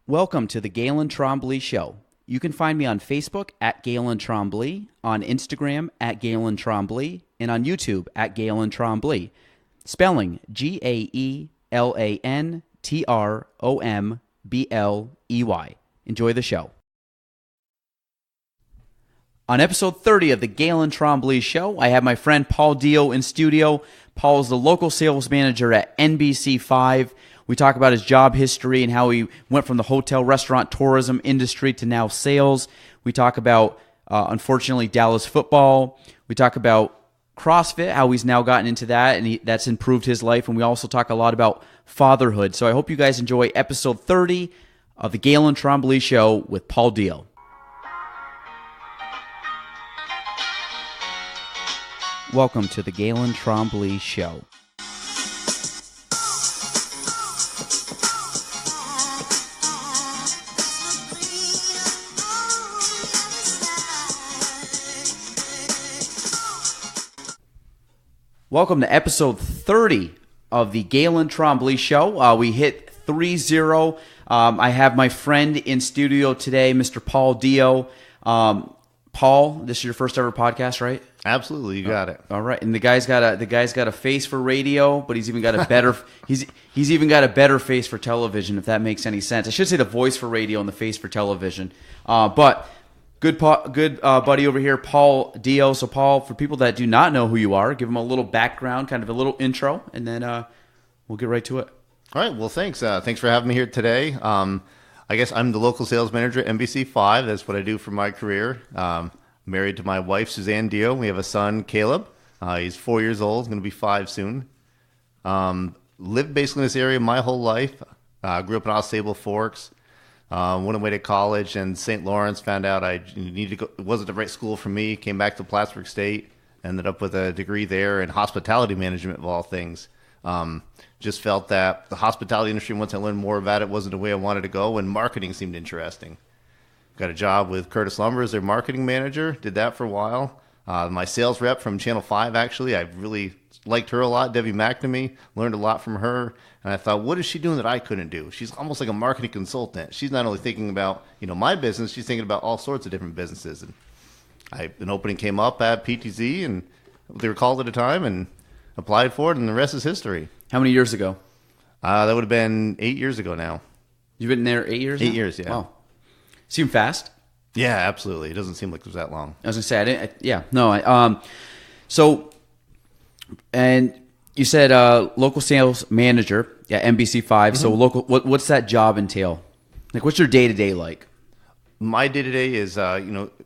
Welcome to the Gaelan Trombley Show. You can find me on Facebook at Gaelan Trombley, on Instagram at Gaelan Trombley, and on YouTube at Gaelan Trombley. Spelling GaelanTrombley. Enjoy the show. On episode 30 of the Gaelan Trombley Show, I have my friend Paul Deyoe in studio. Paul is the local sales manager at NBC5. We talk about his job history and how he went from the hotel, restaurant, tourism industry to now sales. We talk about, unfortunately, Dallas football. We talk about CrossFit, how he's now gotten into that, and that's improved his life. And we also talk a lot about fatherhood. So I hope you guys enjoy episode 30 of the Gaelan Trombley Show with Paul Deyoe. Welcome to the Gaelan Trombley Show. Welcome to episode 30 of the Gaelan Trombley Show. We hit 3-0. I have my friend in studio today, Mr. Paul Deyoe. Paul, this is your first ever podcast, right? Absolutely, you got it. All right, and the guy's got a face for radio, but he's even got a better he's even got a better face for television, if that makes any sense. I should say the voice for radio and the face for television. But good buddy over here, Paul Deyoe. So, Paul, for people that do not know who you are, give them a little background, kind of a little intro, and then we'll get right to it. All right. Well, thanks. Thanks for having me here today. I guess I'm the local sales manager at NBC5. That's what I do for my career. Married to my wife, Suzanne Deyoe. We have a son, Caleb. He's 4 years old. He's going to be 5 soon. Lived basically in this area my whole life. Grew up in Osable Forks. Went away to college in St. Lawrence. Found out I needed to go. It wasn't the right school for me. Came back to Plattsburgh State. Ended up with a degree there in hospitality management, of all things. Just felt that the hospitality industry, once I learned more about it, wasn't the way I wanted to go, and marketing seemed interesting. Got a job with Curtis Lumber as their marketing manager. Did that for a while. My sales rep from Channel 5, actually, I really liked her a lot, Debbie McNamee. Learned a lot from her. And I thought, what is she doing that I couldn't do? She's almost like a marketing consultant. She's not only thinking about, my business, she's thinking about all sorts of different businesses. And an opening came up at PTZ, and they were called at a time, and applied for it, and the rest is history. How many years ago? That would have been 8 years ago now. You've been there 8 years? 8 years, yeah. Wow. Seem fast? Yeah, absolutely. It doesn't seem like it was that long. I was going to say, so, and you said local sales manager at NBC5. Mm-hmm. So what's that job entail? Like, what's your day-to-day like? My day-to-day is,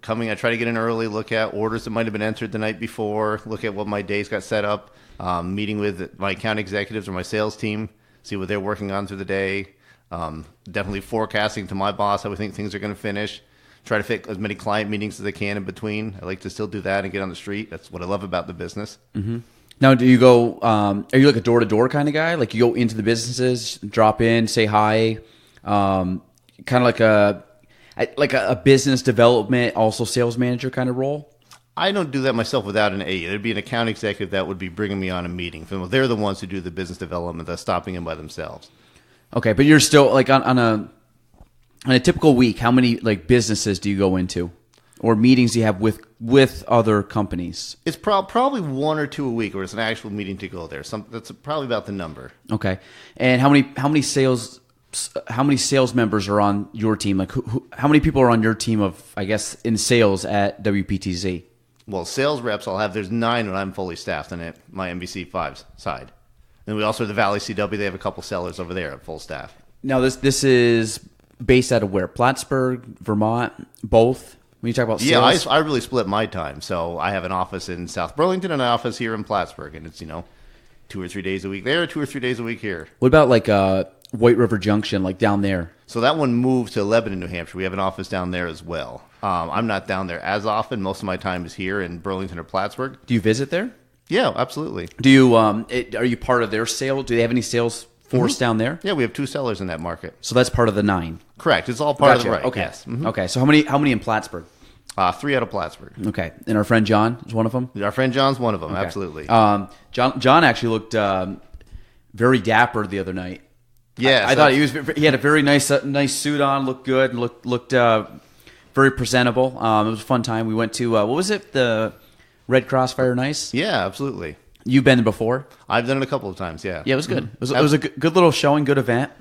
coming, I try to get in early, look at orders that might have been entered the night before, look at what my days got set up, meeting with my account executives or my sales team, see what they're working on through the day. Definitely forecasting to my boss how we think things are going to finish. Try to fit as many client meetings as I can in between. I like to still do that and get on the street. That's what I love about the business. Mm-hmm. Now, do you go? Are you like a door-to-door kind of guy? Like you go into the businesses, drop in, say hi, kind of like a business development, also sales manager kind of role? I don't do that myself without an AE. There'd be an account executive that would be bringing me on a meeting. They're the ones who do the business development. They're stopping in by themselves. Okay, but you're still like on a typical week. How many like businesses do you go into, or meetings do you have with other companies? It's probably 1 or 2 a week, or it's an actual meeting to go there. That's probably about the number. Okay, and how many sales members are on your team? Like how many people are on your team of, I guess, in sales at WPTZ? Well, sales reps there's 9 when I'm fully staffed on my NBC5 side. And we also have the Valley CW. They have a couple sellers over there at full staff. Now, this is based out of where? Plattsburgh, Vermont, both? When you talk about sales? Yeah, I really split my time. So I have an office in South Burlington and an office here in Plattsburgh. And it's, 2 or 3 days a week there, 2 or 3 days a week here. What about like White River Junction, like down there? So that one moved to Lebanon, New Hampshire. We have an office down there as well. I'm not down there as often. Most of my time is here in Burlington or Plattsburgh. Do you visit there? Yeah, absolutely. Do you? Are you part of their sale? Do they have any sales force down there? Yeah, we have 2 sellers in that market. So that's part of the 9. Correct. It's all part of the right. Okay. Yes. Mm-hmm. Okay. So how many in Plattsburgh? 3 out of Plattsburgh. Okay. And our friend John is one of them? Our friend John's one of them. Okay. Absolutely. John actually looked very dapper the other night. Yeah, I thought he had a very nice suit on, looked good, looked very presentable. It was a fun time. We went to what was it? The Red Cross Fire and Ice. Yeah, absolutely. You've been before? I've done it a couple of times. Yeah. Yeah, it was good. It was a good little showing, good event.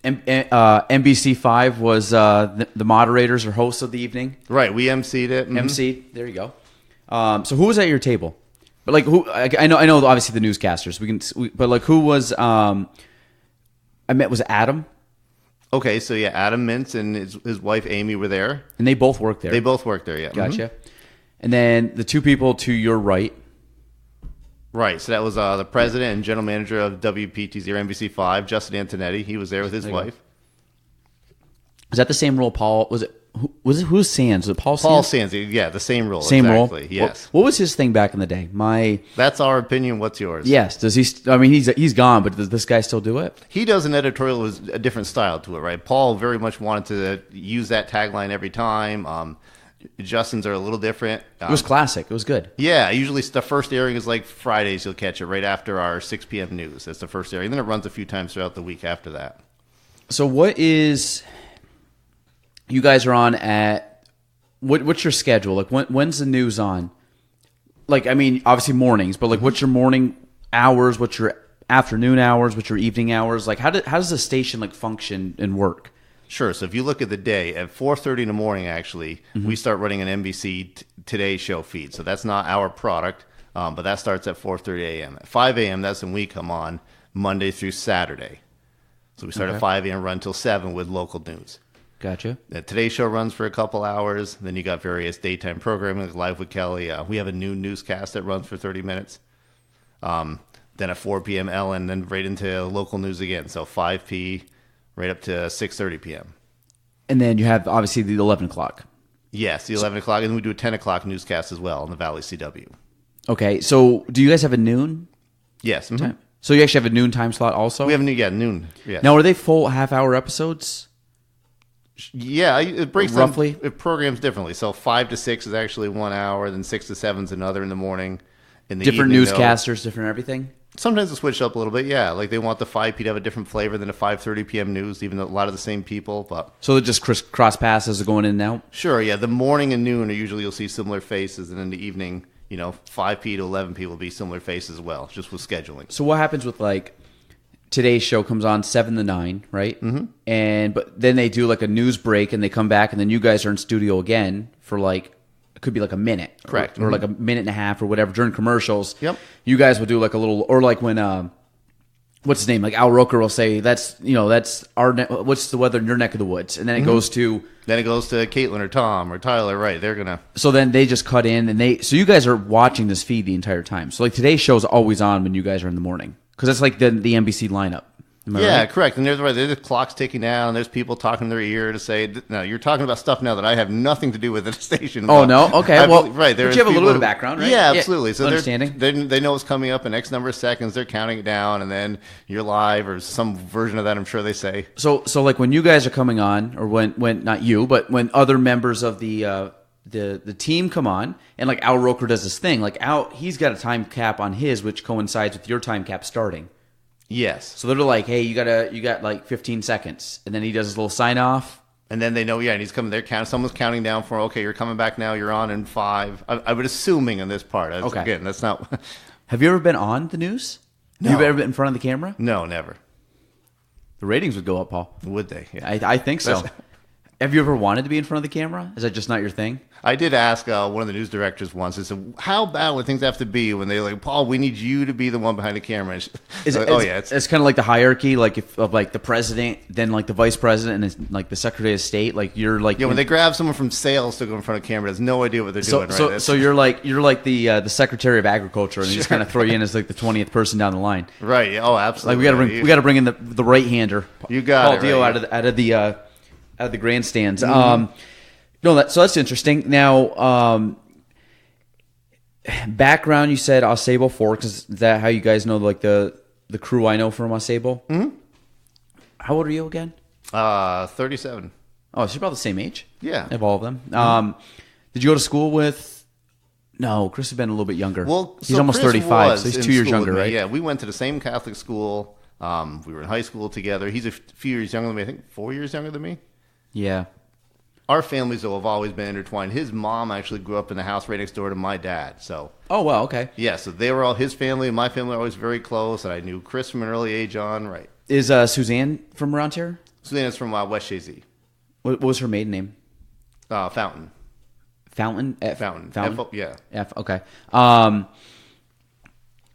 NBC5 was the moderators or hosts of the evening. Right, we emceed it. MC, there you go. So who was at your table? But like who? I know obviously the newscasters. But like who was? I met was Adam. Okay, so yeah, Adam Mintz and his wife Amy were there, and they both worked there. They both worked there. Yeah, gotcha. And then the two people to your right. Right, so that was the president and general manager of WPTZ or NBC5, Justin Antonetti. He was there with his wife. Is that the same role Paul was it? Who's Sands? Was it Paul Sands? Paul Sands, yeah, the same role. Same exactly, role. Yes. What was his thing back in the day? That's our opinion. What's yours? Yes. Does he? I mean, he's gone, but does this guy still do it? He does an editorial with a different style to it, right? Paul very much wanted to use that tagline every time. Justin's are a little different. It was classic. It was good. Yeah, usually the first airing is like Fridays. You'll catch it right after our 6 p.m. news. That's the first airing. And then it runs a few times throughout the week after that. So what is... You guys are on at... What's your schedule? Like when's the news on? Like, I mean, obviously mornings, but like what's your morning hours? What's your afternoon hours? What's your evening hours? Like how does the station like function and work? Sure. So if you look at the day, at 4:30 in the morning, actually, we start running an NBC Today show feed. So that's not our product, but that starts at 4:30 a.m. At 5 a.m., that's when we come on Monday through Saturday. So we start at 5 a.m., run till 7 with local news. Gotcha. The Today show runs for a couple hours. Then you got various daytime programming like Live with Kelly. We have a new newscast that runs for 30 minutes. Then at 4 p.m., Ellen, then right into local news again. So 5 p. right up to 6:30 p.m. And then you have, obviously, the 11 o'clock. Yes, the 11 o'clock. And then we do a 10 o'clock newscast as well on the Valley CW. Okay, so do you guys have a noon Yes. time? So you actually have a noon time slot also? We have noon. Yes. Now, are they full half-hour episodes? Yeah, it breaks roughly. It programs differently. So 5 to 6 is actually 1 hour, then 6 to 7 is another in the morning. In the different evening, newscasters, different everything? Sometimes they switch up a little bit, yeah. Like they want the 5 p to have a different flavor than the 5:30 p.m. news, even though a lot of the same people. But so they're just cross passes are going in and out? Sure, yeah. The morning and noon are usually you'll see similar faces, and in the evening, 5 p to 11 p will be similar faces as well, just with scheduling. So what happens with like today's show comes on 7 to 9, right? Mm-hmm. But then they do like a news break and they come back and then you guys are in studio again for like it could be like a minute, correct, or like a minute and a half or whatever during commercials. Yep. You guys will do like a little, or like when what's his name? Like Al Roker will say, that's our what's the weather in your neck of the woods, and then it goes to Caitlin or Tom or Tyler. Right, they're gonna. So then they just cut in and so you guys are watching this feed the entire time. So like today's show is always on when you guys are in the morning because that's like the NBC lineup. Yeah, right? correct. And there's the clock's ticking down. And there's people talking in their ear to say, "No, you're talking about stuff now that I have nothing to do with the station." Oh no, okay, right. But you have a little bit of background, right? Yeah, absolutely. So understanding. They know it's coming up in X number of seconds. They're counting it down, and then you're live or some version of that. I'm sure they say. So like when you guys are coming on, or when not you, but when other members of the team come on, and like Al Roker does this thing, like he's got a time cap on his, which coincides with your time cap starting. Yes. So they're like, hey, you got like 15 seconds. And then he does his little sign off. And then they know, and he's coming. Someone's counting down for, okay, you're coming back now. You're on in 5. I would assuming in this part. Okay. Again, that's not. Have you ever been on the news? No. Have you ever been in front of the camera? No, never. The ratings would go up, Paul. Would they? Yeah. I think so. Have you ever wanted to be in front of the camera? Is that just not your thing? I did ask one of the news directors once. I said, "How bad would things have to be when they're like, Paul, we need you to be the one behind the camera?" It's kind of like the hierarchy, like of like the president, then like the vice president, and it's like the secretary of state. Like you're like when they grab someone from sales to go in front of camera, has no idea what they're doing. Right? So you're like the secretary of agriculture, and they just kind of throw you in as like the 20th person down the line. Right? Oh, absolutely. Like we got to bring in the right hander. You got Paul Deyoe out of the grandstands. Mm-hmm. So that's interesting. Now, background, you said Ausable Forks. Is that how you guys know like the crew I know from Ausable? Mm-hmm. How old are you again? 37. Oh, so you're about the same age. Yeah. Of all of them. Mm-hmm. Did you go to school with? No, Chris has been a little bit younger. Well, he's almost Chris 35, so he's 2 years younger, right? Yeah, we went to the same Catholic school We were in high school together. He's a few years younger than me. I think 4 years younger than me. Yeah. Our families, though, have always been intertwined. His mom actually grew up in the house right next door to my dad. So, Oh, wow. Okay. yeah, so they were all his family and my family were always very close. And I knew Chris from an early age on. Right. Is Suzanne from around here? Suzanne's from West Shazy. What was her maiden name? Fountain. Fountain? Fountain. Yeah. F. Okay.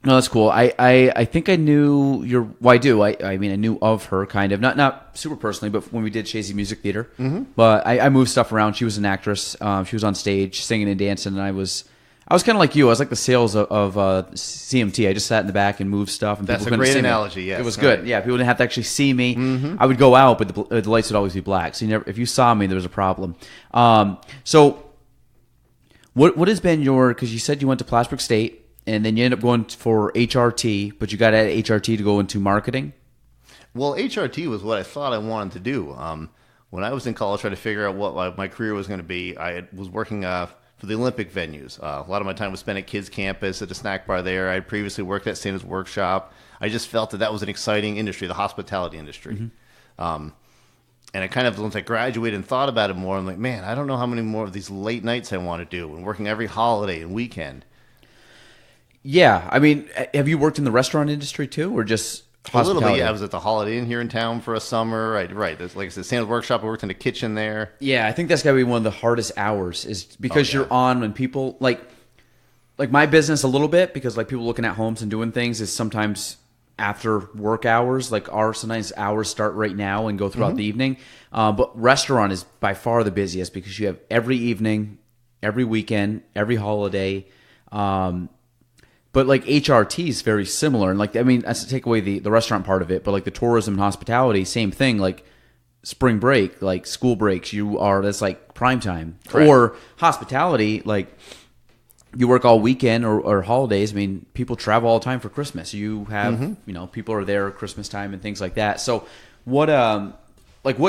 No, that's cool. I think I knew your. Well, I do. I mean, I knew of her kind of, not super personally, but when we did Shazy Music Theater. Mm-hmm. But I moved stuff around. She was an actress. She was on stage singing and dancing, and I was kind of like you. I was like the sales of CMT. I just sat in the back and moved stuff. And that's people a couldn't great see me. analogy. Yes, it was good. Right. Yeah, people didn't have to actually see me. Mm-hmm. I would go out, but the lights would always be black. So if you saw me, there was a problem. So what has been your? Because you said you went to Plattsburgh State. And then you end up going for HRT, but you got out of HRT to go into marketing? Well, HRT was what I thought I wanted to do. When I was in college trying to figure out what my career was going to be, I was working for the Olympic venues. A lot of my time was spent at Kids Campus, at a snack bar there. I had previously worked at Santa's Workshop. I just felt that was an exciting industry, the hospitality industry. Mm-hmm. And I kind of, once I graduated and thought about it more, I'm like, man, I don't know how many more of these late nights I want to do and working every holiday and weekend. Yeah, I mean, have you worked in the restaurant industry too, or just hospitality? A little bit. Yeah, I was at the Holiday Inn here in town for a summer. Right. Like I said, Santa's Workshop. I worked in the kitchen there. Yeah, I think that's got to be one of the hardest hours, is because you're on when people like my business a little bit, because like people looking at homes and doing things is sometimes after work hours. Like sometimes hours start right now and go throughout the evening. But restaurant is by far the busiest, because you have every evening, every weekend, every holiday. But like HRT is very similar, and like, I mean, that's to take away the restaurant part of it, but like the tourism and hospitality, same thing. Like spring break, like school breaks, that's like prime time. Correct. Or hospitality, like you work all weekend or holidays. I mean, people travel all the time for Christmas. You have people are there at Christmas time and things like that. So what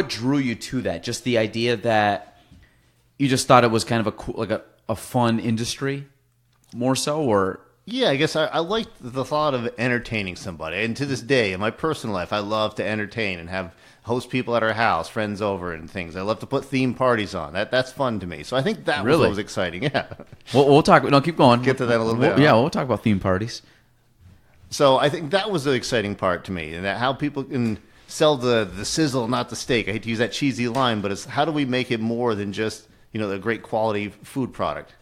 drew you to that? Just the idea that you just thought it was kind of a cool, like a fun industry, more so, or? Yeah, I guess I liked the thought of entertaining somebody. And to this day, in my personal life, I love to entertain and host people at our house, friends over and things. I love to put theme parties on. That's fun to me. So I think that was what was exciting. Yeah. We'll talk. No, keep going. Get to that a little bit. Yeah, we'll talk about theme parties. So I think that was the exciting part to me, and that how people can sell the sizzle, not the steak. I hate to use that cheesy line, but it's how do we make it more than just a great quality food product.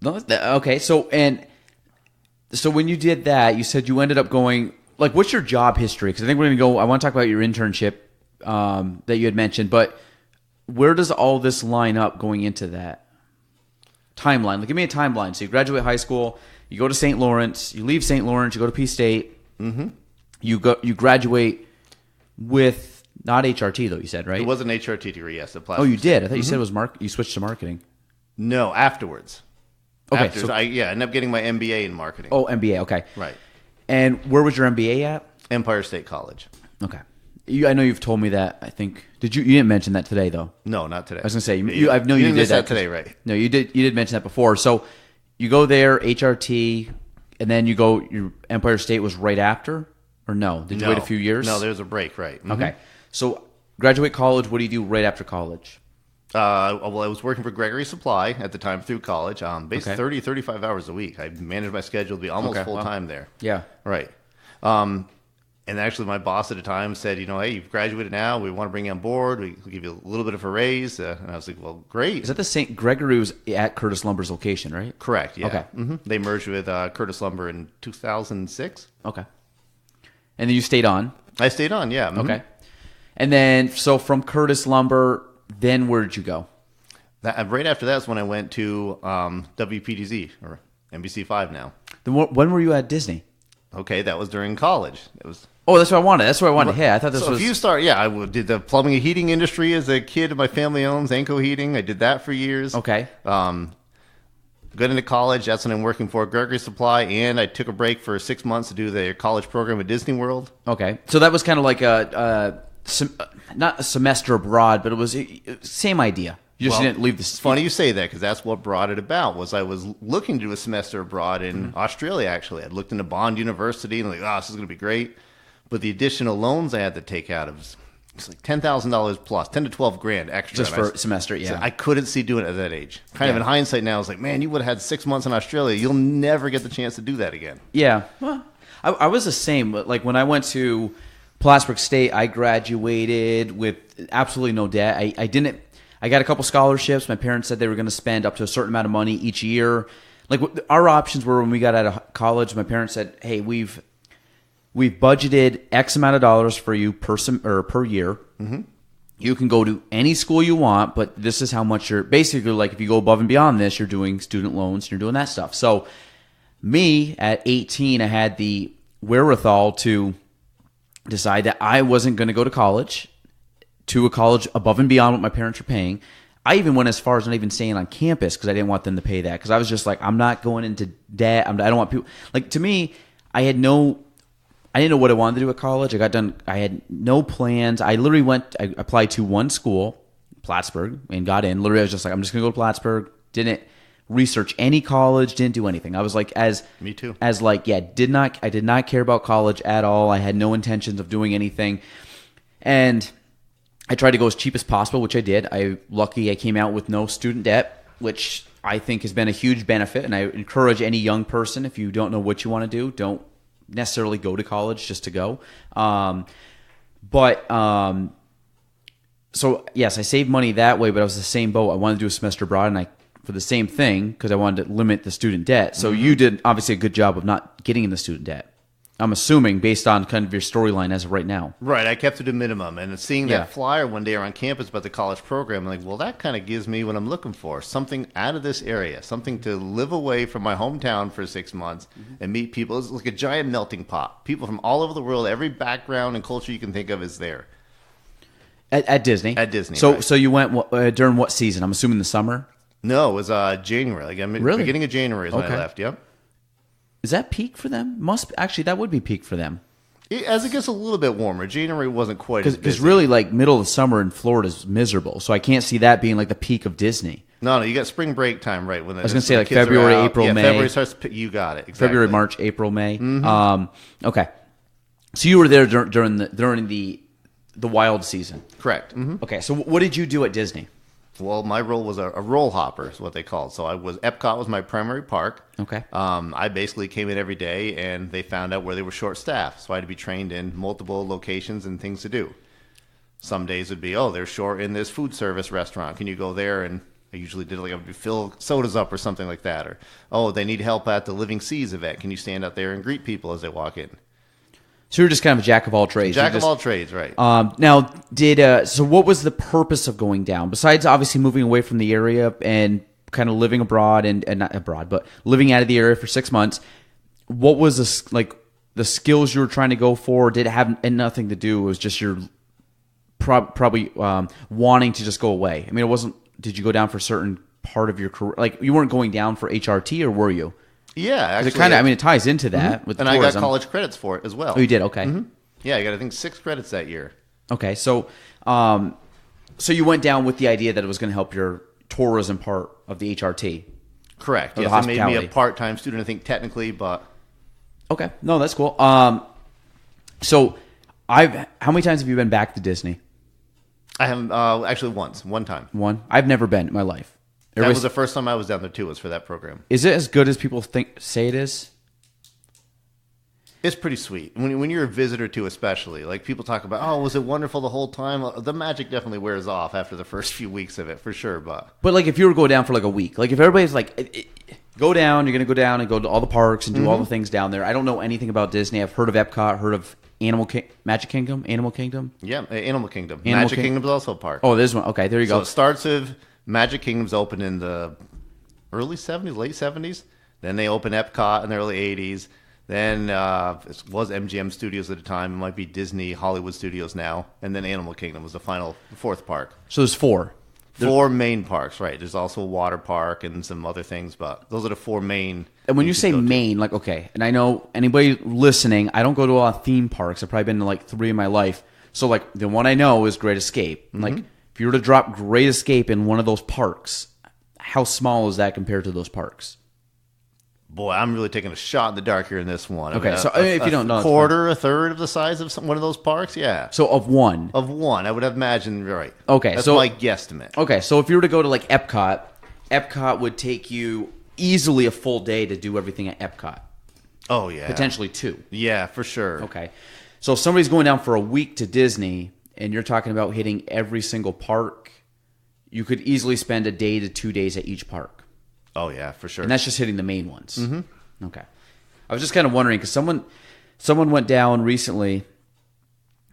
Okay, so when you did that, you said you ended up going, like, what's your job history? Because I think we're going to go, I want to talk about your internship that you had mentioned, but where does all this line up going into that timeline? Like, give me a timeline. So you graduate high school, you go to St. Lawrence, you leave St. Lawrence, you go to P State, you graduate with, not HRT though, you said, right? It was an HRT degree, yes. Oh, you did? I thought you said it was you switched to marketing. No, afterwards. Okay, so I ended up getting my MBA in marketing. Oh, MBA, okay. Right. And where was your MBA at? Empire State College. Okay. I know you've told me that, I think. You didn't mention that today, though? No, not today. I was going to say, I know you did that today, right? No, you did mention that before. So you go there, HRT, and then you go, your Empire State was right after? Or no? Did you wait a few years? No, there's a break, right. Mm-hmm. Okay. So graduate college, what do you do right after college? I was working for Gregory Supply at the time through college, basically 30, 35 hours a week. I managed my schedule to be almost full-time there. Yeah. Right. And actually my boss at the time said, hey, you've graduated now. We want to bring you on board. We'll give you a little bit of a raise. And I was like, well, great. Is that the St. Gregory was at Curtis Lumber's location, right? Correct, yeah. Okay. Mm-hmm. They merged with Curtis Lumber in 2006. Okay. And then you stayed on? I stayed on, yeah. Mm-hmm. Okay. And then, so from Curtis Lumber, then where did you go? Right after that is when I went to WPTZ, or NBC5 now. Then when were you at Disney? Okay, that was during college. It was. Oh, that's what I wanted. That's what I wanted to hit. I thought this was. If you start, I did the plumbing and heating industry as a kid. My family owns Anco Heating. I did that for years. Okay. Got into college. That's when I'm working for Gregory Supply, and I took a break for 6 months to do the college program at Disney World. Okay, so that was kind of like not a semester abroad, but it was same idea. You just didn't leave the. It's funny you say that, because that's what brought it about. Was I was looking to do a semester abroad in Australia. Actually, I'd looked into Bond University and this is going to be great. But the additional loans I had to take out of it's like $10,000 plus, 10 to 12 grand extra. Just for a semester, yeah. So I couldn't see doing it at that age. Kind of in hindsight now, I was like, man, you would have had 6 months in Australia. You'll never get the chance to do that again. Yeah. Well, I was the same. But like when I went to Plattsburgh State, I graduated with absolutely no debt. I got a couple scholarships. My parents said they were going to spend up to a certain amount of money each year. Like our options were when we got out of college, my parents said, hey, we've budgeted X amount of dollars for you per year. Mm-hmm. You can go to any school you want, but this is how much you're basically like. If you go above and beyond this, you're doing student loans, you're doing that stuff. So me at 18, I had the wherewithal to decide that I wasn't going to go to college, to a college above and beyond what my parents were paying. I even went as far as not even staying on campus because I didn't want them to pay that, because I was just like, I'm not going into debt. I don't want people like, to me, I didn't know what I wanted to do at college. I had no plans. I applied to one school, Plattsburgh, and got in. Literally, I was just like, I'm just going to go to Plattsburgh. Didn't research any college, didn't do anything. I was like, me too. I did not care about college at all. I had no intentions of doing anything. And I tried to go as cheap as possible, which I did. I came out with no student debt, which I think has been a huge benefit. And I encourage any young person, if you don't know what you want to do, don't necessarily go to college just to go. So yes, I saved money that way, but I was the same boat. I wanted to do a semester abroad, and for the same thing, because I wanted to limit the student debt. So you did obviously a good job of not getting in the student debt. I'm assuming, based on kind of your storyline as of right now. Right, I kept it a minimum. And seeing that flyer one day around campus about the college program, I'm like, well, that kind of gives me what I'm looking for. Something out of this area. Something to live away from my hometown for 6 months and meet people. It's like a giant melting pot. People from all over the world, every background and culture you can think of is there. At Disney? At Disney, So, right. So you went during what season? I'm assuming the summer? No, it was January. Really? Beginning of January is when I left, yep. Is that peak for them? Actually, that would be peak for them. As it gets a little bit warmer, January wasn't quite as busy. Because really, like, middle of the summer in Florida is miserable. So I can't see that being like the peak of Disney. No, you got spring break time, right? When I was going to say like February, April, May. February starts. You got it. Exactly. February, March, April, May. Mm-hmm. Okay. So you were there during the wild season. Correct. Mm-hmm. Okay. So what did you do at Disney? Well, my role was a roll hopper, is what they called. So Epcot was my primary park. Okay. I basically came in every day, and they found out where they were short-staffed. So I had to be trained in multiple locations and things to do. Some days would be, they're short in this food service restaurant. Can you go there? And I usually did I would fill sodas up or something like that. Or, they need help at the Living Seas event. Can you stand out there and greet people as they walk in? So you're just kind of a jack of all trades. All trades, right. Now, so what was the purpose of going down? Besides obviously moving away from the area and kind of living abroad, and not abroad, but living out of the area for 6 months, what was the skills you were trying to go for? Did it have nothing to do? It was just your probably wanting to just go away. I mean, it wasn't, did you go down for a certain part of your career? Like, you weren't going down for HRT, or were you? Yeah, actually. It ties into that with and tourism. I got college credits for it as well. Oh, you did? Okay. Mm-hmm. Yeah, I got, I think, 6 credits that year. Okay, so you went down with the idea that it was going to help your tourism part of the HRT. Correct. Yes, it made me a part-time student, I think, technically, but... Okay. No, that's cool. So how many times have you been back to Disney? I haven't, actually one time. One? I've never been in my life. That was the first time I was down there, too, was for that program. Is it as good as people say it is? It's pretty sweet. When you're a visitor, too, especially. Like, people talk about, was it wonderful the whole time? The magic definitely wears off after the first few weeks of it, for sure. But like, if you were to go down for, like, a week, like, if everybody's like, go down, you're going to go down and go to all the parks and do all the things down there. I don't know anything about Disney. I've heard of Epcot, heard of Magic Kingdom? Animal Kingdom? Yeah, Animal Kingdom. Magic Kingdom's also a park. Oh, there's one. Okay, there you go. So it starts with... Magic Kingdom's opened in the early 70s, late 70s. Then they opened Epcot in the early 80s. Then it was MGM Studios at the time. It might be Disney Hollywood Studios now. And then Animal Kingdom was the final 4th park. So there's 4. 4 main parks, right. There's also a water park and some other things, but those are the 4 main. And when you say main, like, okay, and I know anybody listening, I don't go to a lot of theme parks. I've probably been to like 3 in my life. So like the one I know is Great Escape. Like, if you were to drop Great Escape in one of those parks, how small is that compared to those parks? Boy, I'm really taking a shot in the dark here in this one. Okay, so if you don't know, a third of the size of one of those parks, yeah. So of one, I would imagine, right? Okay, that's so my guesstimate. Okay, so if you were to go to like Epcot would take you easily a full day to do everything at Epcot. Oh yeah, potentially 2. Yeah, for sure. Okay, so if somebody's going down for a week to Disney, and you're talking about hitting every single park, you could easily spend a day to 2 days at each park. Oh yeah, for sure. And that's just hitting the main ones. Mm-hmm. Okay. I was just kind of wondering because someone went down recently,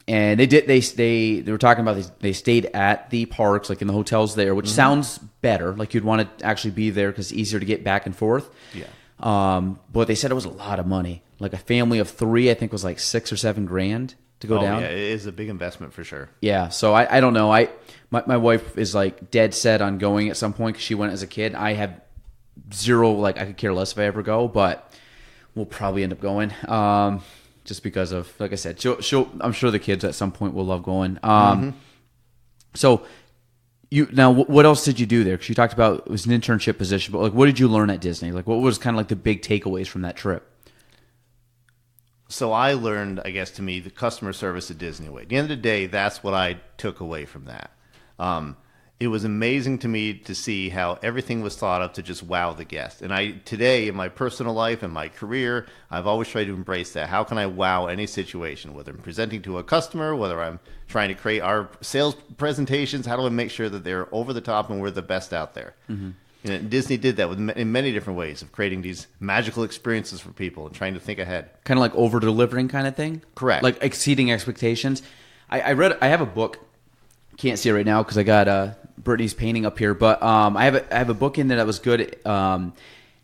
and they were talking about they stayed at the parks, like in the hotels there, which sounds better. Like you'd want to actually be there because it's easier to get back and forth. Yeah. But they said it was a lot of money. Like a family of 3, I think, was like $6,000 or $7,000 to go down. Yeah, it is a big investment for sure. Yeah. So I don't know. My wife is like dead set on going at some point because she went as a kid. I have zero, like I could care less if I ever go, but we'll probably end up going just because of, like I said, I'm sure the kids at some point will love going. So what else did you do there? Because you talked about it was an internship position, but like what did you learn at Disney? Like what was kind of like the big takeaways from that trip? So I learned, I guess, to me, the customer service at Disney way. At the end of the day, that's what I took away from that. It was amazing to me to see how everything was thought of to just wow the guest. And today, in my personal life and my career, I've always tried to embrace that. How can I wow any situation, whether I'm presenting to a customer, whether I'm trying to create our sales presentations, how do I make sure that they're over the top and we're the best out there? Mm-hmm. You know, Disney did that in many different ways of creating these magical experiences for people and trying to think ahead. Kind of like over-delivering kind of thing? Correct. Like exceeding expectations. I have a book. Can't see it right now because I got Brittany's painting up here, but I have a book in there that was good. Had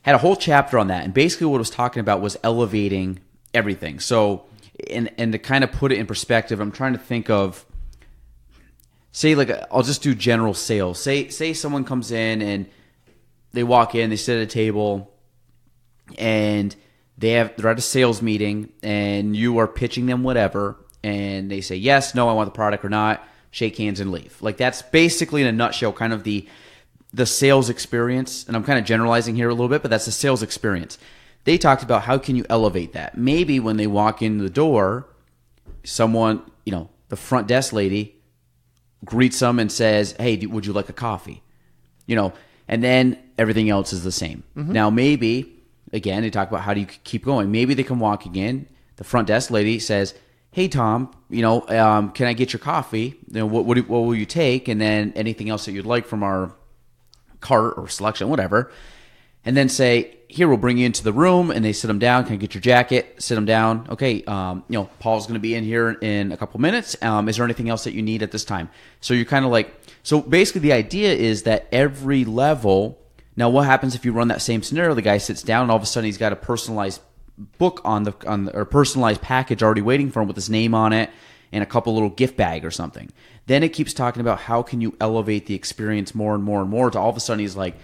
a whole chapter on that, and basically what it was talking about was elevating everything. So, and to kind of put it in perspective, I'm trying to think of, say, like I'll just do general sales. Say someone comes in and they walk in, they sit at a table, and they're at a sales meeting, and you are pitching them whatever, and they say yes, no, I want the product or not. Shake hands and leave. Like that's basically in a nutshell kind of the sales experience. And I'm kind of generalizing here a little bit, but that's the sales experience. They talked about how can you elevate that. Maybe when they walk in the door, someone, the front desk lady greets them and says, hey, would you like a coffee? And then everything else is the same. Mm-hmm. Now maybe, again, they talk about how do you keep going. Maybe they come walking in, the front desk lady says, hey, Tom, can I get your coffee? What will you take? And then anything else that you'd like from our cart or selection, whatever. And then say, here, we'll bring you into the room. And they sit them down. Can I get your jacket? Sit them down. Okay, Paul's going to be in here in a couple minutes. Is there anything else that you need at this time? So you're kind of like, so basically the idea is that every level, now what happens if you run that same scenario? The guy sits down and all of a sudden he's got a personalized book or personalized package already waiting for him with his name on it and a couple little gift bag or something. Then it keeps talking about how can you elevate the experience more and more and more to all of a sudden he's like,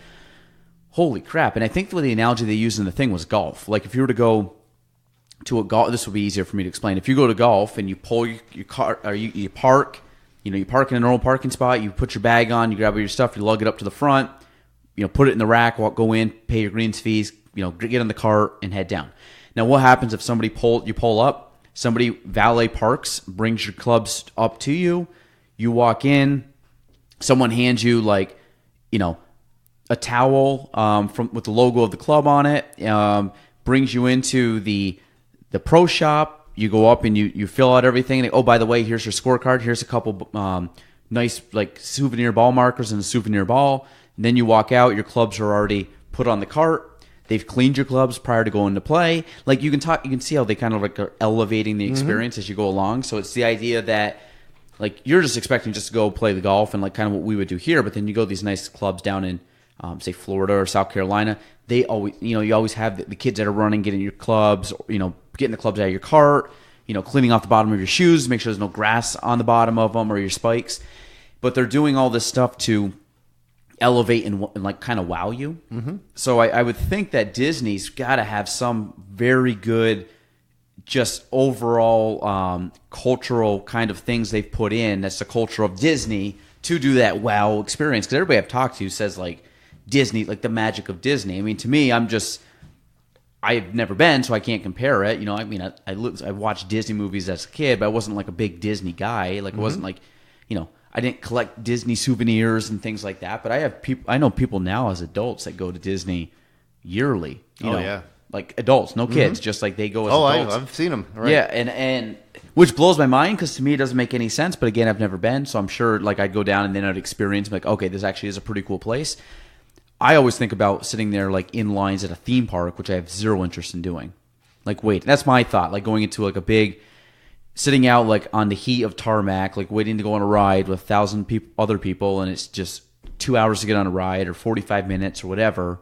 holy crap. And I think the analogy they used in the thing was golf. Like if you were to go to a golf, this would be easier for me to explain. If you go to golf and you pull your car or you park, you park in a normal parking spot, you put your bag on, you grab all your stuff, you lug it up to the front, put it in the rack, go in, pay your greens fees, get in the cart and head down. Now, what happens if you pull up, somebody valet parks, brings your clubs up to you, you walk in, someone hands you like, a towel with the logo of the club on it, brings you into the pro shop, you go up and you fill out everything, and oh, by the way, here's your scorecard, here's a couple nice like souvenir ball markers and a souvenir ball, and then you walk out, your clubs are already put on the cart. They've cleaned your clubs prior to going to play. Like you can see how they kind of like are elevating the experience as you go along. So it's the idea that like you're just expecting just to go play the golf and like kind of what we would do here, but then you go to these nice clubs down in say Florida or South Carolina. They always you always have the kids that are running, getting your clubs, getting the clubs out of your cart, cleaning off the bottom of your shoes, make sure there's no grass on the bottom of them or your spikes. But they're doing all this stuff to elevate and like kind of wow you. Mm-hmm. So I would think that Disney's got to have some very good just overall cultural kind of things they've put in. That's the culture of Disney to do that wow experience. Because everybody I've talked to says like Disney, like the magic of Disney. I mean, to me, I'm just I've never been, so I can't compare it. I mean, I watched Disney movies as a kid, but I wasn't like a big Disney guy. Like, it wasn't like, I didn't collect Disney souvenirs and things like that. But I know people now as adults that go to Disney yearly. Yeah. Like adults, no kids, just like they go as adults. I've seen them. Right. Yeah, and which blows my mind because to me it doesn't make any sense. But again, I've never been, so I'm sure like I'd go down and then I'd experience like, okay, this actually is a pretty cool place. I always think about sitting there like in lines at a theme park, which I have zero interest in doing. Like, wait, that's my thought. Like going into like a big, sitting out like on the heat of tarmac, like waiting to go on a ride with 1,000 other people, and it's just 2 hours to get on a ride or 45 minutes or whatever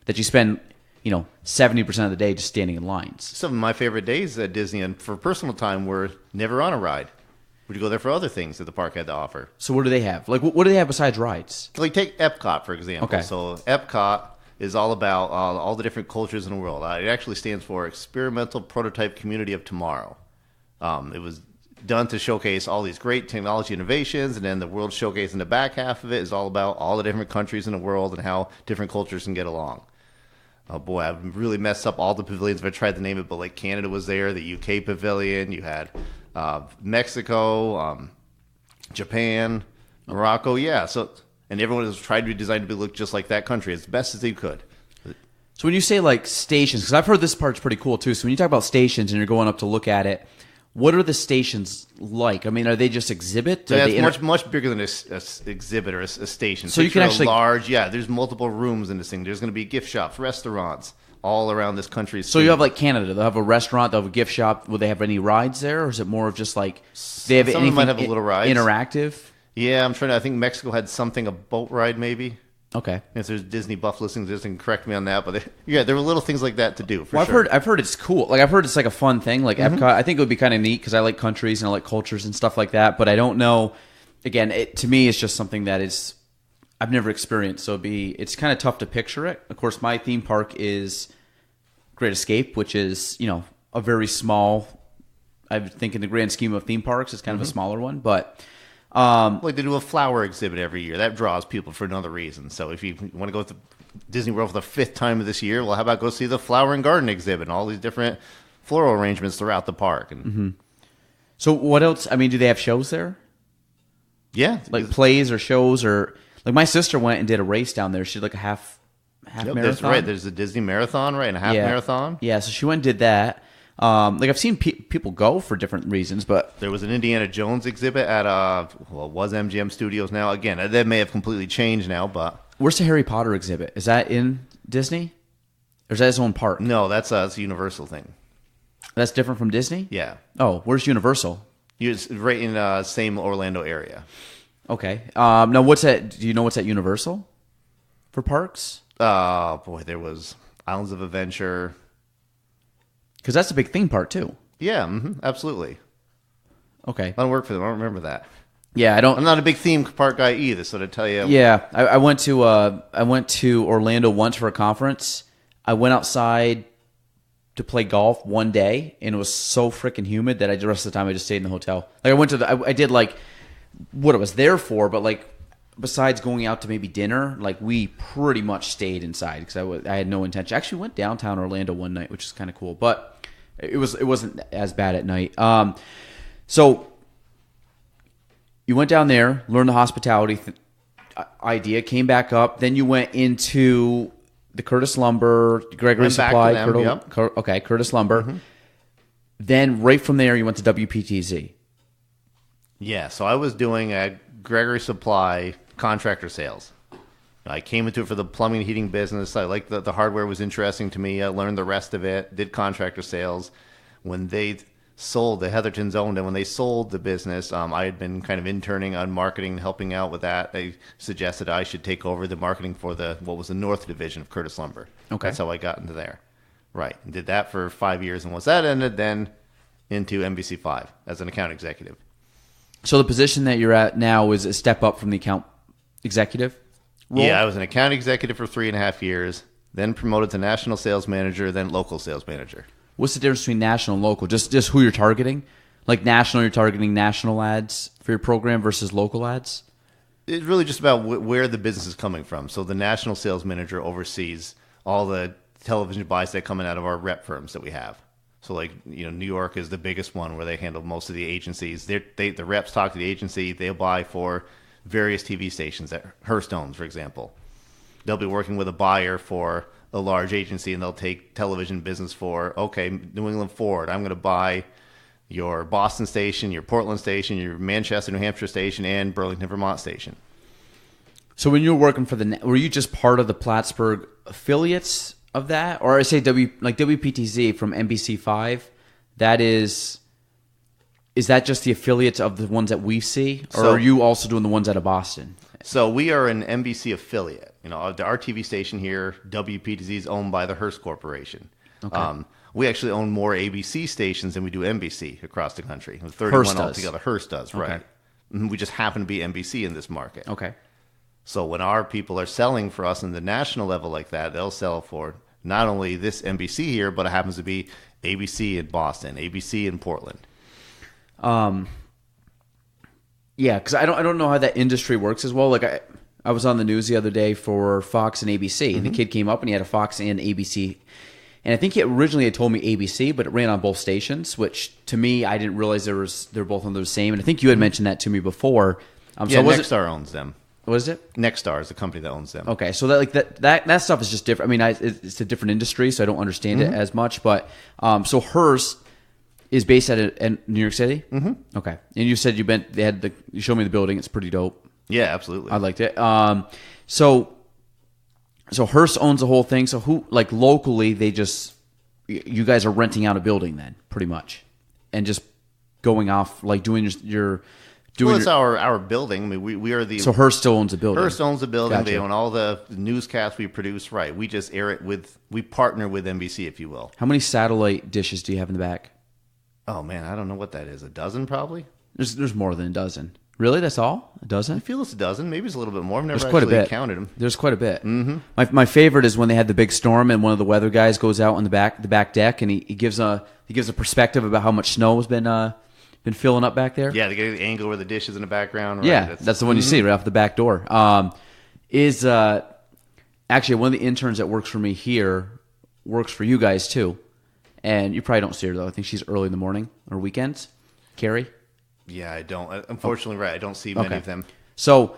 that you spend, 70% of the day just standing in lines. Some of my favorite days at Disney and for personal time were never on a ride. Would you go there for other things that the park had to offer? So what do they have? Like, what do they have besides rides? Like take Epcot, for example. Okay. So Epcot is all about all the different cultures in the world. It actually stands for Experimental Prototype Community of Tomorrow. It was done to showcase all these great technology innovations, and then the World Showcase in the back half of it is all about all the different countries in the world and how different cultures can get along. Oh boy, I've really messed up all the pavilions if I tried to name it, but like Canada was there, the UK pavilion, you had Mexico, Japan, Morocco, yeah. So, and everyone has tried to be designed to look just like that country as best as they could. So when you say like stations, because I've heard this part's pretty cool too. So when you talk about stations and you're going up to look at it, what are the stations like? I mean, are they just exhibit? Yeah, it's much bigger than a exhibit or a station. So you can actually there's multiple rooms in this thing. There's going to be gift shops, restaurants all around this country. So you have like Canada. They'll have a restaurant. They'll have a gift shop. Will they have any rides there, or is it more of just like they have anything might have a little rides. Interactive? Yeah, I think Mexico had something, a boat ride maybe. Okay. If there's Disney Buff listeners, just can correct me on that. But there were little things like that to do. Sure. I've heard it's cool. Like I've heard it's like a fun thing. Like Epcot, I think it would be kind of neat because I like countries and I like cultures and stuff like that. But I don't know. Again, to me, it's just something that is I've never experienced. So it's kind of tough to picture it. Of course, my theme park is Great Escape, which is a very small. I think in the grand scheme of theme parks, it's kind of a smaller one, but. Like they do a flower exhibit every year. That draws people for another reason. So if you want to go to Disney World for the 5th time of this year, well, how about go see the flower and garden exhibit and all these different floral arrangements throughout the park? And So what else? I mean, do they have shows there? Yeah, like plays or shows or like my sister went and did a race down there. She did like a half marathon. That's right. There's a Disney marathon, right, and a half marathon. Yeah, so she went and did that. Like I've seen people go for different reasons, but there was an Indiana Jones exhibit at it was MGM Studios now. Again, that may have completely changed now, but where's the Harry Potter exhibit? Is that in Disney, or is that his own park? No, that's a Universal thing. That's different from Disney. Yeah. Oh, where's Universal? It's right in same Orlando area. Okay. Now what's that? Do you know what's at Universal for parks? Oh boy, there was Islands of Adventure. Because that's a big theme park too. Yeah, absolutely. Okay. I don't work for them. I don't remember that. Yeah, I'm not a big theme park guy either, so to tell you. Yeah, I went to Orlando once for a conference. I went outside to play golf one day, and it was so freaking humid that the rest of the time I just stayed in the hotel. Like I went to I did like what I was there for, but like besides going out to maybe dinner, like we pretty much stayed inside because I had no intention. I actually went downtown Orlando one night, which is kind of cool, but it wasn't as bad at night. So you went down there, learned the hospitality idea, came back up, then you went into the Curtis Lumber, Gregory Supply, Curtis Lumber. Then right from there, you went to WPTZ. Yeah, so I was doing a Gregory Supply contractor sales. I came into it for the plumbing and heating business. I liked the hardware was interesting to me. I learned the rest of it, did contractor sales. When they sold, the Heathertons owned it. When they sold the business, I had been kind of interning on marketing, helping out with that. They suggested I should take over the marketing for what was the North Division of Curtis Lumber. Okay. That's how I got into there. Right. And did that for 5 years. And once that ended, then into NBC5 as an account executive. So the position that you're at now is a step up from the account executive role? Yeah, I was an account executive for 3.5 years, then promoted to national sales manager, then local sales manager. What's the difference between national and local? Just who you're targeting? Like national, you're targeting national ads for your program versus local ads? It's really just about where the business is coming from. So the national sales manager oversees all the television buys that coming out of our rep firms that we have. So like, New York is the biggest one where they handle most of the agencies. The reps talk to the agency. They'll buy for various TV stations that Hearst owns, for example. They'll be working with a buyer for a large agency, and they'll take television business for, okay, New England Ford, I'm going to buy your Boston station, your Portland station, your Manchester, New Hampshire station, and Burlington, Vermont station. So when you were working for were you just part of the Plattsburgh affiliates of that? Or I say WPTZ from NBC5, is that just the affiliates of the ones that we see? Or are you also doing the ones out of Boston? So we are an NBC affiliate. Our TV station here, WPTZ, is owned by the Hearst Corporation. Okay. We actually own more ABC stations than we do NBC across the country. 31 Hearst altogether. Hearst does, right. Okay. We just happen to be NBC in this market. Okay. So when our people are selling for us in the national level like that, they'll sell for not only this NBC here, but it happens to be ABC in Boston, ABC in Portland. Yeah, because I don't know how that industry works as well. Like I was on the news the other day for Fox and ABC, and the kid came up and he had a Fox and ABC. And I think he originally had told me ABC, but it ran on both stations, which to me, I didn't realize they're both on the same. And I think you had mentioned that to me before. So Nexstar owns them. What is it? Nexstar is the company that owns them. Okay, so that stuff is just different. I mean, it's a different industry, so I don't understand it as much. But so Hearst is based at New York City. Mm-hmm. Okay, and you said you showed me the building. It's pretty dope. Yeah, absolutely. I liked it. So Hearst owns the whole thing. So who, like locally, you guys are renting out a building then, pretty much, and just going off like doing your. It's our building. I mean, we are the. So Hearst still owns the building. Hearst owns the building. Gotcha. They own all the newscasts we produce. Right. We just air it we partner with NBC, if you will. How many satellite dishes do you have in the back? Oh man, I don't know what that is. A dozen, probably. There's more than a dozen. Really? That's all? A dozen? I feel it's a dozen. Maybe it's a little bit more. I've never There's quite a bit. counted them. There's quite a bit. Mm-hmm. My favorite is when they had the big storm and one of the weather guys goes out on the back deck and he gives a perspective about how much snow has been filling up back there. Yeah, they get the angle where the dish is in the background. Right? Yeah, that's the one you see right off the back door. Actually one of the interns that works for me here works for you guys too, and you probably don't see her though. I think she's early in the morning or weekends. Carrie. Yeah, I don't. Unfortunately, right. I don't see many of them. So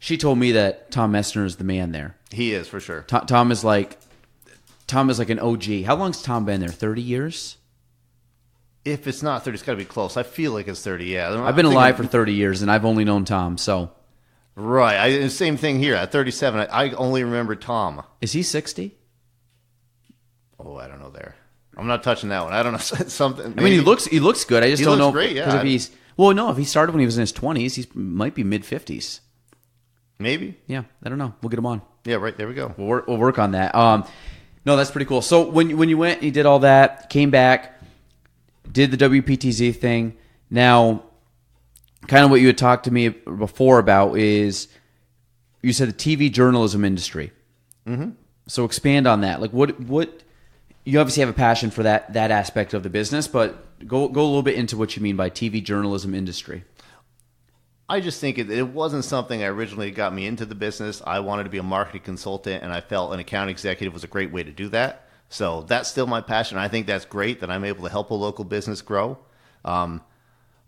she told me that Tom Messner is the man there. He is for sure. Tom is like an OG. How long's Tom been there? 30 years. If it's not 30, it's got to be close. I feel like it's 30, yeah. I've been alive for 30 years, and I've only known Tom, so. Right. Same thing here. At 37, I only remember Tom. Is he 60? Oh, I don't know there. I'm not touching that one. I don't know. Something. Maybe. I mean, he looks good. I just don't know. He looks great, yeah. If he started when he was in his 20s, he might be mid-50s. Maybe. Yeah, I don't know. We'll get him on. Yeah, right. There we go. We'll work on that. No, that's pretty cool. So when you went, you did all that, came back, did the WPTZ thing. Now, kind of what you had talked to me before about is you said the TV journalism industry. Mm-hmm. So expand on that. Like what you obviously have a passion for that aspect of the business, but go a little bit into what you mean by TV journalism industry. I just think it wasn't something that originally got me into the business. I wanted to be a marketing consultant, and I felt an account executive was a great way to do that. So that's still my passion. I think that's great that I'm able to help a local business grow. But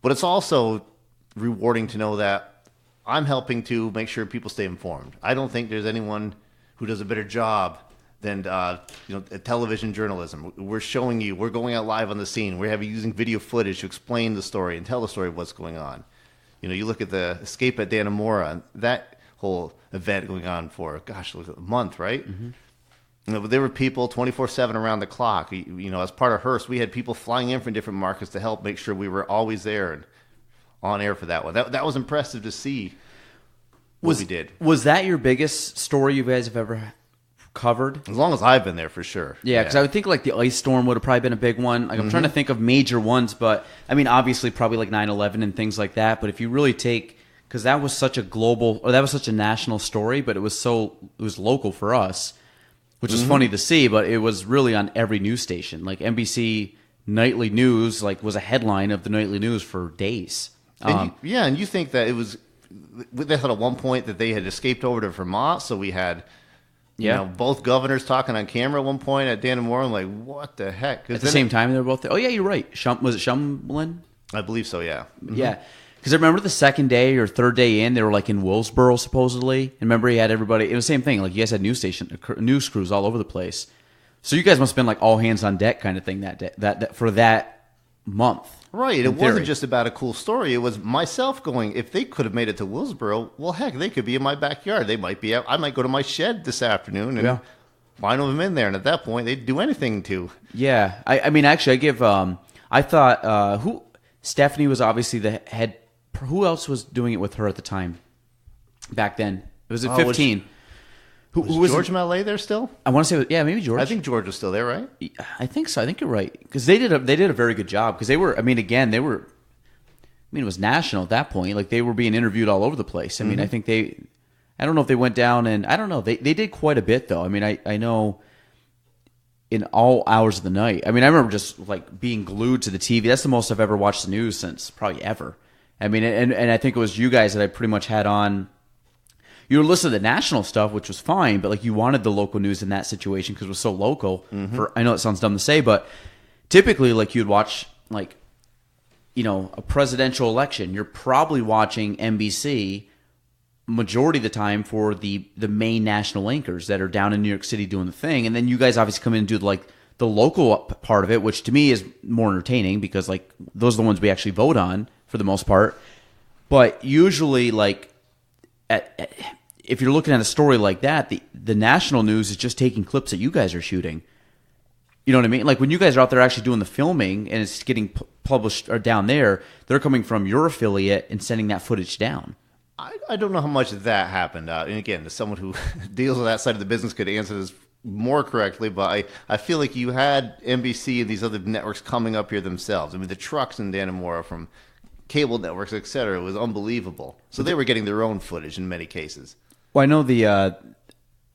it's also rewarding to know that I'm helping to make sure people stay informed. I don't think there's anyone who does a better job than television journalism. We're showing you, we're going out live on the scene. We're using video footage to explain the story and tell the story of what's going on. You look at the Escape at Dannemora, that whole event going on for, a month, right? Mm-hmm. There were people 24/7 around the clock. As part of Hearst, we had people flying in from different markets to help make sure we were always there and on air for that one. That was impressive to see what we did. Was that your biggest story you guys have ever covered? As long as I've been there, for sure. Yeah, because I would think like the ice storm would have probably been a big one. Like I'm trying to think of major ones, but I mean, obviously probably like 9/11 and things like that. But if you really take, because that was such a national story, but it was local for us, which is funny to see, but it was really on every news station. Like NBC Nightly News was a headline of the Nightly News for days. And you think that it was, they thought at one point that they had escaped over to Vermont, so we had You know, both governors talking on camera at one point at Dannemora. I'm like, what the heck? At the same time, they were both there. Oh, yeah, you're right. Was it Shumlin? I believe so, yeah. Mm-hmm. Yeah. Because I remember the second day or third day in, they were like in Willsboro, supposedly. And remember, he had everybody. It was the same thing. Like, you guys had news crews all over the place. So you guys must have been like all hands on deck kind of thing that day, for that month. Right. It wasn't just about a cool story. It was myself going, if they could have made it to Willsboro, well, heck, they could be in my backyard. They might be out. I might go to my shed this afternoon and find them in there. And at that point, they'd do anything to. Yeah. I mean, actually, I give, I thought, Stephanie was obviously the head. Who else was doing it with her at the time? Back then, it was at 15. Who was George Mallet there still? I want to say, yeah, maybe George. I think George was still there, right? I think so. I think you're right because they did a very good job because they were. I mean, again, they were. I mean, it was national at that point. Like they were being interviewed all over the place. I mean, I think they. I don't know if they went down and I don't know. They did quite a bit though. I mean, I know. In all hours of the night. I mean, I remember just like being glued to the TV. That's the most I've ever watched the news since probably ever. I mean, and I think it was you guys that I pretty much had on. You were listening to the national stuff, which was fine, but like you wanted the local news in that situation because it was so local. I know it sounds dumb to say, but typically, like you'd watch like, you know, a presidential election. You're probably watching NBC majority of the time for the main national anchors that are down in New York City doing the thing, and then you guys obviously come in and do like the local part of it, which to me is more entertaining because like those are the ones we actually vote on for the most part. But usually, like if you're looking at a story like that, the national news is just taking clips that you guys are shooting. You know what I mean? Like when you guys are out there actually doing the filming and it's getting published or down there, they're coming from your affiliate and sending that footage down. I don't know how much of that happened. And again, as someone who deals with that side of the business could answer this more correctly, but I feel like you had NBC and these other networks coming up here themselves. I mean, the trucks in Dannemora from cable networks, et cetera, was unbelievable. So they were getting their own footage in many cases. Well, I know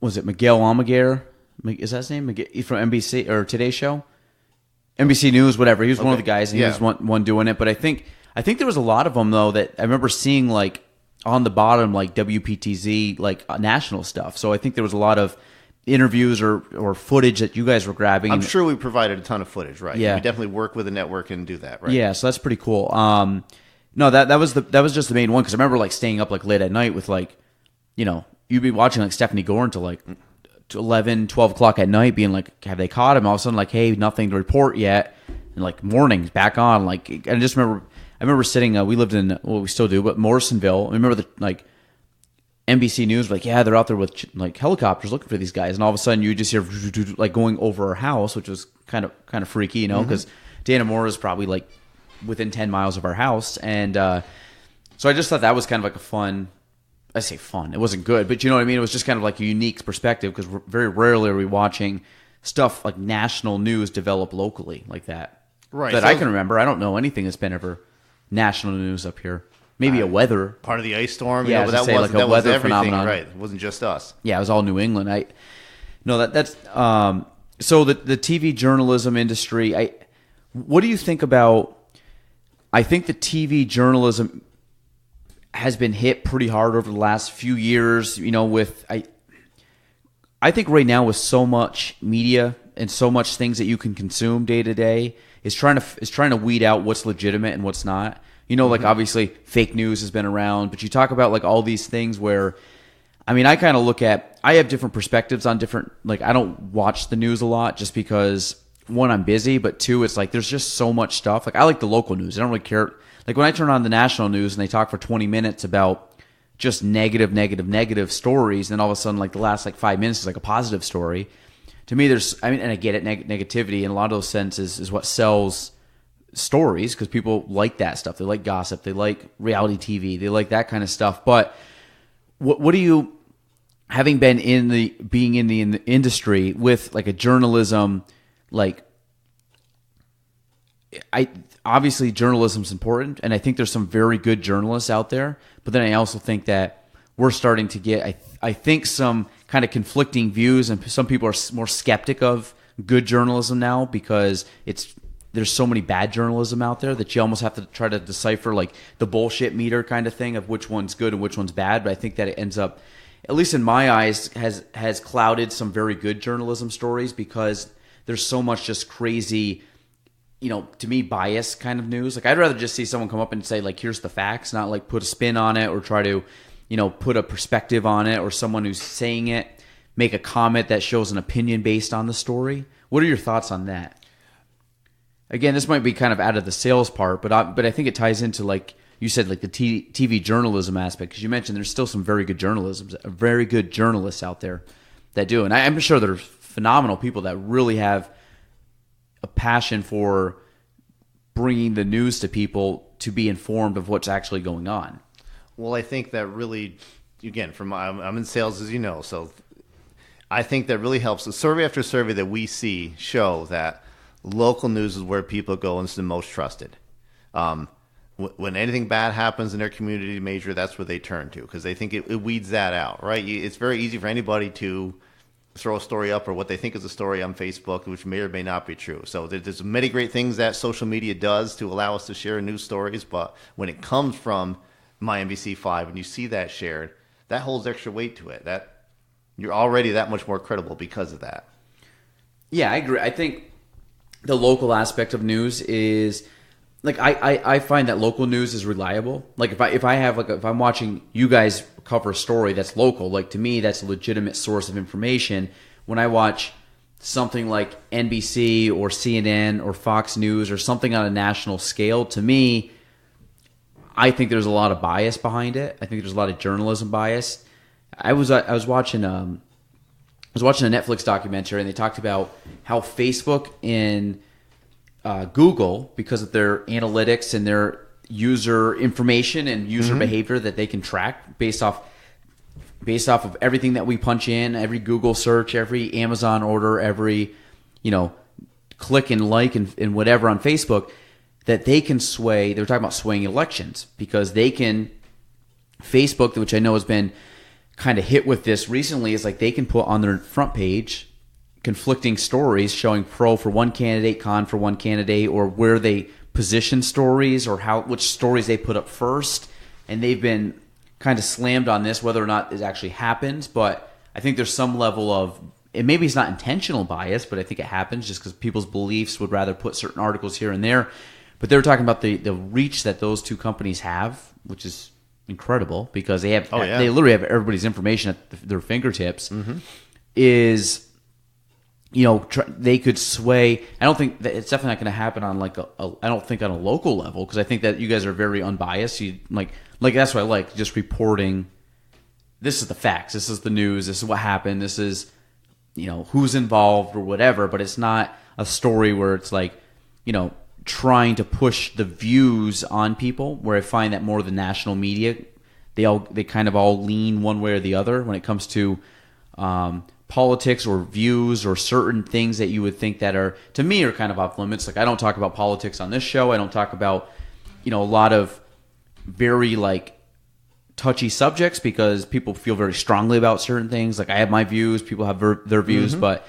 was it Miguel Almaguer? Is that his name? He's from NBC or Today Show? NBC News, whatever. He was one of the guys, and he was one doing it. But I think there was a lot of them, though, that I remember seeing, like, on the bottom, like WPTZ, like national stuff. So I think there was a lot of interviews or footage that you guys were grabbing. I'm sure we provided a ton of footage, right? Yeah. We definitely work with a network and do that, right? Yeah, so that's pretty cool. No, that was just the main one because I remember like staying up like late at night with like, you know, you'd be watching like Stephanie Gore until like 11, 12 o'clock at night being like, have they caught him? All of a sudden like, hey, nothing to report yet. And like mornings back on. Like, I just remember sitting, we lived in, well, we still do, but Morrisonville. I remember the like NBC News, like, yeah, they're out there with like helicopters looking for these guys. And all of a sudden you just hear like going over our house, which was kind of freaky, you know, because Dannemora is probably like within 10 miles of our house. And so I just thought that was kind of like a fun, I say fun, it wasn't good, but you know what I mean? It was just kind of like a unique perspective because very rarely are we watching stuff like national news develop locally like that. Right. That I can remember. I don't know anything that's been ever national news up here. Maybe a weather. Part of the ice storm. Yeah, but that was everything, phenomenon. Right. It wasn't just us. Yeah, it was all New England. That's so the TV journalism industry, what do you think about, I think the TV journalism has been hit pretty hard over the last few years, you know, with, I think right now with so much media and so much things that you can consume day to day, is trying to weed out what's legitimate and what's not. You know, like obviously fake news has been around, but you talk about like all these things where, I mean, I kind of look at, I have different perspectives on different, like I don't watch the news a lot just because one, I'm busy, but two, it's like there's just so much stuff. Like I like the local news. I don't really care. Like when I turn on the national news and they talk for 20 minutes about just negative stories, and then all of a sudden like the last like 5 minutes is like a positive story. To me, and I get it, negativity in a lot of those senses is what sells stories because people like that stuff. They like gossip. They like reality TV. They like that kind of stuff. But what do you, having been being in the industry with like a journalism, like obviously journalism's important, and I think there's some very good journalists out there. But then I also think that we're starting to get, I think, some kind of conflicting views, and some people are more skeptic of good journalism now because there's so many bad journalism out there that you almost have to try to decipher like the bullshit meter kind of thing of which one's good and which one's bad. But I think that it ends up at least in my eyes, has clouded some very good journalism stories because there's so much just crazy, to me, bias kind of news. Like, I'd rather just see someone come up and say, like, here's the facts, not like put a spin on it or try to, put a perspective on it, or someone who's saying it make a comment that shows an opinion based on the story. What are your thoughts on that? Again, this might be kind of out of the sales part, but I think it ties into, like you said, like the TV journalism aspect, because you mentioned there's still some very good journalists out there that do. And I'm sure there's phenomenal people that really have a passion for bringing the news to people to be informed of what's actually going on. Well, I think that really, again, I'm in sales, as you know, so I think that really helps. The survey after survey that we see show that local news is where people go and it's the most trusted. When anything bad happens in their community major, that's where they turn to because they think it weeds that out, right? It's very easy for anybody to throw a story up or what they think is a story on Facebook, which may or may not be true. So there's many great things that social media does to allow us to share news stories, but when it comes from my NBC5 and you see that shared, that holds extra weight to it. That you're already that much more credible because of that. Yeah, I agree. I think the local aspect of news is like I find that local news is reliable. Like if I'm watching you guys cover a story that's local, like to me that's a legitimate source of information. When I watch something like NBC or CNN or Fox News or something on a national scale, to me, I think there's a lot of bias behind it. I think there's a lot of journalism bias. I was watching a Netflix documentary and they talked about how Facebook and Google, because of their analytics and their user information and user behavior that they can track based off of everything that we punch in, every Google search, every Amazon order, every click and like and whatever on Facebook, that they can sway. They were talking about swaying elections because they can. Facebook, which I know has been kind of hit with this recently, is like they can put on their front page conflicting stories showing pro for one candidate, con for one candidate, or where they position stories or which stories they put up first. And they've been kind of slammed on this, whether or not it actually happens. But I think there's some level of, and maybe it's not intentional bias, but I think it happens just because people's beliefs would rather put certain articles here and there. But they were talking about the reach that those two companies have, which is incredible because they have they literally have everybody's information at their fingertips. Is they could sway. I don't think that it's definitely not going to happen on I don't think on a local level because I think that you guys are very unbiased. You like that's what I like, just reporting. This is the facts. This is the news. This is what happened. This is who's involved or whatever. But it's not a story where it's like trying to push the views on people. Where I find that more of the national media, they kind of all lean one way or the other when it comes to politics or views or certain things that you would think that are, to me, are kind of off limits. Like I don't talk about politics on this show. I don't talk about, a lot of very touchy subjects because people feel very strongly about certain things. Like I have my views, people have their views, but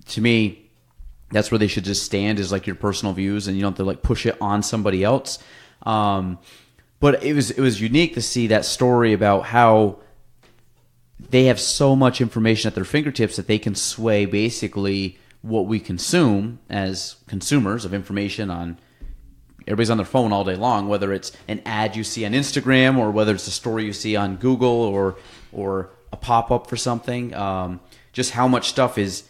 to me, that's where they should just stand is like your personal views and you don't have to push it on somebody else. But it was unique to see that story about how they have so much information at their fingertips that they can sway basically what we consume as consumers of information on. Everybody's on their phone all day long, whether it's an ad you see on Instagram or whether it's a story you see on Google or a pop-up for something. Just how much stuff is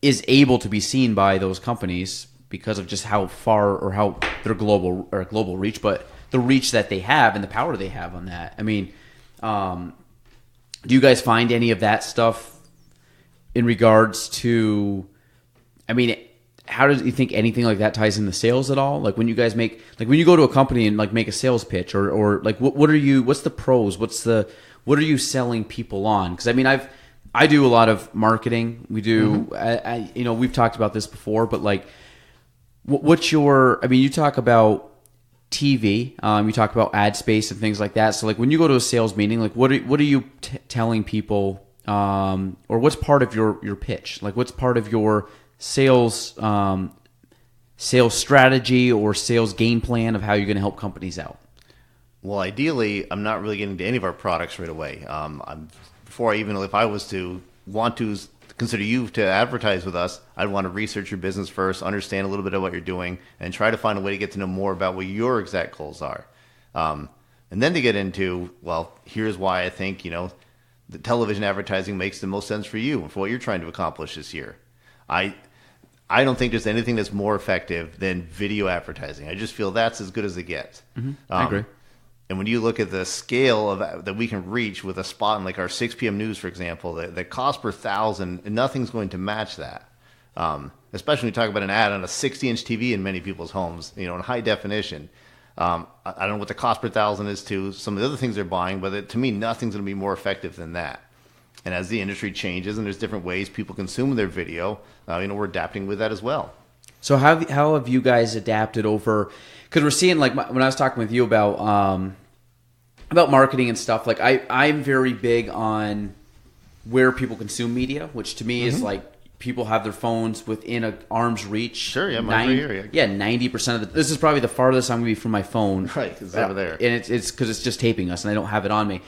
able to be seen by those companies because of just how far or how their global reach, but the reach that they have and the power they have on that. I mean, do you guys find any of that stuff in regards to, how do you think anything like that ties into sales at all? Like when you guys when you go to a company and make a sales pitch or what's the pros? What are you selling people on? Because I do a lot of marketing. We do, we've talked about this before, but what's your, you talk about TV, you talk about ad space and things like that. So when you go to a sales meeting, what are you telling people, or what's part of your pitch? What's part of your sales strategy or sales game plan of how you're going to help companies out? Well, ideally, I'm not really getting to any of our products right away. Before I even, if I was to want to consider you to advertise with us, I'd want to research your business first, understand a little bit of what you're doing, and try to find a way to get to know more about what your exact goals are. And then to get into, well, here's why I think, the television advertising makes the most sense for you and for what you're trying to accomplish this year. I don't think there's anything that's more effective than video advertising. I just feel that's as good as it gets. I agree. And when you look at the scale of that we can reach with a spot in like our 6 p.m. news, for example, the cost per thousand, nothing's going to match that. Especially when you talk about an ad on a 60-inch TV in many people's homes, in high definition. I don't know what the cost per thousand is to some of the other things they're buying, but to me, nothing's going to be more effective than that. And as the industry changes and there's different ways people consume their video, we're adapting with that as well. So how have you guys adapted over? Because we're seeing, like, when I was talking with you about marketing and stuff, like I'm very big on where people consume media, which to me is like people have their phones within an arm's reach. Sure, yeah, mine's right here. Yeah, 90% of this is probably the farthest I'm going to be from my phone. Right, because it's over there. And it's because it's just taping us, and I don't have it on me.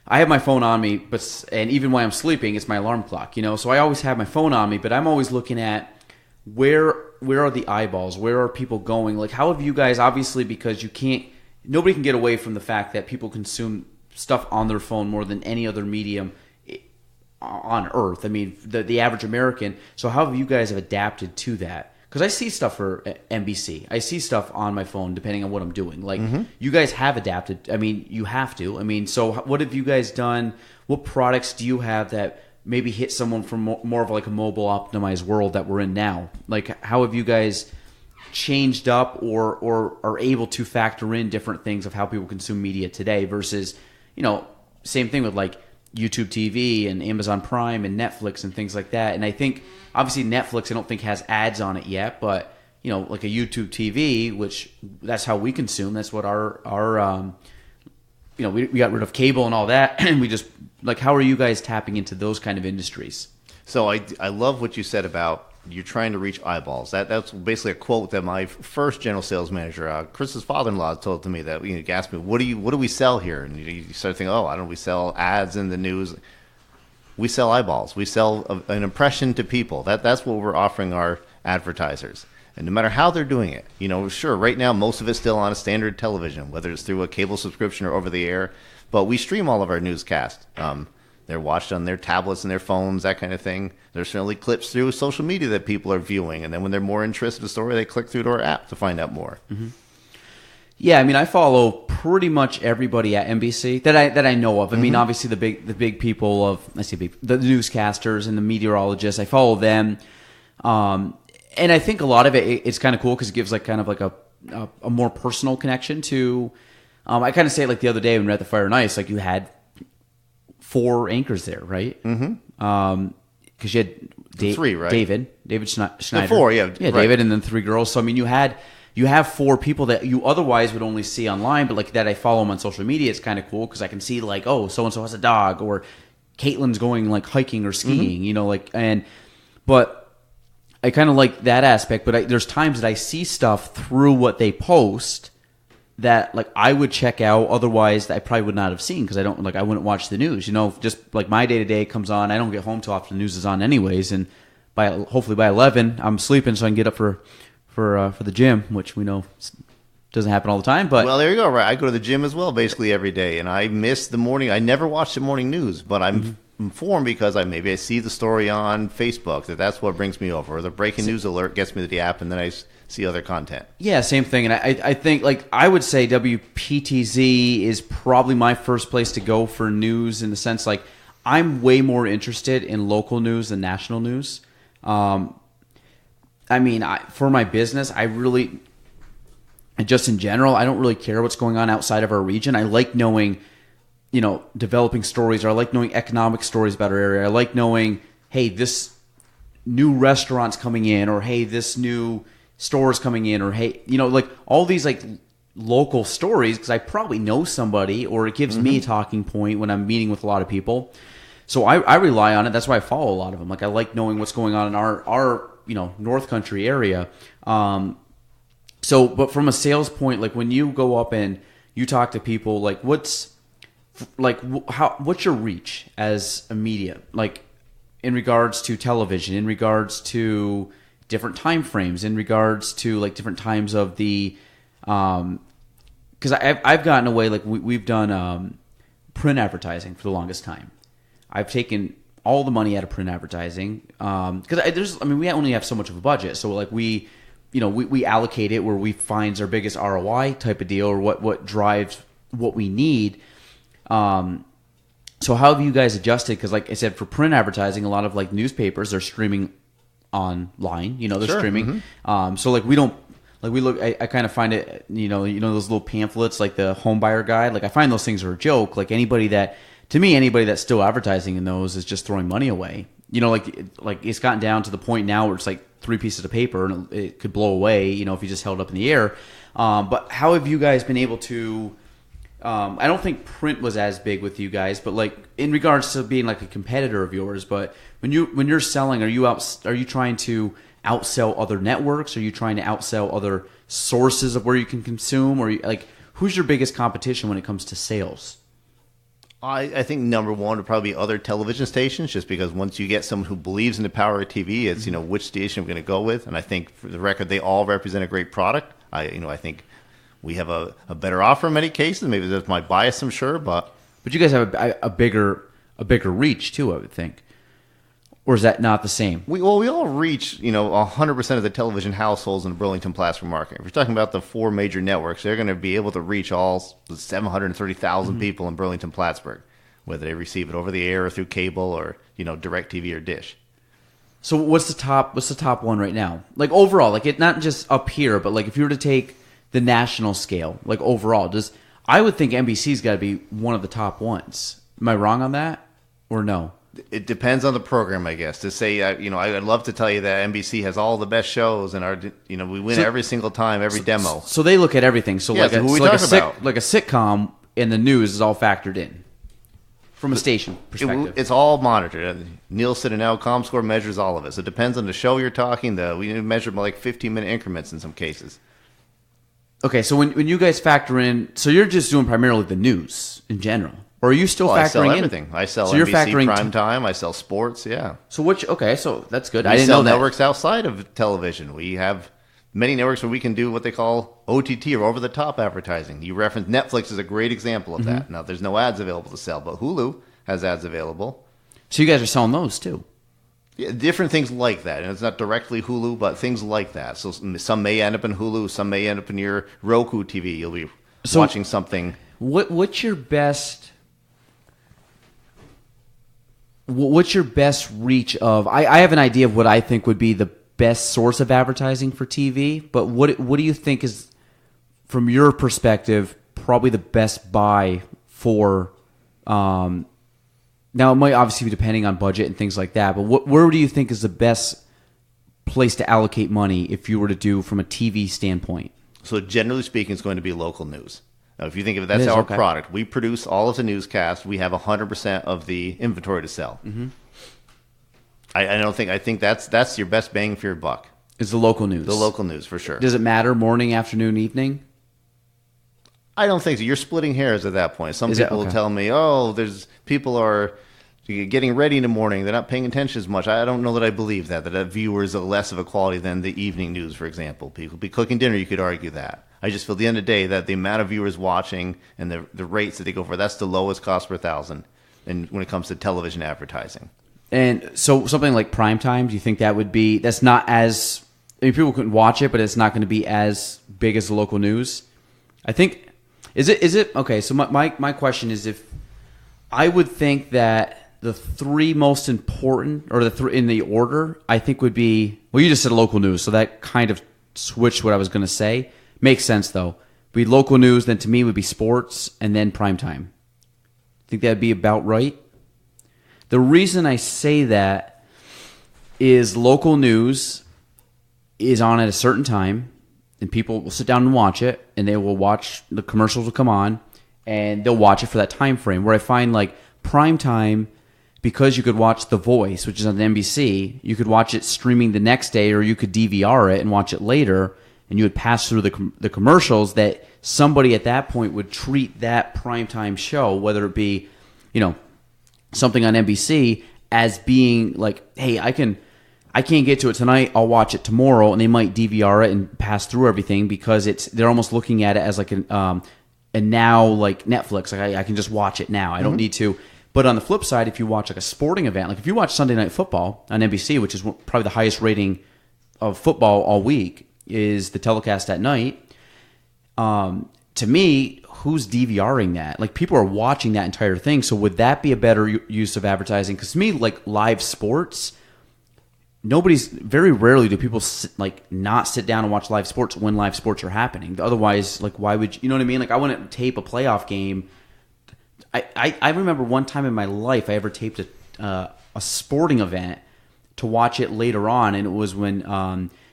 I have my phone on me, and even when I'm sleeping, it's my alarm clock. So I always have my phone on me, but I'm always looking at where are the eyeballs? Where are people going? Like, how have you guys? Obviously, because nobody can get away from the fact that people consume stuff on their phone more than any other medium on earth. I mean, the average American. So how have you guys adapted to that? Because I see stuff for NBC. I see stuff on my phone depending on what I'm doing. Like, you guys have adapted. I mean, you have to. I mean, so what have you guys done? What products do you have that maybe hit someone from more of like a mobile optimized world that we're in now? Like, how have you guys changed up or are able to factor in different things of how people consume media today versus, same thing with like YouTube TV and Amazon Prime and Netflix and things like that. And I think obviously Netflix I don't think has ads on it yet, but like a YouTube TV, which that's how we consume. That's what our we got rid of cable and all that, and we just like, how are you guys tapping into those kind of industries? So I love what you said about you're trying to reach eyeballs. That's basically a quote that my first general sales manager, Chris's father-in-law, told to me. That he asked me, "What do we sell here?" And you start thinking, "Oh, I don't know. We sell ads in the news. We sell eyeballs. We sell an impression to people. That's what we're offering our advertisers." And no matter how they're doing it, sure, right now most of it's still on a standard television, whether it's through a cable subscription or over the air. But we stream all of our newscasts. They're watched on their tablets and their phones, that kind of thing. There's certainly clips through social media that people are viewing. And then when they're more interested in the story, they click through to our app to find out more. Mm-hmm. Yeah, I mean, I follow pretty much everybody at NBC that I know of. I mean, obviously the big people of, the newscasters and the meteorologists. I follow them. And I think a lot of it's kind of cool because it gives like kind of like a more personal connection to. I kind of say it like the other day when we were at the Fire and Ice, like you had 4 anchors there, right? Mm-hmm. Because you had 3, right? David Schneider. 4, yeah, yeah, right. David, and then 3 girls. So I mean, you have 4 people that you otherwise would only see online, but like that I follow them on social media. It's kind of cool because I can see like, oh, so and so has a dog, or Caitlin's going like hiking or skiing, but. I kind of like that aspect, but there's times that I see stuff through what they post that like I would check out. Otherwise, I probably would not have seen because I wouldn't watch the news. Just like my day to day comes on. I don't get home too often. The news is on anyways, and hopefully by 11 I'm sleeping so I can get up for the gym, which we know doesn't happen all the time. But well, there you go. Right, I go to the gym as well, basically every day, and I miss the morning. I never watch the morning news, but I'm informed because I see the story on Facebook that's what brings me over, or the breaking news alert gets me to the app, and then I see other content. Yeah, same thing. And I think like I would say WPTZ is probably my first place to go for news in the sense like I'm way more interested in local news than national news. For my business, just in general, I don't really care what's going on outside of our region. I like knowing developing stories, or I like knowing economic stories about our area. I like knowing, hey, this new restaurant's coming in, or hey, this new store's coming in, or hey, like all these like local stories because I probably know somebody, or it gives me a talking point when I'm meeting with a lot of people. So I rely on it. That's why I follow a lot of them. Like I like knowing what's going on in our North Country area. But from a sales point, like when you go up and you talk to people, like what's your reach as a media, like in regards to television, in regards to different time frames, in regards to like different times of the, because I've gotten away, like we've done print advertising for the longest time. I've taken all the money out of print advertising because we only have so much of a budget, so like we allocate it where we find our biggest ROI type of deal, or what drives what we need. So how have you guys adjusted? Because like I said, for print advertising, a lot of like newspapers are streaming online. They're Sure. streaming. So like we don't like we look. I kind of find it. Those little pamphlets like the home buyer guide. Like I find those things are a joke. Like anybody that's still advertising in those is just throwing money away. Like it's gotten down to the point now where it's like 3 pieces of paper and it could blow away. If you just held it up in the air. But how have you guys been able to? I don't think print was as big with you guys, but like in regards to being like a competitor of yours. But when you're selling, are you trying to outsell other networks? Are you trying to outsell other sources of where you can consume? Or like who's your biggest competition when it comes to sales? I think number one would probably be other television stations, just because once you get someone who believes in the power of TV, it's which station we're going to go with. And I think for the record, they all represent a great product. I think we have a better offer in many cases. Maybe that's my bias, I'm sure, but you guys have a bigger reach too, I would think. Or is that not the same? We all reach 100% of the television households in the Burlington Plattsburgh market. If you're talking about the 4 major networks, they're going to be able to reach all 730,000 people in Burlington Plattsburgh, whether they receive it over the air or through cable or DirecTV or Dish. So what's the top one right now? Like overall, like it not just up here, but like if you were to take the national scale, like overall, I would think NBC's got to be one of the top ones. Am I wrong on that, or no? It depends on the program, I guess. To say, I'd love to tell you that NBC has all the best shows and we win every single time, every demo. So they look at everything. So yeah, who we talking about? Like a sitcom in the news is all factored in from a station perspective. It's all monitored. Nielsen and now ComScore measures all of it. So it depends on the show you're talking. We measure like 15-minute increments in some cases. Okay, so when you guys factor in, so you're just doing primarily the news in general, or are you still factoring I sell in everything? I sell so NBC primetime. I sell sports. Yeah. So so that's good. I didn't know that. Networks outside of television. We have many networks where we can do what they call OTT or over-the-top advertising. You referenced Netflix is a great example of that. Now, there's no ads available to sell, but Hulu has ads available. So you guys are selling those too? Yeah, different things like that. And it's not directly Hulu, but things like that. So some may end up in Hulu, some may end up in your Roku TV. You'll be watching something. What's your best reach of? I have an idea of what I think would be the best source of advertising for TV, but what do you think is, from your perspective, probably the best buy for now, it might obviously be depending on budget and things like that, but where do you think is the best place to allocate money if you were to do from a TV standpoint? So generally speaking, it's going to be local news. Now, if you think of it, that's our product. We produce all of the newscasts. We have 100% of the inventory to sell. Mm-hmm. I think that's your best bang for your buck. Is the local news. The local news, for sure. Does it matter morning, afternoon, evening? I don't think so. You're splitting hairs at that point. Some people will tell me, people are getting ready in the morning. They're not paying attention as much. I don't know that I believe that viewers are less of a quality than the evening news, for example. People be cooking dinner, you could argue that. I just feel at the end of the day that the amount of viewers watching and the rates that they go for, that's the lowest cost per thousand and when it comes to television advertising. And so something like primetime, do you think that's not as, people couldn't watch it, but it's not going to be as big as the local news? I think, is it, okay, so my question is, if I would think that the 3 most important, or in the order, I think would be, well, you just said local news, so that kind of switched what I was going to say. Makes sense, though. Be local news, then to me would be sports, and then primetime. Think that'd be about right? The reason I say that is local news is on at a certain time, and people will sit down and watch it, and they will watch, the commercials will come on, and they'll watch it for that time frame. Where I find like primetime, because you could watch The Voice, which is on NBC, you could watch it streaming the next day, or you could DVR it and watch it later. and you would pass through the commercials, that somebody at that point would treat that primetime show, whether it be, something on NBC, as being like, hey, I can't get to it tonight, I'll watch it tomorrow, and they might DVR it and pass through everything because they're almost looking at it as like and now like Netflix, like I can just watch it now. I don't need to. But on the flip side, if you watch like a sporting event, like if you watch Sunday Night Football on NBC, which is probably the highest rating of football all week, is the telecast at night. To me, who's DVRing that? Like people are watching that entire thing. So would that be a better use of advertising? Because to me, like live sports, very rarely do people not sit down and watch live sports when live sports are happening. Otherwise, like why would you know what I mean? Like I wouldn't tape a playoff game. I remember one time in my life I ever taped a sporting event to watch it later on, and it was when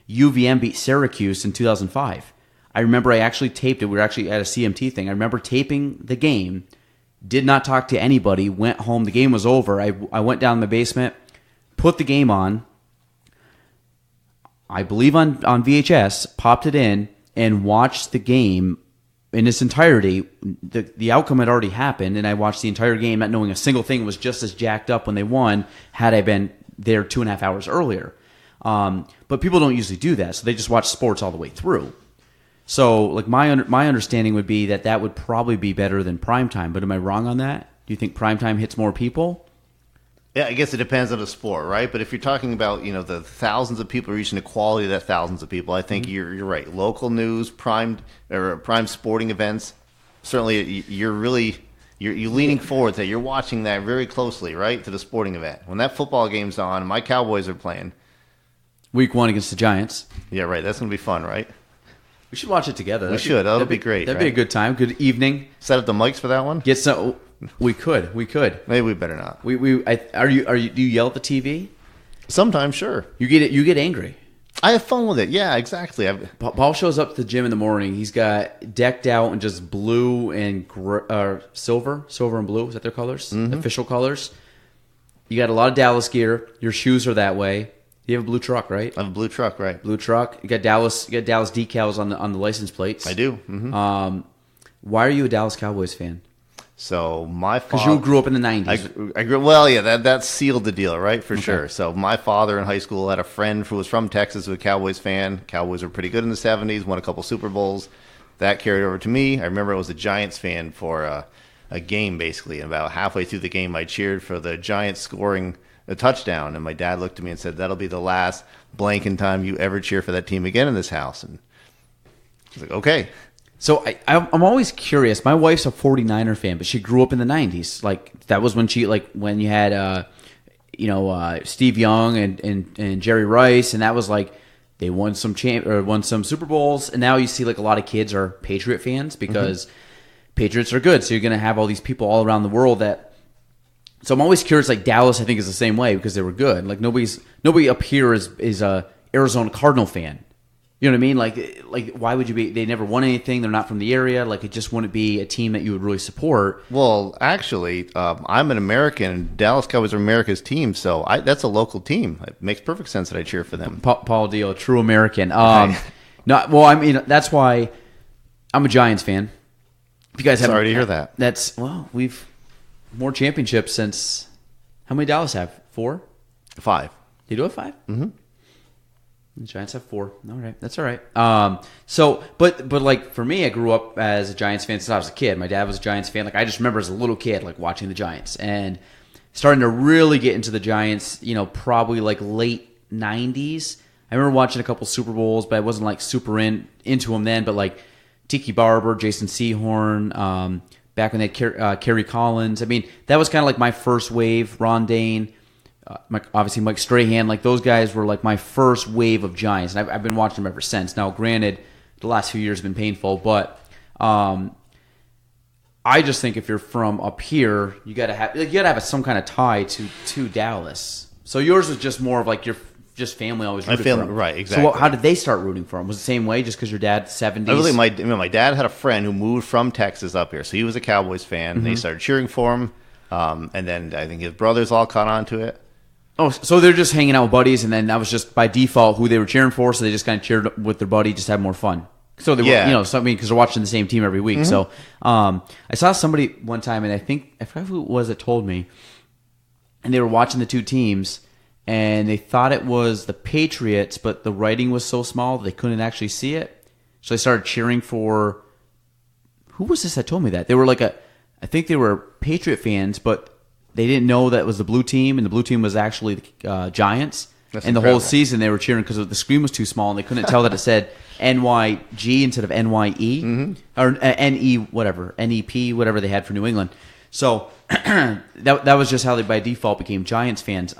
UVM beat Syracuse in 2005. I remember I actually taped it. We were actually at a CMT thing. I remember taping the game, did not talk to anybody, went home. The game was over. I went down in the basement, put the game on, I believe on VHS, popped it in, and watched the game in its entirety. The outcome had already happened, and I watched the entire game not knowing a single thing. Was just as jacked up when they won had I been there 2.5 hours earlier. But people don't usually do that, so they just watch sports all the way through. So like my understanding would be that would probably be better than primetime. But am I wrong on that? Do you think primetime hits more people? Yeah, I guess it depends on the sport, right? But if you're talking about, the thousands of people reaching the quality of that thousands of people, I think you're right. Local news, prime sporting events, certainly you're leaning forward that you're watching that very closely, right, to the sporting event. When that football game's on, and my Cowboys are playing. Week 1 against the Giants. Yeah, right. That's going to be fun, right? We should watch it together. That'll be great. That'd be a good time. Good evening. Set up the mics for that one? Get some. We could. Maybe we better not. Do you yell at the TV? Sometimes, sure. You get angry. I have fun with it. Yeah, exactly. Paul shows up to the gym in the morning. He's got decked out in just blue and silver and blue. Is that their colors? Mm-hmm. Official colors. You got a lot of Dallas gear. Your shoes are that way. You have a blue truck, right? I have a blue truck, right? Blue truck. You got Dallas decals on the license plates. I do. Mm-hmm. Why are you a Dallas Cowboys fan? So my father, because you grew up in the 90s. I grew. Well, yeah, that sealed the deal, right? For Okay. sure. So my father in high school had a friend who was from Texas, who was a Cowboys fan. Cowboys were pretty good in the 70s. Won a couple Super Bowls. That carried over to me. I remember I was a Giants fan for a game, basically. And about halfway through the game, I cheered for the Giants scoring a touchdown, and my dad looked at me and said, "That'll be the last blank in time you ever cheer for that team again in this house." And I was like, "Okay." So I'm always curious. My wife's a 49er fan, but she grew up in the 90s. Like that was when when you had Steve Young and Jerry Rice, and that was like they won some Super Bowls, and now you see like a lot of kids are Patriot fans because Patriots are good. So you're going to have all these people all around the world that. So I'm always curious. Like Dallas, I think is the same way because they were good. Like nobody up here is a Arizona Cardinal fan. You know what I mean? Like why would you be? They never won anything. They're not from the area. Like it just wouldn't be a team that you would really support. Well, actually, I'm an American. Dallas Cowboys are America's team, so that's a local team. It makes perfect sense that I cheer for them. Paul Deyoe, true American. That's why I'm a Giants fan. If you guys haven't, sorry to hear that. We've more championships since. How many Dallas have? 4? 5. They do have 5? Mm-hmm. The Giants have 4. All right, that's all right. But like for me, I grew up as a Giants fan since I was a kid. My dad was a Giants fan. Like I just remember as a little kid, like watching the Giants and starting to really get into the Giants. Probably like late 90s. I remember watching a couple Super Bowls, but I wasn't like super into them then. But like Tiki Barber, Jason Sehorn, back when they had Kerry Collins. I mean, that was kind of like my first wave. Ron Dane. Obviously Mike Strahan, like those guys were like my first wave of Giants, and I've been watching them ever since. Now, granted, the last few years have been painful, but I just think if you're from up here, you gotta have some kind of tie to Dallas. So yours was just more of like your just family always rooted for them. Right, exactly. So how did they start rooting for them? Was it the same way, just because your dad 70s? I really, my dad had a friend who moved from Texas up here, so he was a Cowboys fan, and they started cheering for him. And then I think his brothers all caught on to it. Oh, so they're just hanging out with buddies, and then that was just by default who they were cheering for. So they just kind of cheered with their buddy, just had more fun. So they were, something because they're watching the same team every week. So I saw somebody one time, and I forgot who it was that told me, and they were watching the two teams, and they thought it was the Patriots, but the writing was so small they couldn't actually see it. So they started cheering for. Who was this that told me that? They were I think they were Patriot fans, but they didn't know that it was the blue team, and the blue team was actually the Giants. That's and incredible. the whole season they were cheering because the screen was too small, and they couldn't tell that it said NYG instead of NYE or NE whatever, NEP whatever they had for New England. So that was just how they by default became Giants fans.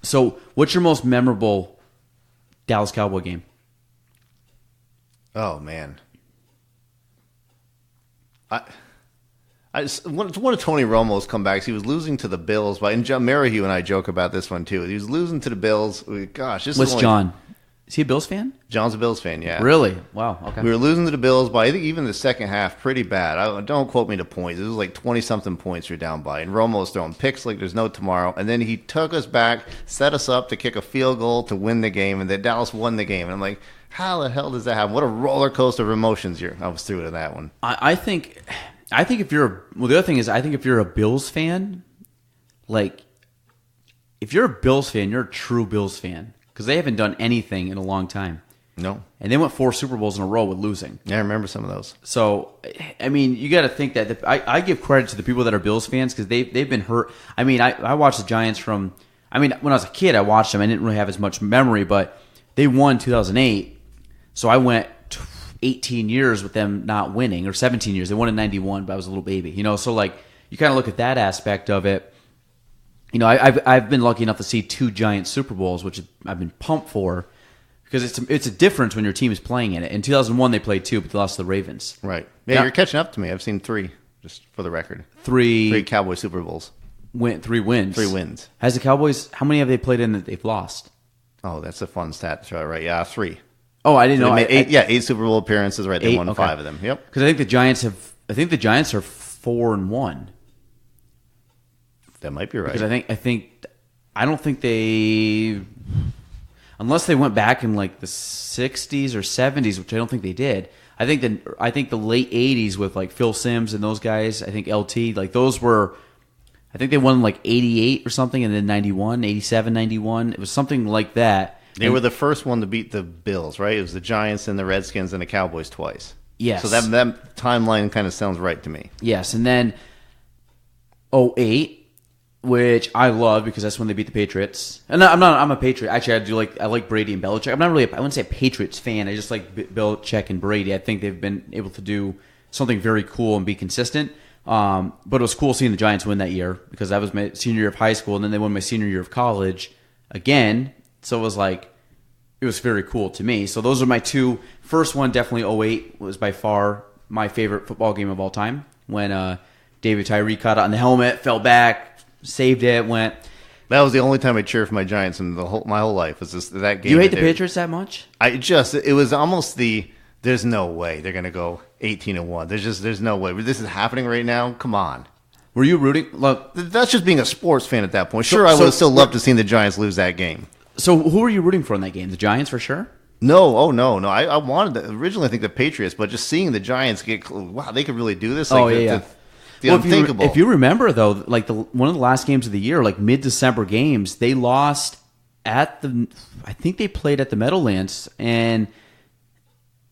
So what's your most memorable Dallas Cowboy game? Oh man, one of Tony Romo's comebacks. He was losing to the Bills, and John Merrihew and I joke about this one too. He was losing to the Bills. Gosh, What's John? Is he a Bills fan? John's a Bills fan, yeah. Really? Wow. Okay. We were losing to the Bills by, I think, even the second half, pretty bad. Don't quote me to points. It was like 20-something points you're down by. And Romo's throwing picks like there's no tomorrow. And then he took us back, set us up to kick a field goal to win the game, and then Dallas won the game. And I'm like, how the hell does that happen? What a roller coaster of emotions I was through to that one. I think if you're the other thing is I think if you're a Bills fan, if you're a Bills fan, you're a true Bills fan because they haven't done anything in a long time. No. And they went 4 Super Bowls in a row with losing. Yeah, I remember some of those. So, I mean, you got to think that I give credit to the people that are Bills fans because they've been hurt. I mean, I watched the Giants when I was a kid, I watched them. I didn't really have as much memory, but they won 2008. So I went 18 years with them not winning, or 17 years. They won in 91, but I was a little baby. So you kind of look at that aspect of it. I've been lucky enough to see 2 Giants Super Bowls, which I've been pumped for because it's a difference when your team is playing in it. In 2001, they played 2, but they lost to the Ravens. Right. Yeah, you're catching up to me. I've seen 3, just for the record. 3 Cowboy Super Bowls. 3 wins. 3 wins. Has the Cowboys, how many have they played in that they've lost? Oh, that's a fun stat to try, right? Yeah, 3. Oh, I didn't know. They made 8 Super Bowl appearances, right? They won 5 of them. Yep. Because I think the Giants are 4-1. That might be right. Because I don't think they, unless they went back in like the 60s or 70s, which I don't think they did. I think the late 80s with like Phil Simms and those guys, I think LT, like those were, I think they won like 88 or something, and then 91, 87, 91. It was something like that. They were the first one to beat the Bills, right? It was the Giants and the Redskins and the Cowboys twice. Yes. So that timeline kind of sounds right to me. Yes, and then 08, which I love because that's when they beat the Patriots. And I'm a Patriot. Actually, I like Brady and Belichick. I'm not really, I wouldn't say a Patriots fan. I just like Belichick and Brady. I think they've been able to do something very cool and be consistent. But it was cool seeing the Giants win that year because that was my senior year of high school, and then they won my senior year of college again. So it was very cool to me. So those are my 2. First one, definitely 08, was by far my favorite football game of all time. When David Tyree caught it on the helmet, fell back, saved it, went. That was the only time I cheered for my Giants in my whole life. Was just that game. You hate the Patriots that much? It was almost there's no way they're going to go 18-1. There's no way. This is happening right now. Come on. Were you rooting? Look, that's just being a sports fan at that point. Sure, I would have still loved to see the Giants lose that game. So who were you rooting for in that game? The Giants for sure? No. I wanted originally I think the Patriots, but just seeing the Giants wow, they could really do this. The unthinkable. If you remember though, like one of the last games of the year, like mid-December games, they lost I think they played at the Meadowlands, and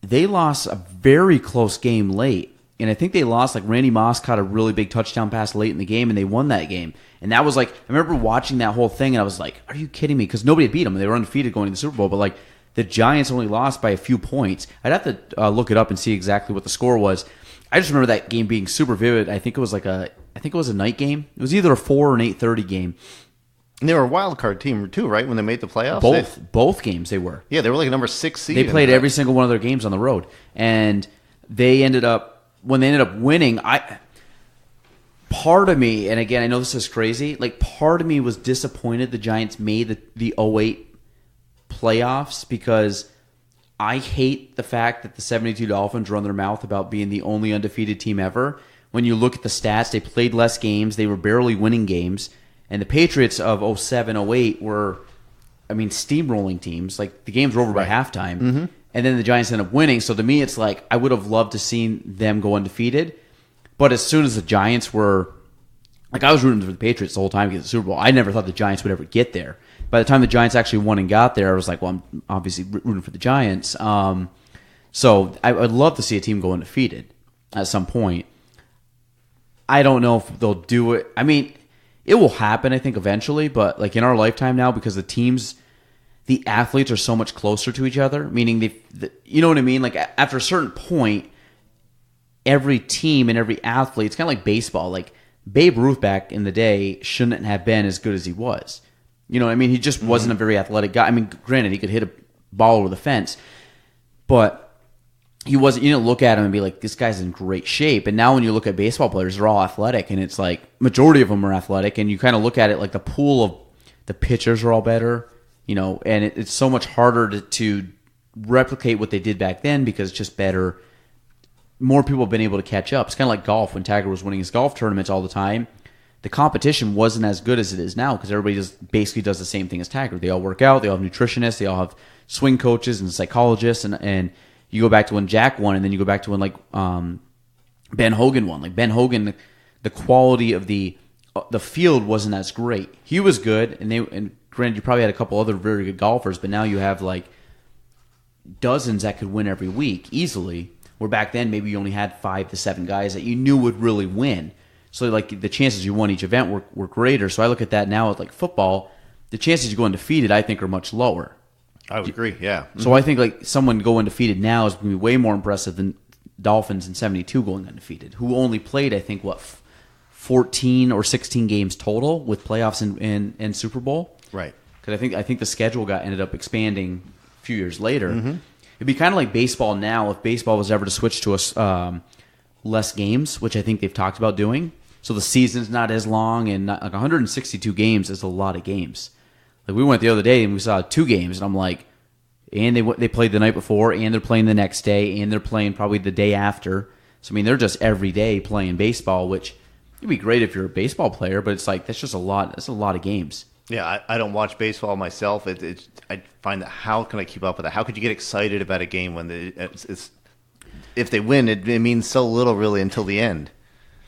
they lost a very close game late. And I think they lost, like Randy Moss caught a really big touchdown pass late in the game, and they won that game. And that was like, I remember watching that whole thing, and I was like, are you kidding me? Because nobody had beat them. They were undefeated going to the Super Bowl, but like the Giants only lost by a few points. I'd have to look it up and see exactly what the score was. I just remember that game being super vivid. I think it was a night game. It was either a 4 or an 8:30 game. And they were a wild card team too, right? When they made the playoffs, both games they were. Yeah, they were like a number 6 seed. They played every single one of their games on the road, and when they ended up winning, part of me, and again, I know this is crazy, like part of me was disappointed the Giants made the 08 playoffs because I hate the fact that the 72 Dolphins run their mouth about being the only undefeated team ever. When you look at the stats, they played less games, they were barely winning games, And the Patriots of 07, 08 were, I mean, steamrolling teams. Like, the games were over by halftime. Mm-hmm. And then the Giants ended up winning. So to me, it's like, I would have loved to seen them go undefeated. But as soon as the Giants were, like, I was rooting for the Patriots the whole time to get the Super Bowl. I never thought the Giants would ever get there. By the time the Giants actually won and got there, I was like, well, I'm obviously rooting for the Giants. So I would love to see a team go undefeated at some point. I don't know if they'll do it. I mean, it will happen, I think, eventually. But like in our lifetime now, because the athletes are so much closer to each other, meaning you know what I mean? Like after a certain point, every team and every athlete, it's kind of like baseball. Like Babe Ruth back in the day shouldn't have been as good as he was. You know what I mean? He just wasn't a very athletic guy. I mean, granted, he could hit a ball over the fence, but he wasn't. You didn't look at him and be like, this guy's in great shape. And now when you look at baseball players, they're all athletic, and it's like majority of them are athletic, and you kind of look at it like the pool of the pitchers are all better, you know, and it's so much harder to replicate what they did back then because it's just better. More people have been able to catch up. It's kind of like golf. When Tiger was winning his golf tournaments all the time, the competition wasn't as good as it is now because everybody just basically does the same thing as Tiger. They all work out. They all have nutritionists. They all have swing coaches and psychologists. And you go back to when Jack won, and then you go back to when like Ben Hogan won. Like Ben Hogan, the quality of the field wasn't as great. He was good, and granted, you probably had a couple other very good golfers, but now you have like dozens that could win every week easily. Where back then, maybe you only had 5 to 7 guys that you knew would really win. So like the chances you won each event were greater. So I look at that now with like football, the chances you go undefeated, I think, are much lower. I would agree, yeah. So I think like someone go undefeated now is going to be way more impressive than Dolphins in 72 going undefeated, who only played, I think, 14 or 16 games total with playoffs and Super Bowl. Right. Because I think the schedule ended up expanding a few years later. Mm-hmm. It'd be kind of like baseball now if baseball was ever to switch to less games, which I think they've talked about doing. So the season's not as long, and like 162 games is a lot of games. Like we went the other day and we saw 2 games, and I'm like, and they played the night before, and they're playing the next day, and they're playing probably the day after. So I mean, they're just every day playing baseball, which it'd be great if you're a baseball player, but it's like that's just a lot. That's a lot of games. Yeah, I don't watch baseball myself. I find that how can I keep up with that? How could you get excited about a game when if they win, it means so little really until the end.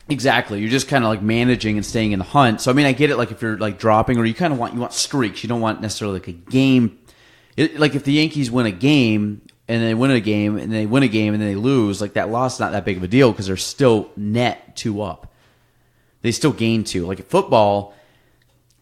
Exactly. You're just kind of like managing and staying in the hunt. So I mean, I get it. Like if you're like dropping, or you want streaks. You don't want necessarily like a game. Like if the Yankees win a game and they win a game and they win a game and then they lose, like that loss is not that big of a deal because they're still net 2 up. They still gain 2. Like in football,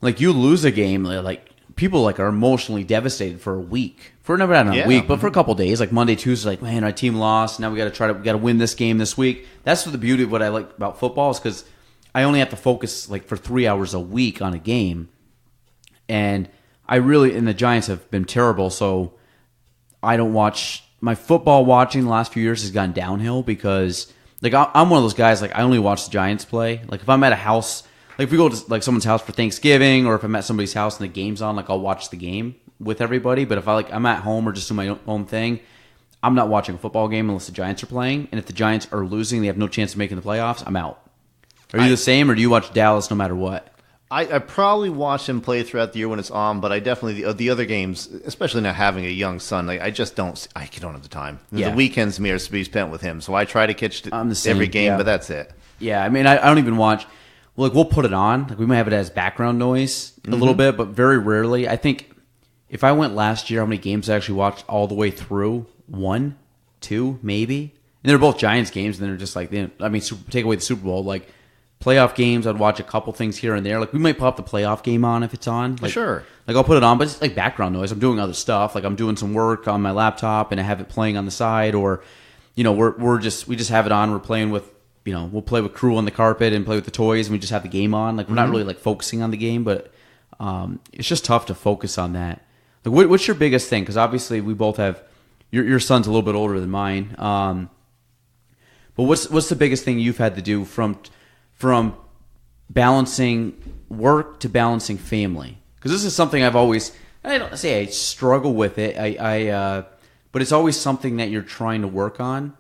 like you lose a game, like people like are emotionally devastated for a week. For never not a week, but for a couple of days, like Monday, Tuesday, like man, our team lost. Now we got to win this game this week. That's the beauty of what I like about football is because I only have to focus like for 3 hours a week on a game, and the Giants have been terrible, so I don't watch my football. Watching the last few years has gone downhill because like I'm one of those guys like I only watch the Giants play. Like if I'm at a house. Like if we go to like someone's house for Thanksgiving, or if I'm at somebody's house and the game's on, like I'll watch the game with everybody. But if I'm at home or just doing my own thing, I'm not watching a football game unless the Giants are playing. And if the Giants are losing, they have no chance of making the playoffs, I'm out. Are you the same, or do you watch Dallas no matter what? I probably watch them play throughout the year when it's on, but I definitely the other games, especially now having a young son, like I don't have the time. Yeah. The weekends to me are to be spent with him, so I try to catch every game, but that's it. Yeah, I mean I don't even watch. Like we'll put it on. Like we might have it as background noise a little bit, but very rarely. I think if I went last year, how many games I actually watched all the way through? 1, 2, maybe. And they're both Giants games, and they're just like, take away the Super Bowl. Like playoff games, I'd watch a couple things here and there. Like we might pop the playoff game on if it's on. Like, sure. Like I'll put it on, but it's like background noise. I'm doing other stuff. Like I'm doing some work on my laptop, and I have it playing on the side, or we just have it on. We're playing with. We'll play with crew on the carpet and play with the toys, and we just have the game on. Like we're not really like focusing on the game, but it's just tough to focus on that. Like, what's your biggest thing? Because obviously we both have your son's a little bit older than mine. But what's the biggest thing you've had to do from balancing work to balancing family? Because this is something I've always. I don't say I struggle with it. But it's always something that you're trying to work on,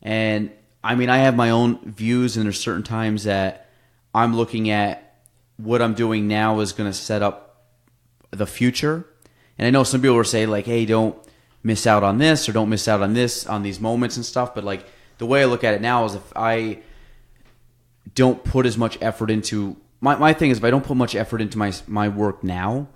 and. I mean, I have my own views, and there's certain times that I'm looking at what I'm doing now is going to set up the future. And I know some people will say like, hey, don't miss out on this or don't miss out on this, on these moments and stuff. But like the way I look at it now is if I don't put as much effort into my thing is if I don't put much effort into my work now,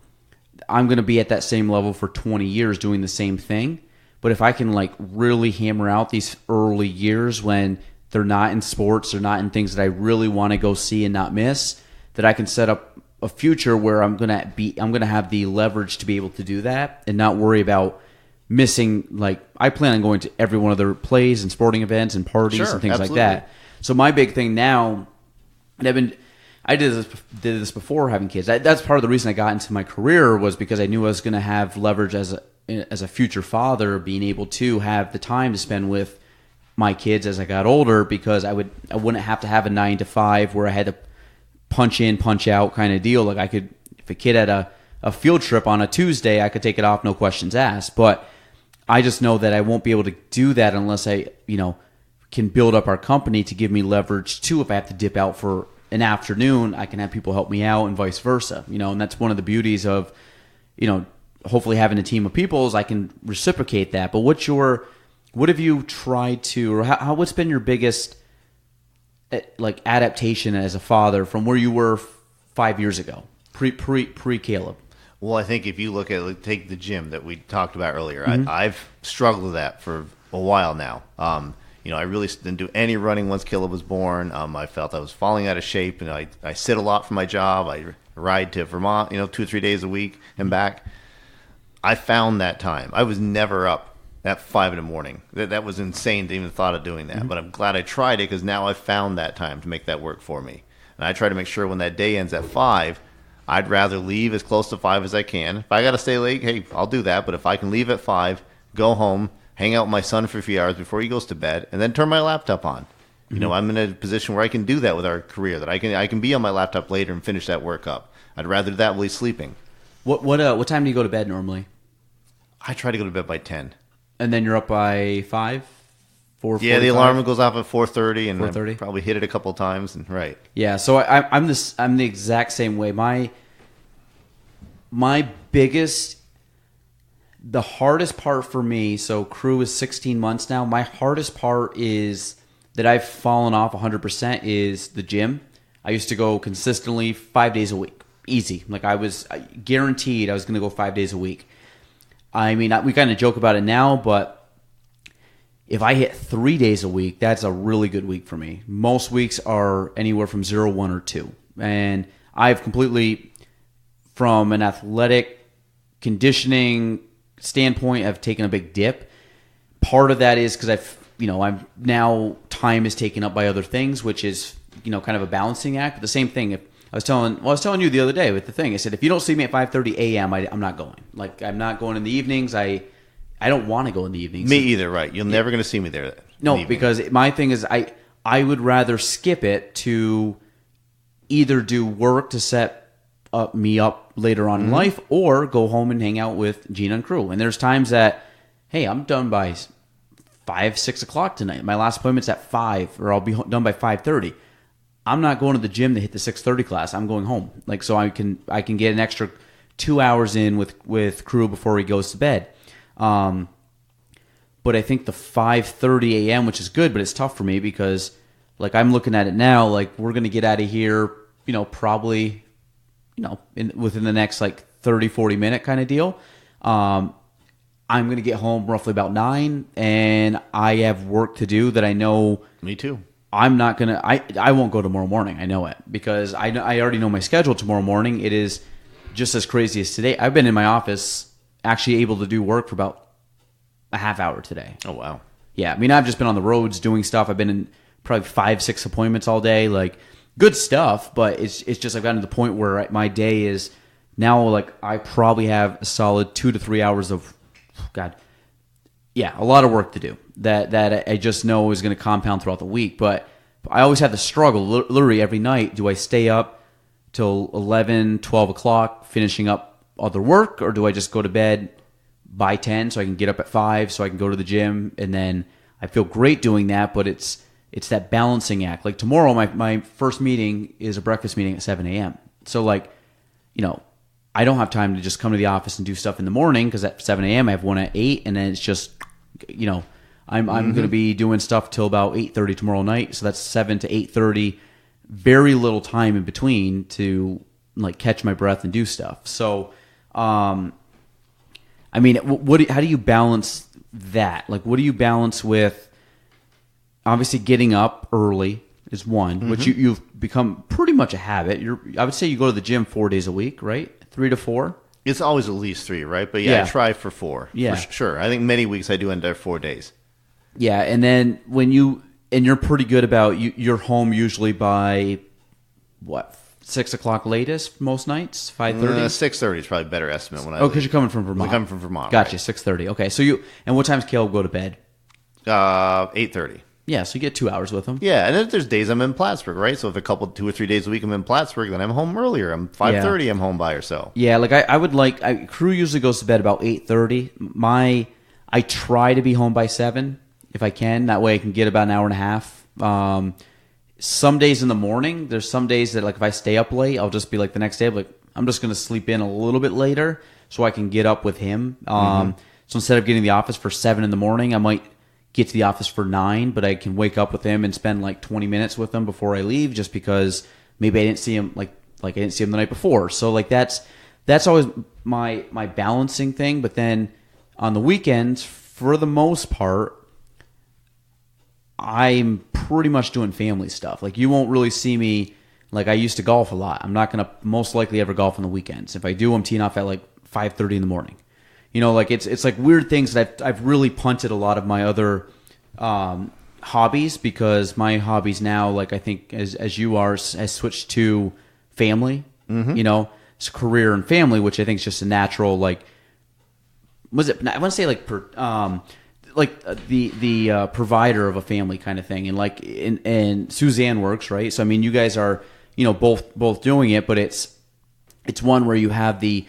I'm going to be at that same level for 20 years doing the same thing. But if I can like really hammer out these early years when they're not in sports, they're not in things that I really want to go see and not miss, that I can set up a future where I'm going to have the leverage to be able to do that and not worry about missing. Like I plan on going to every one of their plays and sporting events and parties and things absolutely. like that. So my big thing now, and I did this before having kids. That's part of the reason I got into my career was because I knew I was going to have leverage as a future father, being able to have the time to spend with my kids as I got older, because I wouldn't have to have a 9 to 5 where I had to punch in, punch out kind of deal. Like I could, if a kid had a field trip on a Tuesday, I could take it off, no questions asked. But I just know that I won't be able to do that unless I, can build up our company to give me leverage too. If I have to dip out for an afternoon, I can have people help me out and vice versa, and that's one of the beauties of, hopefully having a team of people is I can reciprocate that. But what have you tried to, or what's been your biggest like adaptation as a father from where you were 5 years ago, pre Caleb? Well, I think if you look at, take the gym that we talked about earlier, I've struggled with that for a while now. I really didn't do any running once Caleb was born. I felt I was falling out of shape, and I sit a lot for my job. I ride to Vermont, 2 or 3 days a week and back. I found that time. I was never up at 5 in the morning. That was insane to even thought of doing that. But I'm glad I tried it because now I found that time to make that work for me. And I try to make sure when that day ends at 5, I'd rather leave as close to 5 as I can. If I got to stay late, hey, I'll do that. But if I can leave at 5, go home, hang out with my son for a few hours before he goes to bed, and then turn my laptop on. I'm in a position where I can do that with our career, that I can be on my laptop later and finish that work up. I'd rather do that while he's sleeping. What time do you go to bed normally? I try to go to bed by 10. And then you're up by 5? 4:45? Yeah, the alarm goes off at 4:30, and 4:30? I probably hit it a couple of times. And right. Yeah, so I'm the exact same way. My biggest, the hardest part for me, so crew is 16 months now. My hardest part is that I've fallen off 100% is the gym. I used to go consistently 5 days a week. Easy. Like I was guaranteed I was going to go 5 days a week. I mean, we kind of joke about it now, but if I hit 3 days a week, that's a really good week for me. Most weeks are anywhere from 0, 1, or 2. And I've completely, from an athletic conditioning standpoint, I've taken a big dip. Part of that is because I'm now time is taken up by other things, which is, kind of a balancing act. But the same thing, if I was telling you the other day with the thing, I said, if you don't see me at 5:30 a.m., I'm not going. Like, I'm not going in the evenings. I don't want to go in the evenings. Me either, right. You're never going to see me there. No, because my thing is I would rather skip it to either do work to set me up later on in life or go home and hang out with Gina and crew. And there's times that, hey, I'm done by 5, 6 o'clock tonight. My last appointment's at 5, or I'll be done by 5:30. I'm not going to the gym to hit the 6:30 class. I'm going home. Like, so I can get an extra 2 hours in with crew before he goes to bed. But I think the 5:30 a.m., which is good, but it's tough for me because, like, I'm looking at it now, like, we're going to get out of here, probably, within the next, like, 30, 40 minute kind of deal. I'm going to get home roughly about 9, and I have work to do that I know. Me too. I'm not going to, I won't go tomorrow morning. I know it because I already know my schedule tomorrow morning. It is just as crazy as today. I've been in my office actually able to do work for about a half hour today. Oh, wow. Yeah. I mean, I've just been on the roads doing stuff. I've been in probably 5, 6 appointments all day, like good stuff, but it's just, I've gotten to the point where my day is now, like, I probably have a solid 2 to 3 hours of, a lot of work to do that I just know is going to compound throughout the week. But I always have the struggle, literally every night. Do I stay up till 11, 12 o'clock finishing up other work, or do I just go to bed by 10 so I can get up at 5 so I can go to the gym? And then I feel great doing that, but it's that balancing act. Like tomorrow, my first meeting is a breakfast meeting at 7 a.m. So like, I don't have time to just come to the office and do stuff in the morning because at 7 a.m. I have one at 8, and then it's just, I'm going to be doing stuff till about 8:30 tomorrow night. So that's 7 to 8:30. Very little time in between to like catch my breath and do stuff. So, how do you balance that? Like, what do you balance with? Obviously, getting up early is one, which you've become pretty much a habit. I would say you go to the gym 4 days a week, right? 3 to 4. It's always at least 3, right? But yeah, I try for 4. Yeah, for sure. I think many weeks I do end up 4 days. Yeah, and then you're pretty good about you're home usually by what, 6 o'clock latest most nights, 5:30. 6:30 is probably a better estimate when I. Because you're coming from Vermont. I'm coming from Vermont. Gotcha. Right. 6:30. Okay, so and what time's Caleb go to bed? 8:30. Yeah, so you get 2 hours with him. Yeah, and then there's days I'm in Plattsburgh, right? So if 2 or 3 days a week I'm in Plattsburgh, then I'm home earlier. I'm 5:30. I'm home by or so. Yeah, like crew usually goes to bed about 8:30. I try to be home by 7 if I can. That way I can get about an hour and a half. Some days in the morning, there's some days that like if I stay up late, I'll just be like the next day, I'm just going to sleep in a little bit later so I can get up with him. So instead of getting to the office for 7 in the morning, I might get to the office for 9, but I can wake up with him and spend like 20 minutes with him before I leave, just because maybe I didn't see him like I didn't see him the night before. So like that's always my balancing thing. But then on the weekends, for the most part, I'm pretty much doing family stuff. Like you won't really see me, like I used to golf a lot. I'm not going to most likely ever golf on the weekends. If I do, I'm teeing off at like 5:30 in the morning. Like it's like weird things that I've really punted a lot of my other hobbies, because my hobbies now, like I think as you are, has switched to family. It's career and family, which I think is just a natural, like, I want to say like the provider of a family kind of thing, and Suzanne works, right? So I mean, you guys are both doing it, but it's one where you have the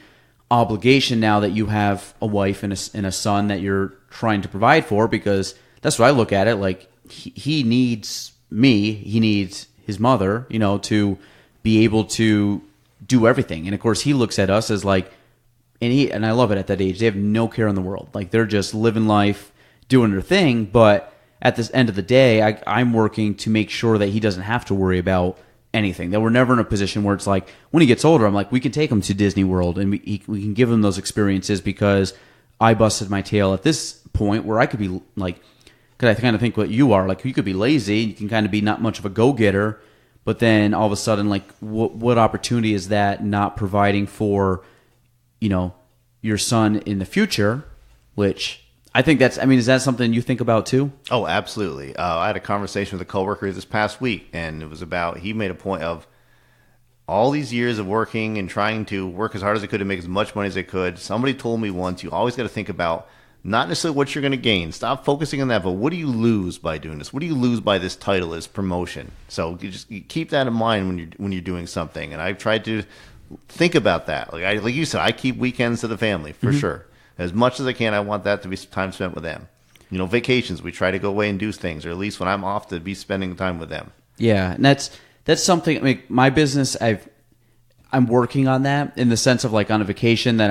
obligation now that you have a wife and a son that you're trying to provide for, because that's what I look at it like. He needs me, he needs his mother, to be able to do everything, and of course he looks at us as like, and I love it at that age. They have no care in the world, like they're just living life, doing their thing. But at the end of the day, I'm working to make sure that he doesn't have to worry about anything. That we're never in a position where it's like, when he gets older, I'm like, we can take him to Disney World and we can give him those experiences, because I busted my tail at this point where I could be like, because I kind of think what you are, like you could be lazy, you can kind of be not much of a go-getter, but then all of a sudden, like what opportunity is that not providing for, your son in the future, which I think is that something you think about too? Oh, absolutely. I had a conversation with a coworker this past week, and it was about, he made a point of all these years of working and trying to work as hard as I could to make as much money as I could. Somebody told me once, you always got to think about not necessarily what you're going to gain. Stop focusing on that, but what do you lose by doing this? What do you lose by this title, as promotion? So you keep that in mind when you're doing something. And I've tried to think about that. Like you said, I keep weekends to the family for sure. As much as I can, I want that to be time spent with them. Vacations, we try to go away and do things, or at least when I'm off, to be spending time with them. Yeah, and that's something. I mean, my business, I'm working on that, in the sense of like on a vacation, that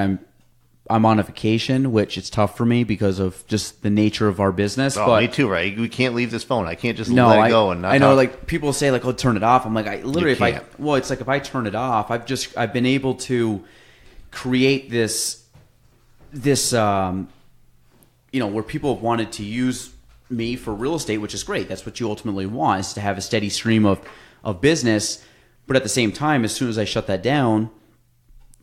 I'm on a vacation, which it's tough for me because of just the nature of our business. Oh, but me too, right? We can't leave this phone. I can't just let it go and not. I know, talk. like people say, like, "Oh, turn it off." I'm like, it's like if I turn it off, I've been able to create this where people have wanted to use me for real estate, which is great. That's what you ultimately want, is to have a steady stream of business. But at the same time, as soon as I shut that down,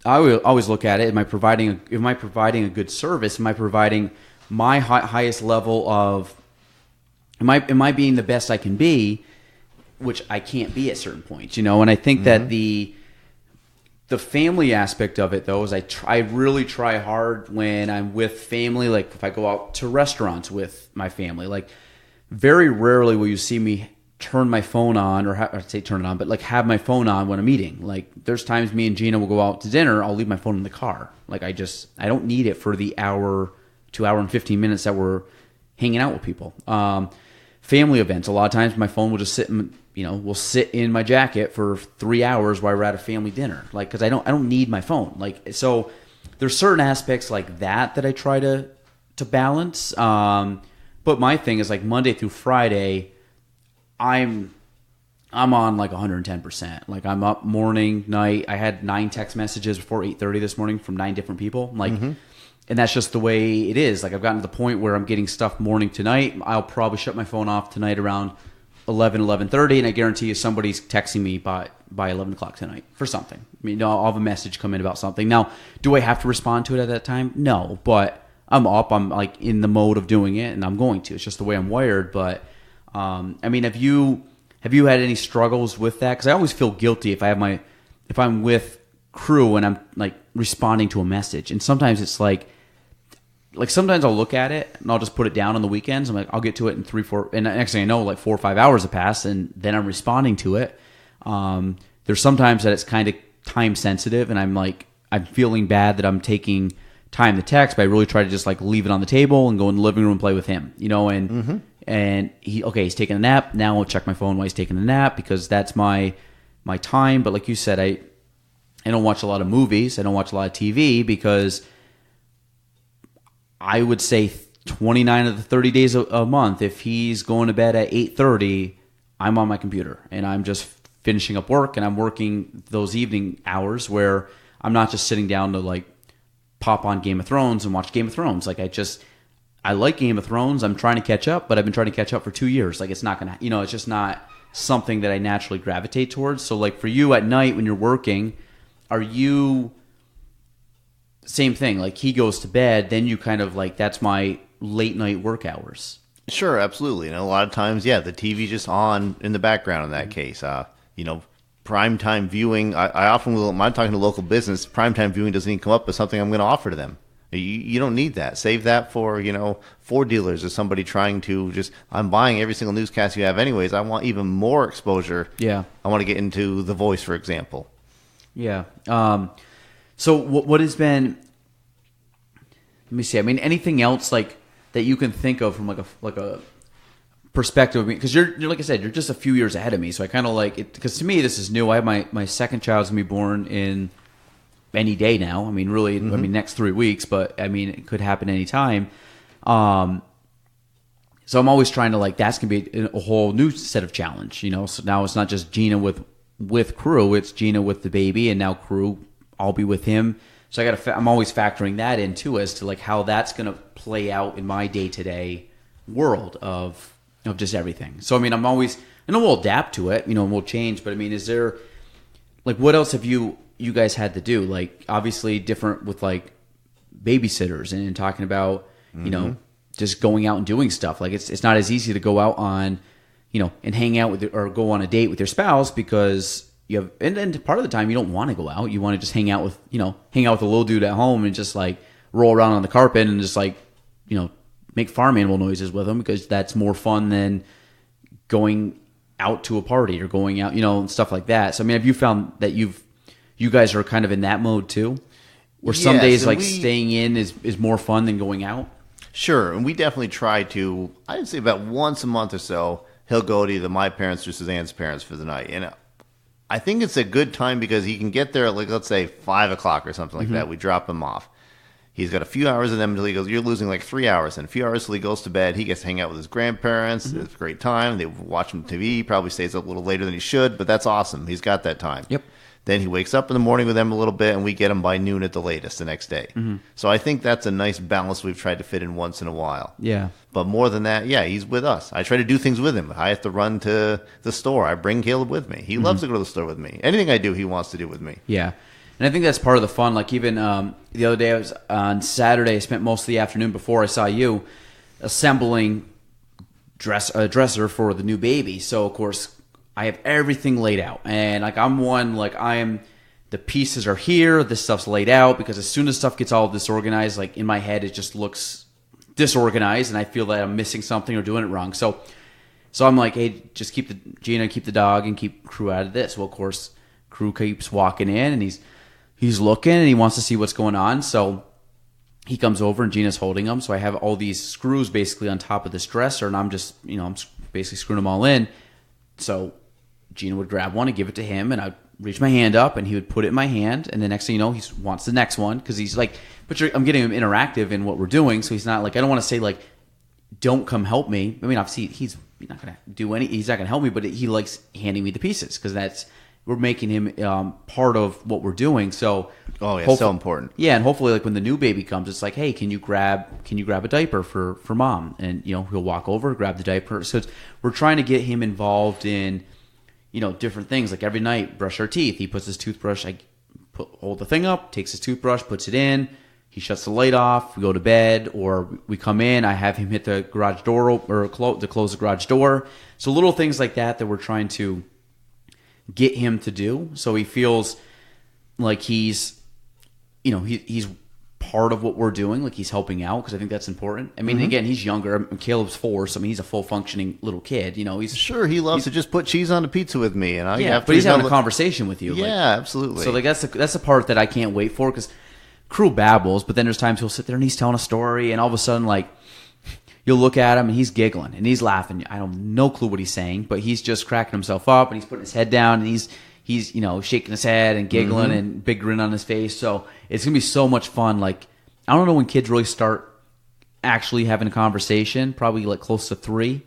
I will always look at it. Am I providing a good service? Am I providing my highest level of? Am I being the best I can be? Which I can't be at certain points, And I think that the family aspect of it, though, is I really try hard when I'm with family. Like if I go out to restaurants with my family, like very rarely will you see me turn my phone on, or say turn it on, but like have my phone on when I'm eating. Like there's times me and Gina will go out to dinner, I'll leave my phone in the car. Like I don't need it for the hour and 15 minutes that we're hanging out with people. Family events, a lot of times my phone will just sit will sit in my jacket for 3 hours while we're at a family dinner. Like, cause I don't need my phone. Like, so there's certain aspects like that I try to balance. But my thing is like Monday through Friday, I'm on like 110%. Like I'm up morning, night. I had 9 text messages before 8:30 this morning from 9 different people. Like, and that's just the way it is. Like I've gotten to the point where I'm getting stuff morning to night. I'll probably shut my phone off tonight around 11:30, and I guarantee you somebody's texting me by 11 o'clock tonight for something. I mean, I'll have a message come in about something. Now, do I have to respond to it at that time? No, but I'm up. I'm like in the mode of doing it, and I'm going to. It's just the way I'm wired. But I mean, have you had any struggles with that? Because I always feel guilty if I'm with crew and I'm like responding to a message, and sometimes it's like sometimes I'll look at it and I'll just put it down on the weekends. I'm like, I'll get to it in 3-4, and the next thing I know, like 4 or 5 hours have passed, and then I'm responding to it. There's sometimes that it's kind of time sensitive, and I'm feeling bad that I'm taking time to text, but I really try to just like leave it on the table and go in the living room and play with him, and he's taking a nap. Now I'll check my phone while he's taking a nap because that's my time. But like you said, I don't watch a lot of movies. I don't watch a lot of TV because I would say 29 of the 30 days a month, if he's going to bed at 8:30, I'm on my computer and I'm just finishing up work, and I'm working those evening hours where I'm not just sitting down to like pop on Game of Thrones and watch Game of Thrones. Like I like Game of Thrones. I'm trying to catch up, but I've been trying to catch up for 2 years. Like it's not going to, it's just not something that I naturally gravitate towards. So like for you at night when you're working, are you... Same thing, like he goes to bed, then you kind of like, that's my late night work hours. Sure, absolutely. And a lot of times, the TV's just on in the background in that case. Primetime viewing, I often will, when I'm talking to local business, primetime viewing doesn't even come up as something I'm going to offer to them. You don't need that. Save that for, for dealers or somebody trying to I'm buying every single newscast you have anyways. I want even more exposure. Yeah. I want to get into The Voice, for example. Yeah. So what has been? Let me see. I mean, anything else like that you can think of from like a perspective? Because you're like I said, you're just a few years ahead of me. So I kind of like it because to me this is new. I have my second child's gonna be born in any day now. I mean, really, next 3 weeks, but I mean, it could happen any time. So I'm always trying to like that's gonna be a whole new set of challenge. So now it's not just Gina with crew, it's Gina with the baby, and now crew. I'll be with him, so I'm always factoring that in too as to like how that's going to play out in my day-to-day world of just everything. So I mean, I know we'll adapt to it, and we'll change. But I mean, is there like what else have you guys had to do? Like obviously different with like babysitters and talking about just going out and doing stuff. Like it's not as easy to go out on and hang out with or go on a date with your spouse because. You have, and part of the time you don't want to go out. You want to just hang out with the little dude at home and just like roll around on the carpet and just like, make farm animal noises with him because that's more fun than going out to a party or going out, and stuff like that. So I mean, have you found that you guys are kind of in that mode too, where some days like staying in is more fun than going out? Sure, and we definitely try to. I'd say about once a month or so, he'll go to either my parents or Suzanne's parents for the night, and I think it's a good time because he can get there at, like, let's say 5 o'clock or something like that. We drop him off. He's got a few hours of them until he goes, you're losing like 3 hours. And a few hours till he goes to bed. He gets to hang out with his grandparents. It's a great time. They watch him TV. He probably stays up a little later than he should, but that's awesome. He's got that time. Yep. Then he wakes up in the morning with them a little bit, and we get him by noon at the latest the next day. So I think that's a nice balance we've tried to fit in once in a while. Yeah. But more than that, he's with us. I try to do things with him. I have to run to the store. I bring Caleb with me. He loves to go to the store with me. Anything I do, he wants to do with me. Yeah. And I think that's part of the fun. Like even the other day, I was on Saturday, I spent most of the afternoon before I saw you assembling a dresser for the new baby. So, of course, I have everything laid out, and like the pieces are here, this stuff's laid out, because as soon as stuff gets all disorganized, like in my head, it just looks disorganized, and I feel that I'm missing something or doing it wrong. So I'm like, hey, just keep the dog and keep crew out of this. Well, of course, crew keeps walking in, and he's looking, and he wants to see what's going on. So he comes over, and Gina's holding him. So I have all these screws basically on top of this dresser, and I'm just, I'm basically screwing them all in. So Gina would grab one and give it to him, and I'd reach my hand up, and he would put it in my hand, and the next thing you know, he wants the next one because he's like, I'm getting him interactive in what we're doing, so he's not like, I don't want to say like, don't come help me. I mean, obviously he's not going to do he's not going to help me, but he likes handing me the pieces because we're making him part of what we're doing. So, so important. Yeah, and hopefully, like when the new baby comes, it's like, hey, can you grab a diaper for mom? And he'll walk over, grab the diaper. So we're trying to get him involved in different things. Like every night, brush our teeth. He puts his toothbrush. Hold the thing up, takes his toothbrush, puts it in. He shuts the light off. We go to bed, or we come in. I have him hit the garage door to close the garage door. So little things like that we're trying to get him to do, so he feels like he's part of what we're doing, like he's helping out, because I think that's important. I mean, again, he's younger. Caleb's 4, so I mean, he's a full functioning little kid. He's sure he loves to just put cheese on a pizza with me, and but he's having a conversation with you. Yeah, absolutely. So like that's the part that I can't wait for, because Crew babbles, but then there's times he'll sit there and he's telling a story, and all of a sudden, like, you'll look at him and he's giggling and he's laughing. I don't no clue what he's saying, but he's just cracking himself up, and he's putting his head down, and he's shaking his head and giggling and big grin on his face. So it's gonna be so much fun. Like, I don't know when kids really start actually having a conversation. Probably like close to 3.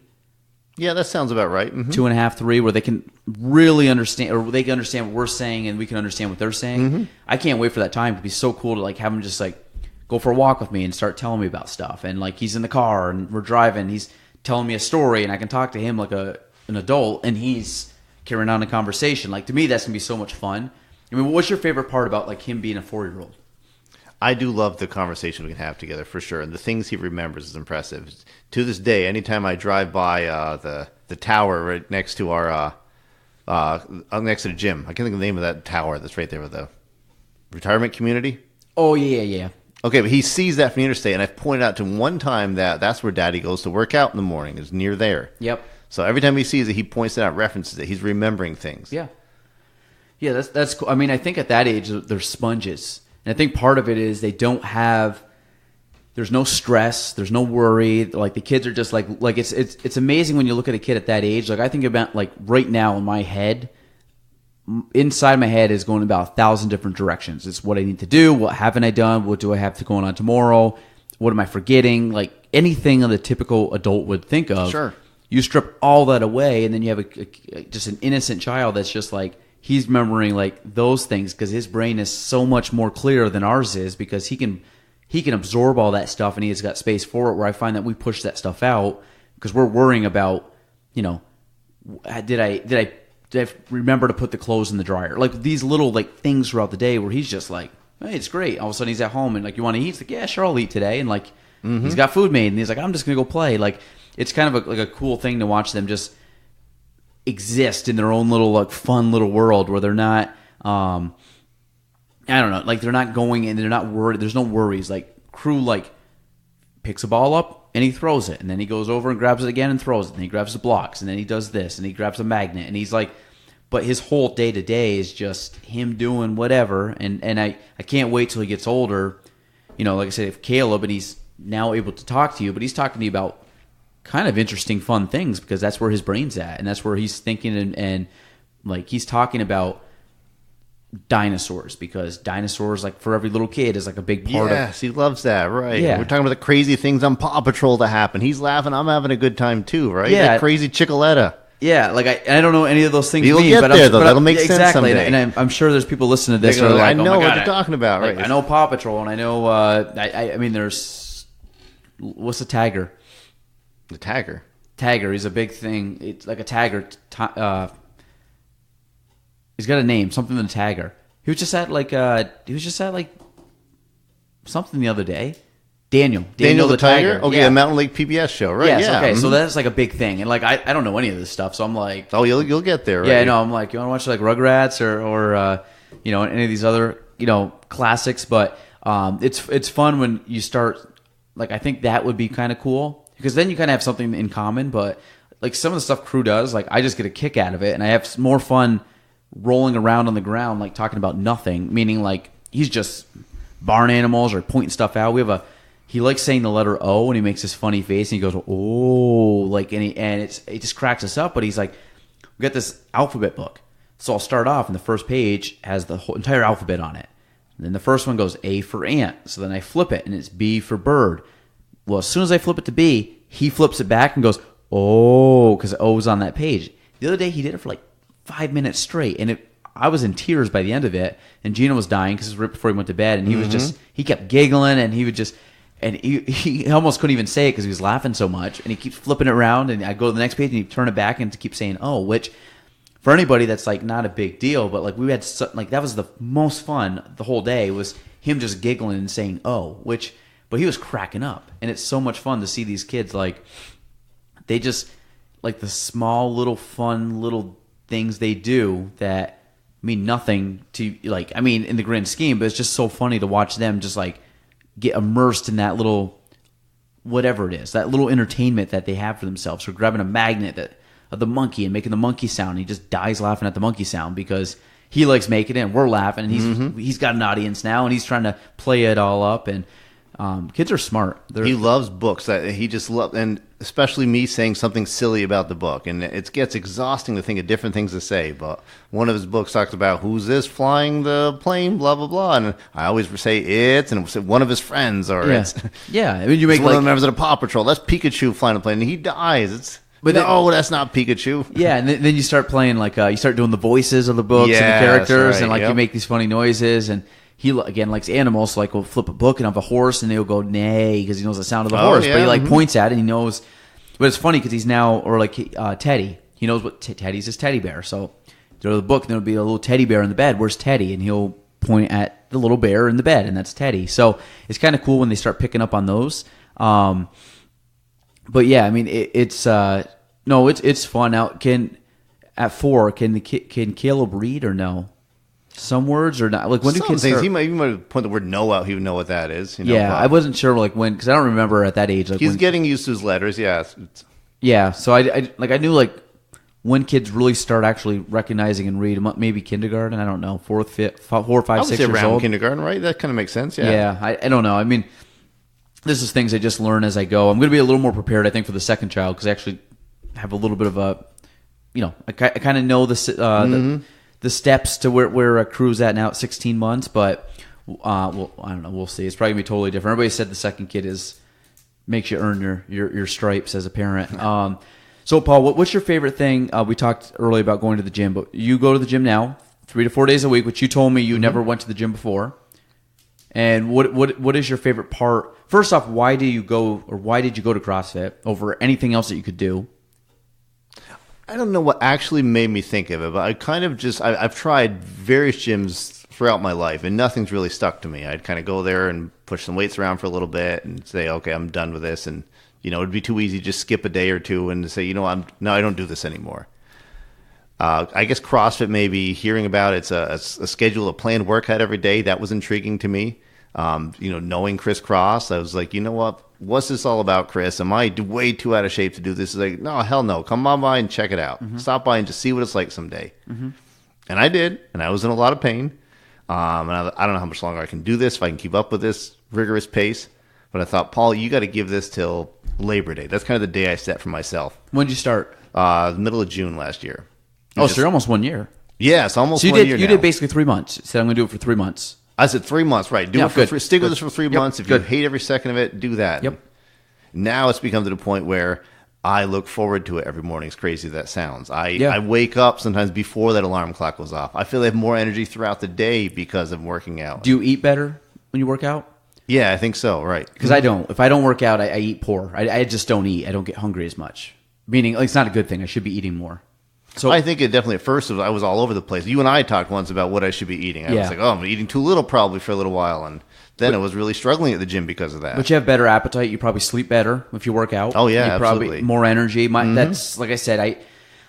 Yeah, that sounds about right. 2.5, 3, where they can really understand, or they can understand what we're saying, and we can understand what they're saying. I can't wait for that time. It'd be so cool to like have them just like go for a walk with me and start telling me about stuff. And like he's in the car and we're driving, he's telling me a story, and I can talk to him like an adult, and he's carrying on a conversation. Like, to me, that's gonna be so much fun. I mean, what's your favorite part about like him being a 4-year-old? I do love the conversation we can have together, for sure, and the things he remembers is impressive. To this day, anytime I drive by the tower right next to our next to the gym, I can't think of the name of that tower that's right there with the retirement community. Oh yeah. Okay, but he sees that from the interstate, and I've pointed out to him one time that that's where Daddy goes to work out in the morning. Is near there. Yep. So every time he sees it, he points it out, references it. He's remembering things. Yeah, that's cool. I mean, I think at that age they're sponges. And I think part of it is they don't have, there's no stress, there's no worry. Like the kids are just like it's amazing when you look at a kid at that age. Like I think about like right now in my head, inside my head is going about 1,000 different directions. It's what I need to do, what haven't I done, what do I have to going on tomorrow, what am I forgetting? Like anything that a typical adult would think of. Sure. You strip all that away, and then you have just an innocent child that's just like, he's remembering like those things because his brain is so much more clear than ours is, because he can absorb all that stuff, and he's got space for it, where I find that we push that stuff out because we're worrying about, did I remember to put the clothes in the dryer? Like these little like things throughout the day where he's just like, hey, it's great. All of a sudden he's at home and like, you want to eat? He's like, yeah, sure, I'll eat today. And like, he's got food made, and he's like, I'm just going to go play. Like, it's kind of like a cool thing to watch them just exist in their own little like fun little world where they're not I don't know, like they're not going in, they're not worried, there's no worries. Like Crew like picks a ball up and he throws it, and then he goes over and grabs it again and throws it, and he grabs the blocks, and then he does this, and he grabs a magnet, and he's like, but his whole day to day is just him doing whatever. And I can't wait till he gets older, like I said, if Caleb, and he's now able to talk to you, but he's talking to you about kind of interesting, fun things, because that's where his brain's at, and that's where he's thinking, and like he's talking about dinosaurs, because dinosaurs, like for every little kid, is like a big part of. Yes, he loves that, right? Yeah. We're talking about the crazy things on Paw Patrol that happen. He's laughing. I'm having a good time too, right? Yeah. That crazy Chickaletta. Yeah, like I don't know any of those things. You'll get there, though. That'll make sense exactly. someday. And I'm sure there's people listening to this. They're Are gonna, like, I know oh my what God, you're talking about, like, right? I know Paw Patrol, and I know. I mean, there's what's the Tagger? The Tagger. Tagger. He's a big thing. It's like a Tagger. He's got a name. Something than Tagger. He was just at like something the other day. Daniel the Tiger. Okay, the Mountain Lake PBS show, right? Yes, yeah. Okay, so that's like a big thing, and like I don't know any of this stuff, so I'm like, oh, you'll get there, right? Yeah, no, I'm like, you want to watch like Rugrats or any of these other classics, but it's fun when you start, like, I think that would be kind of cool, because then you kind of have something in common. But like some of the stuff Crew does, like I just get a kick out of it, and I have more fun rolling around on the ground, like talking about nothing, meaning like he's just barn animals or pointing stuff out. He likes saying the letter O, and he makes this funny face, and he goes, "Oh," like, and it just cracks us up. But he's like, we got this alphabet book. So I'll start off, and the first page has the whole entire alphabet on it. And then the first one goes A for ant. So then I flip it, and it's B for bird. Well, as soon as I flip it to B, he flips it back and goes, oh, because O's on that page. The other day, he did it for like 5 minutes straight, and I was in tears by the end of it, and Gina was dying because it was right before he went to bed, and he was he kept giggling, and he would just, and he almost couldn't even say it because he was laughing so much, and he keeps flipping it around, and I go to the next page, and he turn it back, and to keep saying, oh, which, for anybody, that's like not a big deal, but like we had, that was the most fun the whole day, was him just giggling and saying, oh, which, but he was cracking up, and it's so much fun to see these kids, like, they just, like the small little fun little things they do that mean nothing to, like, I mean, in the grand scheme, but it's just so funny to watch them just like get immersed in that little, whatever it is, that little entertainment that they have for themselves. Or grabbing a magnet of the monkey and making the monkey sound, and he just dies laughing at the monkey sound because he likes making it, and we're laughing, and he's got an audience now, and he's trying to play it all up, and kids are smart. He loves books. That he just loves, and especially me saying something silly about the book. And it gets exhausting to think of different things to say. But one of his books talks about who's this flying the plane, blah blah blah. And I always say it's, and say one of his friends, or it's I mean, you make one of the members of the Paw Patrol. That's Pikachu flying the plane, and he dies. That's not Pikachu. Yeah, and then you start playing you start doing the voices of the books and the characters, right, and you make these funny noises. And he, again, likes animals, so we'll flip a book and have a horse, and he'll go neigh because he knows the sound of the horse. Yeah. But he points at it, and he knows. But it's funny because he's now, or Teddy, he knows what Teddy's his teddy bear. So there's the book, and there'll be a little teddy bear in the bed. Where's Teddy? And he'll point at the little bear in the bed, and that's Teddy. So it's kind of cool when they start picking up on those. But yeah, I mean, it's fun. Now, at 4, can Caleb read or no? Some words or not? Like when do kids start? He might point the word "no" out. He would know what that is. I wasn't sure when, because I don't remember at that age. He's getting used to his letters. Yeah. Yeah. So I knew when kids really start actually recognizing and read. Maybe kindergarten. I don't know. 4, 5, 6 years around old. Kindergarten, right? That kind of makes sense. Yeah. Yeah. I don't know. I mean, this is things I just learn as I go. I'm going to be a little more prepared, I think, for the second child, because I actually have a little bit of a, I kind of know the steps to where a crew's at now at 16 months, but I don't know. We'll see. It's probably gonna be totally different. Everybody said the second kid makes you earn your stripes as a parent. So Paul, what's your favorite thing? We talked earlier about going to the gym, but you go to the gym now 3 to 4 days a week, which you told me you never went to the gym before. And what is your favorite part? First off, why did you go to CrossFit over anything else that you could do? I don't know what actually made me think of it, but I kind of I've tried various gyms throughout my life, and nothing's really stuck to me. I'd kind of go there and push some weights around for a little bit and say, okay, I'm done with this. And, it'd be too easy to just skip a day or two and say, I don't do this anymore. I guess CrossFit, maybe hearing about it's a schedule, a planned workout every day. That was intriguing to me. Knowing Chris Cross, I was like, you know what? What's this all about, Chris? Am I way too out of shape to do this? He's like, no, hell no. Come on by and check it out. Stop by and just see what it's like someday. And I did, and I was in a lot of pain. And I don't know how much longer I can do this, if I can keep up with this rigorous pace. But I thought, Paul, you got to give this till Labor Day. That's kind of the day I set for myself. When did you start? The middle of June last year. So you're almost 1 year. Yeah, it's almost 1 year now. You did basically 3 months. You said, I'm going to do it for 3 months. I said 3 months, right. Stick with this for 3 months. If you hate every second of it, do that. Yep. Now it's become to the point where I look forward to it every morning, as crazy as that sounds. I wake up sometimes before that alarm clock goes off. I feel I have more energy throughout the day because of working out. Do you eat better when you work out? Yeah, I think so, right. Because I don't. If I don't work out, I eat poor. I just don't eat. I don't get hungry as much. Meaning, it's not a good thing. I should be eating more. So I think it definitely, at first, I was all over the place. You and I talked once about what I should be eating. I was like, I'm eating too little probably for a little while. And then I was really struggling at the gym because of that. But you have better appetite. You probably sleep better if you work out. Oh, yeah, absolutely. Probably more energy. That's, like I said,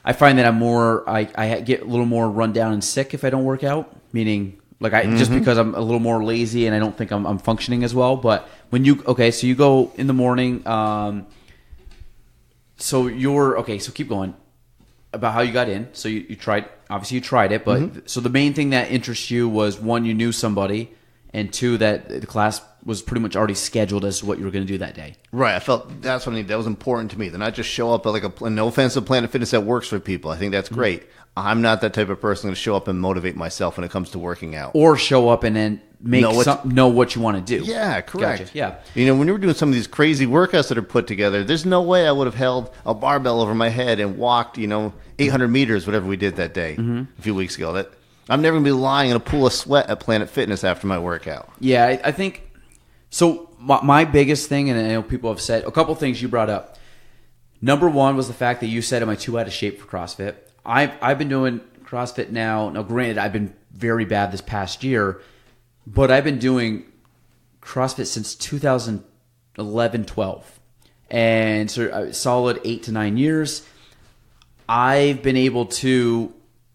I find that I get a little more run down and sick if I don't work out. Meaning, just because I'm a little more lazy and I don't think I'm functioning as well. But when so you go in the morning. So keep going. About how you got in. So you tried it, but so the main thing that interests you was, one, you knew somebody, and two, that the class was pretty much already scheduled as to what you were going to do that day. Right. I felt that's what that was important to me. To not just show up at like no offense to Planet Fitness that works for people. I think that's great. I'm not that type of person going to show up and motivate myself when it comes to working out. Or show up and then know what you want to do. Yeah, correct. Gotcha. Yeah. You know, when you were doing some of these crazy workouts that are put together, there's no way I would have held a barbell over my head and walked, 800 meters, whatever we did that day a few weeks ago. That I'm never going to be lying in a pool of sweat at Planet Fitness after my workout. Yeah, I think so. My biggest thing, and I know people have said a couple things you brought up. Number one was the fact that you said, "Am I too out of shape for CrossFit?" I've been doing CrossFit now. Now, granted, I've been very bad this past year, but I've been doing CrossFit since 2011, 12, and so a solid 8 to 9 years. I've been able to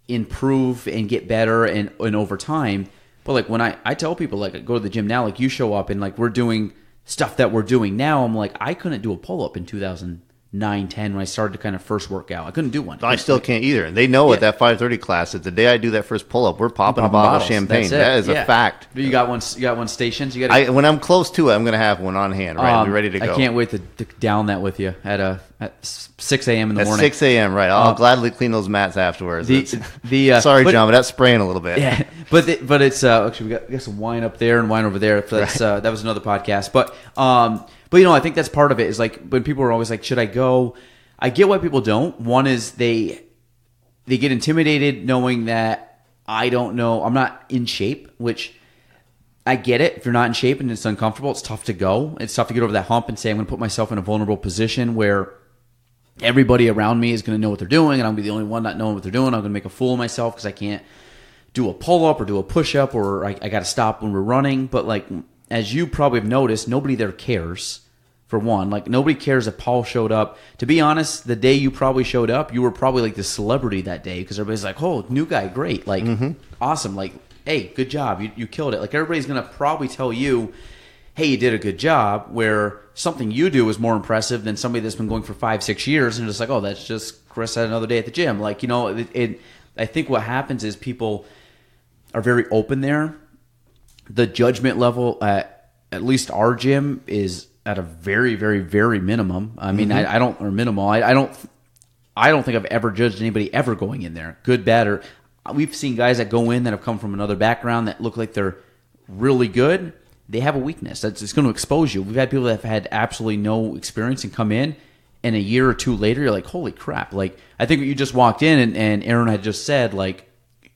improve and get better and over time. But like when I tell people, like, I go to the gym now, like you show up and like we're doing stuff that we're doing now, I'm like, I couldn't do a pull-up in 2009, 10 when I started to kind of first work out. I couldn't do one. I still can't either. And they know at that 5:30 class that the day I do that first pull-up, we're popping a bottle of champagne. That is a fact. You got one stations? When I'm close to it, I'm going to have one on hand, right? I'll be ready to go. I can't wait to down that with you at 6 a.m. in the morning. At 6 a.m., right. I'll gladly clean those mats afterwards. Sorry, John, but that's spraying a little bit. Yeah, but it's actually we got some wine up there and wine over there. That's that was another podcast. But I think that's part of it is like when people are always like, should I go? I get why people don't. One is they get intimidated knowing that I don't know. I'm not in shape, which I get it. If you're not in shape and it's uncomfortable, it's tough to go. It's tough to get over that hump and say I'm going to put myself in a vulnerable position where everybody around me is going to know what they're doing, and I'm going to be the only one not knowing what they're doing. I'm going to make a fool of myself because I can't do a pull-up or do a push-up, or I got to stop when we're running. But like as you probably have noticed, nobody there cares. For one, like nobody cares if Paul showed up. To be honest, the day you probably showed up, you were probably like the celebrity that day because everybody's like, "Oh, new guy, great! Like, awesome! Like, hey, good job, you killed it!" Like everybody's gonna probably tell you, "Hey, you did a good job." Where something you do is more impressive than somebody that's been going for 5-6 years and just like, "Oh, that's just Chris had another day at the gym." Like, I think what happens is people are very open there. The judgment level at least our gym is at a very, very, very minimum. I mean, I don't think I've ever judged anybody ever going in there, good, bad, or we've seen guys that go in that have come from another background that look like they're really good. They have a weakness it's going to expose you. We've had people that have had absolutely no experience and come in, and a year or two later, you're like, holy crap. Like, I think you just walked in and Aaron had just said, like,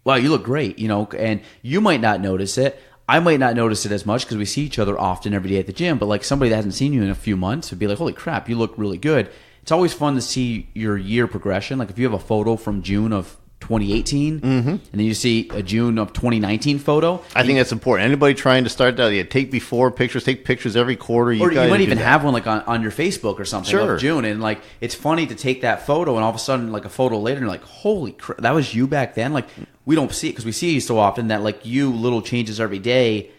wow, you look great, and you might not notice it. I might not notice it as much because we see each other often every day at the gym, but like somebody that hasn't seen you in a few months would be like, holy crap, you look really good. It's always fun to see your year progression. Like if you have a photo from June of 2018 and then you see a June of 2019 photo. I think that's important. Anybody trying to start that, take before pictures, take pictures every quarter. Or you might even have one like on your Facebook or something of June. And like, it's funny to take that photo and all of a sudden like a photo later and you're like, holy crap, that was you back then? Like we don't see it because we see you so often that like you little changes every day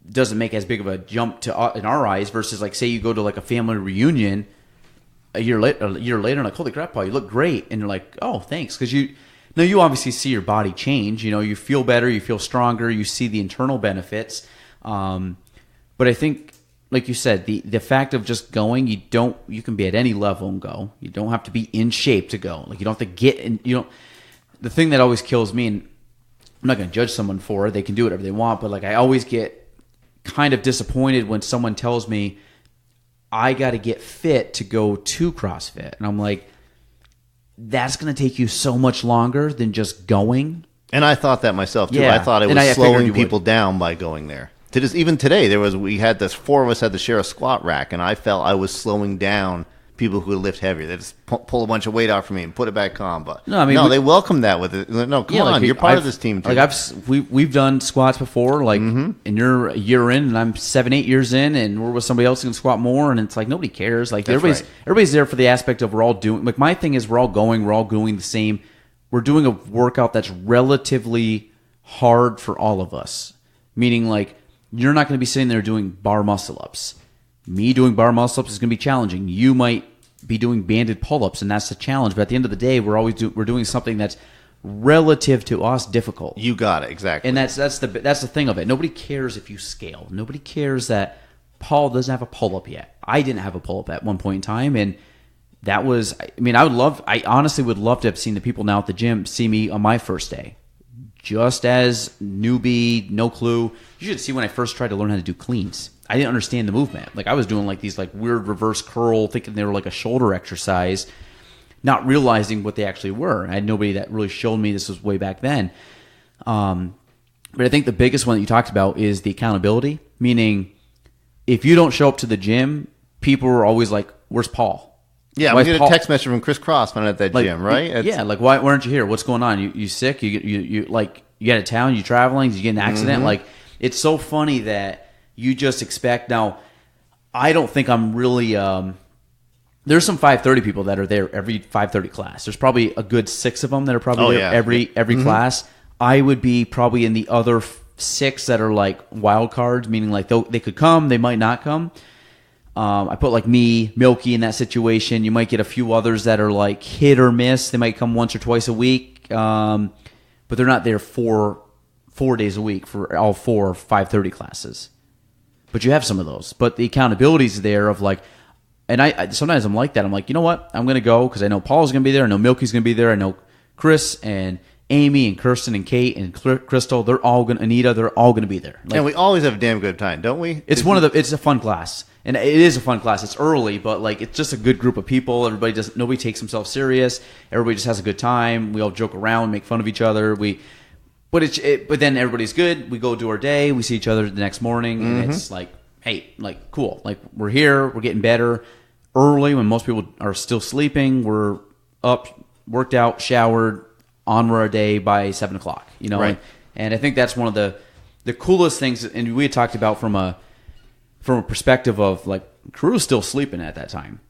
doesn't make as big of a jump to in our eyes versus like say you go to like a family reunion a year later and like, holy crap, Paul, you look great. And you're like, oh, thanks. Because you obviously see your body change. You feel better, you feel stronger, you see the internal benefits. But I think, like you said, the fact of just going, you can be at any level and go. You don't have to be in shape to go. Like you don't have to get in. The thing that always kills me, and I'm not going to judge someone for it. They can do whatever they want, but like I always get kind of disappointed when someone tells me I got to get fit to go to CrossFit, and I'm like, that's going to take you so much longer than just going. And I thought that myself too. Yeah. I thought it was slowing people down by going there. Even today, we had this 4 of us had to share a squat rack, and I felt I was slowing down people who lift heavier. They just pull a bunch of weight off from me and put it back on. But they welcome that with it. No, come on, you're part of this team too. Like we've done squats before, like, and you're a year in, and I'm 7-8 years in, and we're with somebody else who can squat more, and it's like nobody cares. Like everybody's there for the aspect of we're all doing. Like my thing is we're all doing the same. We're doing a workout that's relatively hard for all of us. Meaning like you're not going to be sitting there doing bar muscle ups. Me doing bar muscle-ups is going to be challenging. You might be doing banded pull-ups, and that's the challenge. But at the end of the day, we're doing something that's relative to us difficult. You got it, exactly. And that's the thing of it. Nobody cares if you scale. Nobody cares that Paul doesn't have a pull-up yet. I didn't have a pull-up at one point in time, and that was, I mean, I honestly would love to have seen the people now at the gym see me on my first day. Just as newbie, no clue. You should see when I first tried to learn how to do cleans. I didn't understand the movement. Like I was doing like these like weird reverse curl, thinking they were like a shoulder exercise, not realizing what they actually were. I had nobody that really showed me. This was way back then. But I think the biggest one that you talked about is the accountability, meaning if you don't show up to the gym, people are always like, where's Paul? Yeah, we get a text message from Chris Cross when at that gym, right? Yeah, like why aren't you here? What's going on? You sick? You like you out of town? You traveling? Did you get in an accident? Mm-hmm. Like it's so funny that you just expect. Now, I don't think I'm really. There's some 5:30 people that are there every 5:30 class. There's probably a good 6 of them that are probably there every class. I would be probably in the other 6 that are like wild cards, meaning like they could come, they might not come. I put like me, Milky in that situation. You might get a few others that are like hit or miss. They might come once or twice a week, but they're not there 4 days a week for all 4 5:30 classes. But you have some of those. But the accountability is there of like, and I sometimes I'm like that. I'm like, you know what? I'm going to go because I know Paul's going to be there. I know Milky's going to be there. I know Chris and Amy and Kirsten and Kate and Crystal, Anita, they're all going to be there. Like, and we always have a damn good time, don't we? It's a fun class. And it is a fun class. It's early, but like it's just a good group of people. Nobody takes themselves serious. Everybody just has a good time. We all joke around, make fun of each other. But then everybody's good. We go do our day. We see each other the next morning, and it's like, hey, like cool. Like we're here. We're getting better early when most people are still sleeping. We're up, worked out, showered, on our day by 7:00. You know, right. And I think that's one of the coolest things. And we had talked about from a perspective of like Crew's still sleeping at that time,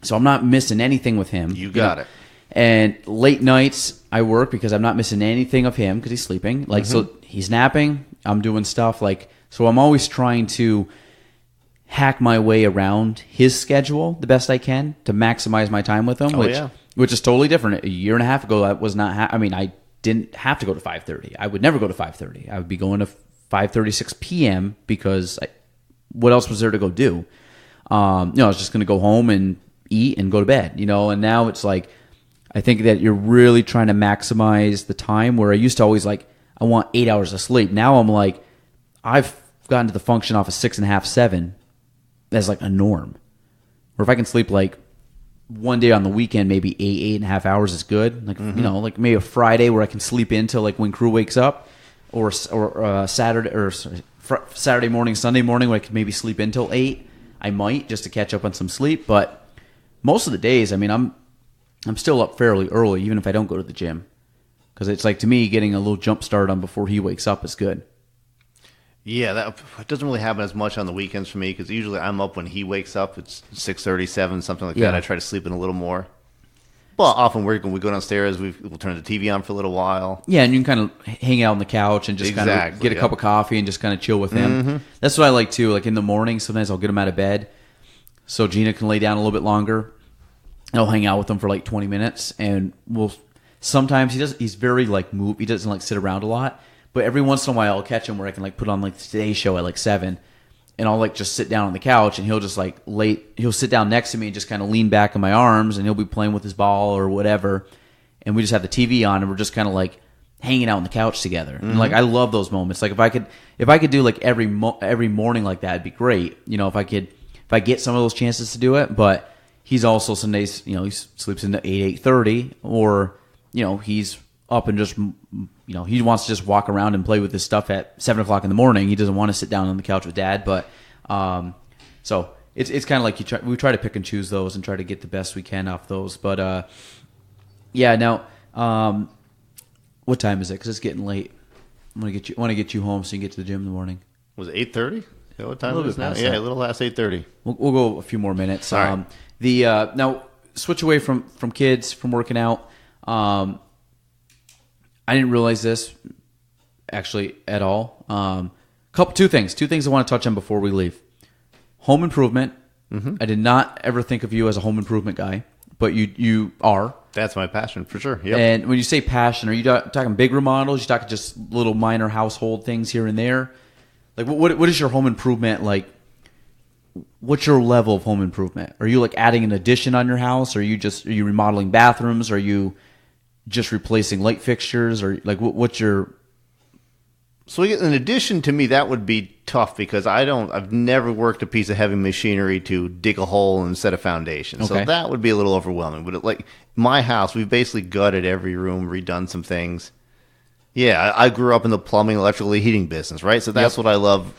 so I'm not missing anything with him. You got it. And late nights I work because I'm not missing anything of him because he's sleeping. Like so he's napping, I'm doing stuff like so. I'm always trying to hack my way around his schedule the best I can to maximize my time with him. Which is totally different. A year and a half ago, that was not. I didn't have to go to 5:30. I would never go to 5:30. I would be going to 5:36 p.m. because what else was there to go do? I was just going to go home and eat and go to bed. And now it's like I think that you're really trying to maximize the time. Where I used to always like I want 8 hours of sleep. Now I'm like I've gotten to the function off of 6.5, 7 as like a norm. Or if I can sleep like one day on the weekend, maybe 8.5 hours is good. Like like maybe a Friday where I can sleep in till like when Crew wakes up, or Saturday morning, Sunday morning where I can maybe sleep in till 8. I might just to catch up on some sleep, but most of the days, I'm still up fairly early, even if I don't go to the gym, because it's like to me getting a little jump start on before he wakes up is good. Yeah, that doesn't really happen as much on the weekends for me because usually I'm up when he wakes up. It's 6:30, 7, something like that. I try to sleep in a little more. Well, often when we go downstairs, we'll turn the TV on for a little while. Yeah, and you can kind of hang out on the couch and just kind of get a cup of coffee and just kind of chill with him. That's what I like too. Like in the morning, sometimes I'll get him out of bed so Gina can lay down a little bit longer. And I'll hang out with him for like 20 minutes, and sometimes he's very like he doesn't like sit around a lot. But every once in a while, I'll catch him where I can like put on like the Today Show at like 7, and I'll like just sit down on the couch, and he'll just like he'll sit down next to me and just kind of lean back in my arms, and he'll be playing with his ball or whatever, and we just have the TV on, and we're just kind of like hanging out on the couch together. And like I love those moments. Like if I could do like every morning like that, it'd be great. If I get some of those chances to do it. But he's also some days he sleeps into 8:30, or he's up and just he wants to just walk around and play with his stuff at 7:00 in the morning. He doesn't want to sit down on the couch with Dad. But so it's kind of like we try to pick and choose those and try to get the best we can off those. But now what time is it? Because it's getting late. I want to get you home so you can get to the gym in the morning. Was it 8:30? Is that what time it is now? Yeah, a little past 8:30. We'll go a few more minutes. All right. Now switch away from kids, from working out. I didn't realize this actually at all. Two things I want to touch on before we leave. Home improvement. I did not ever think of you as a home improvement guy, but you are. That's my passion for sure. Yep. And when you say passion, are you talking big remodels? You talking just little minor household things here and there? Like what is your home improvement like? what's your level of home improvement? Are you like adding an addition on your house? Are you remodeling bathrooms? Are you just replacing light fixtures? Or like what's your... So in addition to me, that would be tough because I've never worked a piece of heavy machinery to dig a hole and set a foundation. So that would be a little overwhelming. But like my house, we've basically gutted every room, redone some things. Yeah, I grew up in the plumbing, electrical, heating business, right? So that's what I love,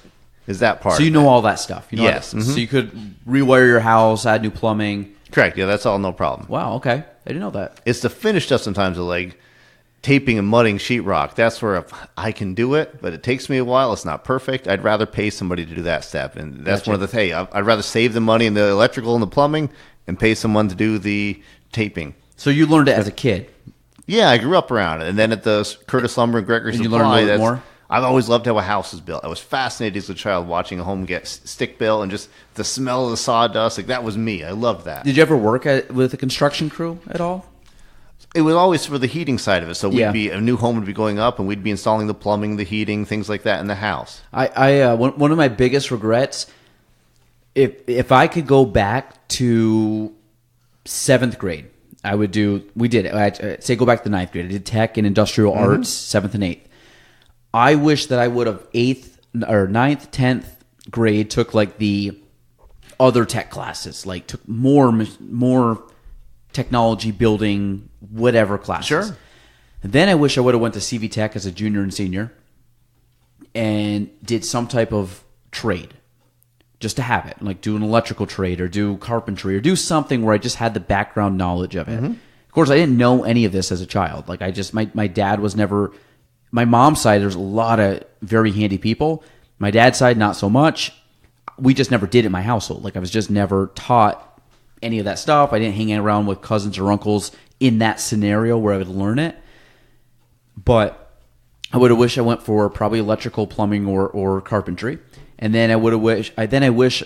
is that part. So you know all that stuff. You know yes. So you could rewire your house, add new plumbing. Correct. Yeah, that's all no problem. Wow, okay. I didn't know that. It's the finished stuff sometimes, like taping and mudding sheetrock. That's where I can do it, but it takes me a while. It's not perfect. I'd rather pay somebody to do that step. And that's one of the things. I'd rather save the money in the electrical and the plumbing and pay someone to do the taping. So you learned it as a kid? Yeah, I grew up around it. And then at the Curtis Lumber and Gregory Supply, you learned a little bit more? I've always loved how a house is built. I was fascinated as a child watching a home get stick built and just the smell of the sawdust. Like that was me. I loved that. Did you ever work with a construction crew at all? It was always for the heating side of it. So a new home would be going up, and we'd be installing the plumbing, the heating, things like that in the house. One of my biggest regrets, if I could go back to 7th grade, I would do. We did it. I'd say go back to 9th grade. I did tech and industrial arts, 7th and 8th. I wish that I would have 8th or 9th, 10th grade took like the other tech classes, like took more technology building, whatever classes. Sure. And then I wish I would have went to CV Tech as a junior and senior and did some type of trade just to have it, like do an electrical trade or do carpentry or do something where I just had the background knowledge of it. Of course, I didn't know any of this as a child. Like my dad was never, my mom's side, there's a lot of very handy people. My dad's side, not so much. We just never did it in my household. Like I was just never taught any of that stuff. I didn't hang around with cousins or uncles in that scenario where I would learn it. But I would have wished I went for probably electrical, plumbing, or carpentry. And then I wish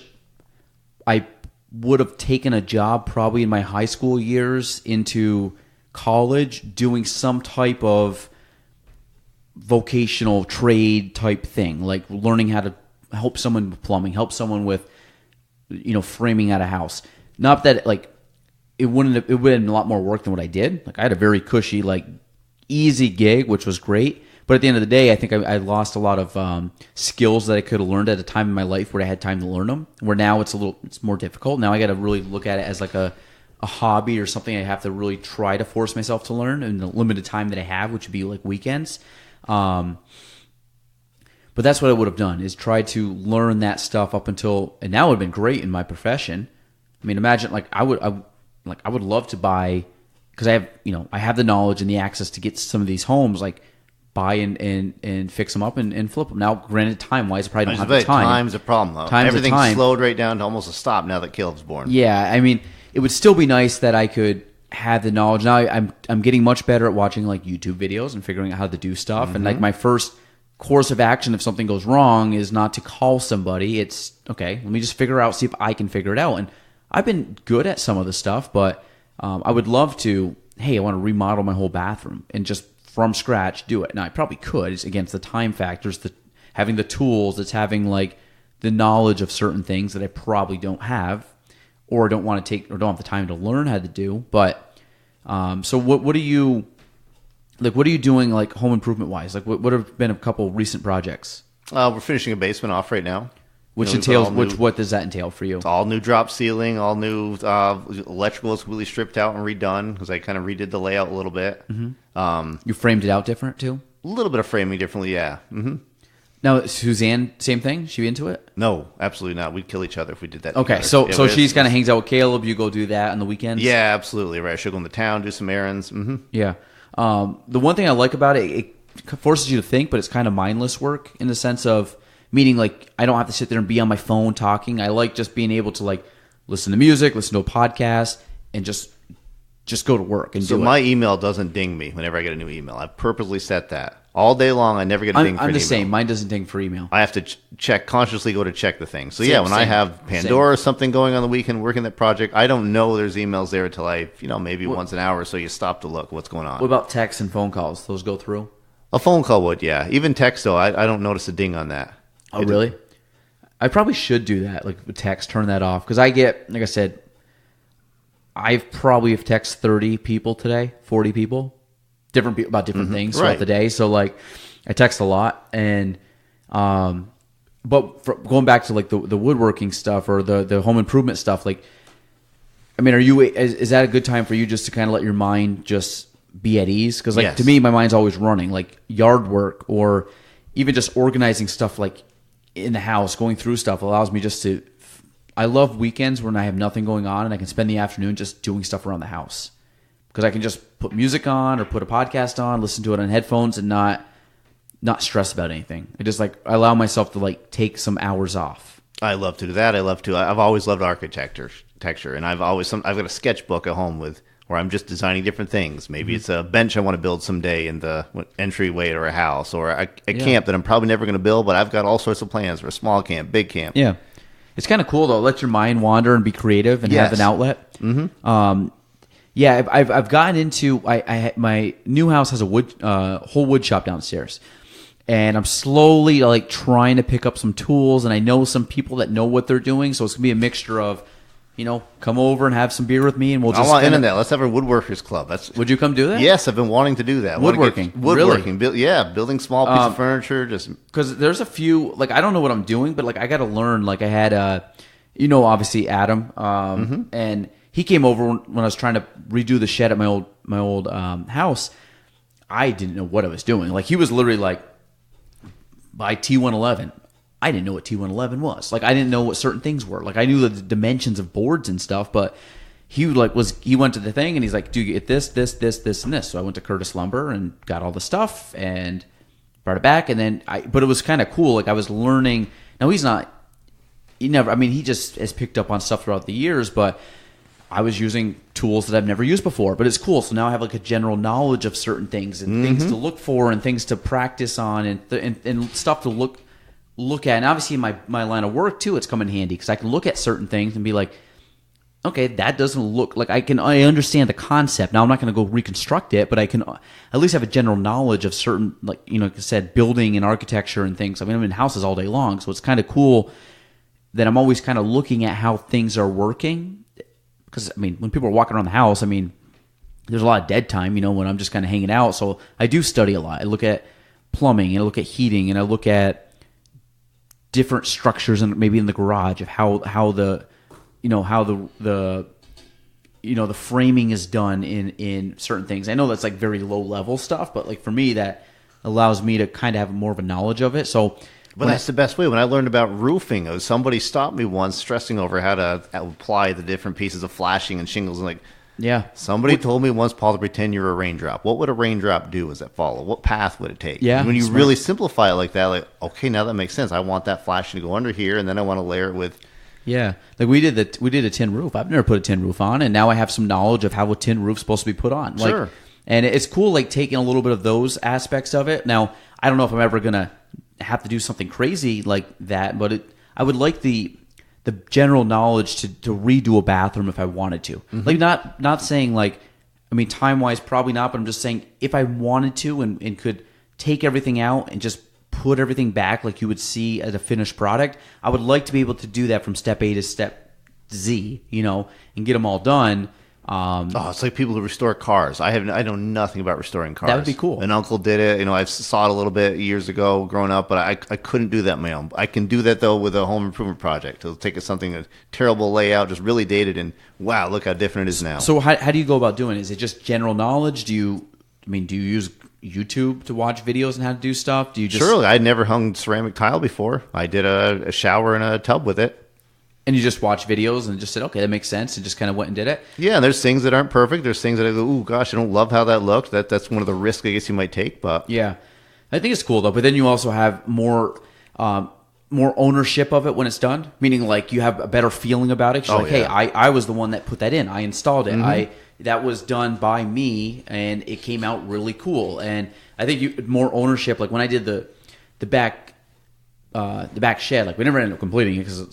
I would have taken a job probably in my high school years into college doing some type of vocational trade type thing, like learning how to help someone with plumbing, help someone with framing out a house. Not that it would have been a lot more work than what I did. Like I had a very cushy, easy gig, which was great. But at the end of the day, I think I lost a lot of skills that I could have learned at a time in my life where I had time to learn them. Where now it's more difficult. Now I got to really look at it as like a hobby or something I have to really try to force myself to learn in the limited time that I have, which would be like weekends. But that's what I would have done, is try to learn that stuff up until, and that would have been great in my profession. I mean, imagine I would love to buy, because I have the knowledge and the access to get some of these homes, buy and fix them up and flip them. Now, granted, time-wise, I probably don't have the time. Time's a problem, though. Everything's slowed right down to almost a stop now that Caleb's born. Yeah, I mean, it would still be nice that I could have the knowledge. Now I'm getting much better at watching YouTube videos and figuring out how to do stuff. And my first course of action if something goes wrong is not to call somebody. It's okay, let me just figure out, see if I can figure it out. And I've been good at some of the stuff, but I would love to, hey, I want to remodel my whole bathroom and just from scratch do it. Now I probably could. It's against the time factors, having the tools, it's having the knowledge of certain things that I probably don't have or don't want to take or don't have the time to learn how to do. But so what are you doing home improvement wise? What have been a couple recent projects? We're finishing a basement off right now. Which entails what does that entail for you? It's all new drop ceiling, all new electrical is completely stripped out and redone because I kind of redid the layout a little bit. You framed it out different too? A little bit of framing differently, yeah. Now, Suzanne, same thing? She into it? No, absolutely not. We'd kill each other if we did that. Okay, together. so she's kind of hangs out with Caleb. You go do that on the weekends? Yeah, absolutely. Right. She'll go into town, do some errands. Yeah. The one thing I like about it forces you to think, but it's kind of mindless work in the sense of, meaning I don't have to sit there and be on my phone talking. I like just being able to listen to music, listen to a podcast, and just go to work and do it. So my email doesn't ding me whenever I get a new email. I purposely set that. All day long, I never get a ding for an email. I'm the same. Mine doesn't ding for email. I have to consciously go to check the thing. So when I have Pandora or something going on the weekend, working that project, I don't know there's emails there until maybe once an hour or so you stop to look what's going on. What about texts and phone calls? Those go through? A phone call would, yeah. Even text, though, I don't notice a ding on that. Oh, really? I probably should do that, like with text, turn that off. Because I get, like I said, I've probably have texted 30 people today, 40 people, about different things throughout the day. So like I text a lot. And but going back to like the woodworking stuff or the home improvement stuff, like, I mean, is that a good time for you just to kind of let your mind just be at ease? Because like to me, my mind's always running, like yard work or even just organizing stuff like in the house, going through stuff allows me just to. I love weekends when I have nothing going on and I can spend the afternoon just doing stuff around the house because I can just put music on or put a podcast on, listen to it on headphones, and not stress about anything. I just like I allow myself to like take some hours off. I love to do that. I've always loved architecture, and I've got a sketchbook at home where I'm just designing different things. Maybe it's a bench I want to build someday in the entryway to a house, or a camp that I'm probably never going to build, but I've got all sorts of plans for a small camp, big camp. Yeah. It's kind of cool, though. Let your mind wander and be creative and have an outlet. Mm-hmm. I've gotten into my new house has a whole wood shop downstairs. And I'm slowly like trying to pick up some tools, and I know some people that know what they're doing, so it's gonna be a mixture of, come over and have some beer with me, and we'll just. I want in that. Let's have a woodworkers club. Would you come do that? Yes, I've been wanting to do that. Woodworking, really? Building small pieces of furniture. Just because there's a few like I don't know what I'm doing, but like I got to learn. Like I had obviously Adam, and he came over when I was trying to redo the shed at my old house. I didn't know what I was doing. Like he was literally like. By T111. I didn't know what T111 was. Like I didn't know what certain things were. Like I knew the dimensions of boards and stuff, but he went to the thing and he's like, "Do you get this, and this?" So I went to Curtis Lumber and got all the stuff and brought it back. And then but it was kind of cool. Like I was learning. Now he just has picked up on stuff throughout the years, but I was using tools that I've never used before, but it's cool. So now I have like a general knowledge of certain things and things to look for and things to practice on and stuff to look at. And obviously in my line of work too, it's come in handy because I can look at certain things and be like, okay, that doesn't look like I understand the concept. Now I'm not going to go reconstruct it, but I can at least have a general knowledge of certain, like I said, building and architecture and things. I mean, I'm in houses all day long, so it's kind of cool that I'm always kind of looking at how things are working. Because, I mean, when people are walking around the house, I mean, there's a lot of dead time, when I'm just kind of hanging out. So I do study a lot. I look at plumbing, and I look at heating, and I look at different structures and maybe in the garage of how the framing is done in certain things. I know that's like very low level stuff, but like for me, that allows me to kind of have more of a knowledge of it. So. But that's the best way. When I learned about roofing, somebody stopped me once stressing over how to apply the different pieces of flashing and shingles. And somebody told me once, Paul, to pretend you're a raindrop. What would a raindrop do as it follow? What path would it take? Yeah, and when you really simplify it like that, like, okay, now that makes sense. I want that flashing to go under here, and then I want to layer it with... Yeah, like we did a tin roof. I've never put a tin roof on, and now I have some knowledge of how a tin roof's supposed to be put on. Like, sure. And it's cool, like taking a little bit of those aspects of it. Now, I don't know if I'm ever gonna have to do something crazy like that, but I would like the general knowledge to redo a bathroom if I wanted to. Like not saying like, I mean, time wise probably not, but I'm just saying if I wanted to and could take everything out and just put everything back like you would see as a finished product, I would like to be able to do that from step A to step Z, and get them all done. It's like people who restore cars. I know nothing about restoring cars. That would be cool. An uncle did it. I've saw it a little bit years ago growing up, but I couldn't do that on my own. I can do that though with a home improvement project. It'll take a terrible layout, just really dated, and wow, look how different it is now. So how do you go about doing it? Is it just general knowledge? Do you use YouTube to watch videos on how to do stuff? Do you just Surely, I'd never hung ceramic tile before. I did a shower and a tub with it. And you just watch videos and just said, okay, that makes sense, and just kind of went and did it? Yeah, and there's things that aren't perfect. There's things that I go, ooh, gosh, I don't love how that looked. That's one of the risks I guess you might take. But yeah, I think it's cool, though. But then you also have more ownership of it when it's done, meaning like you have a better feeling about it. Hey, I was the one that put that in. I installed it. That was done by me, and it came out really cool. And I think more ownership. Like when I did the back shed, like we never ended up completing it because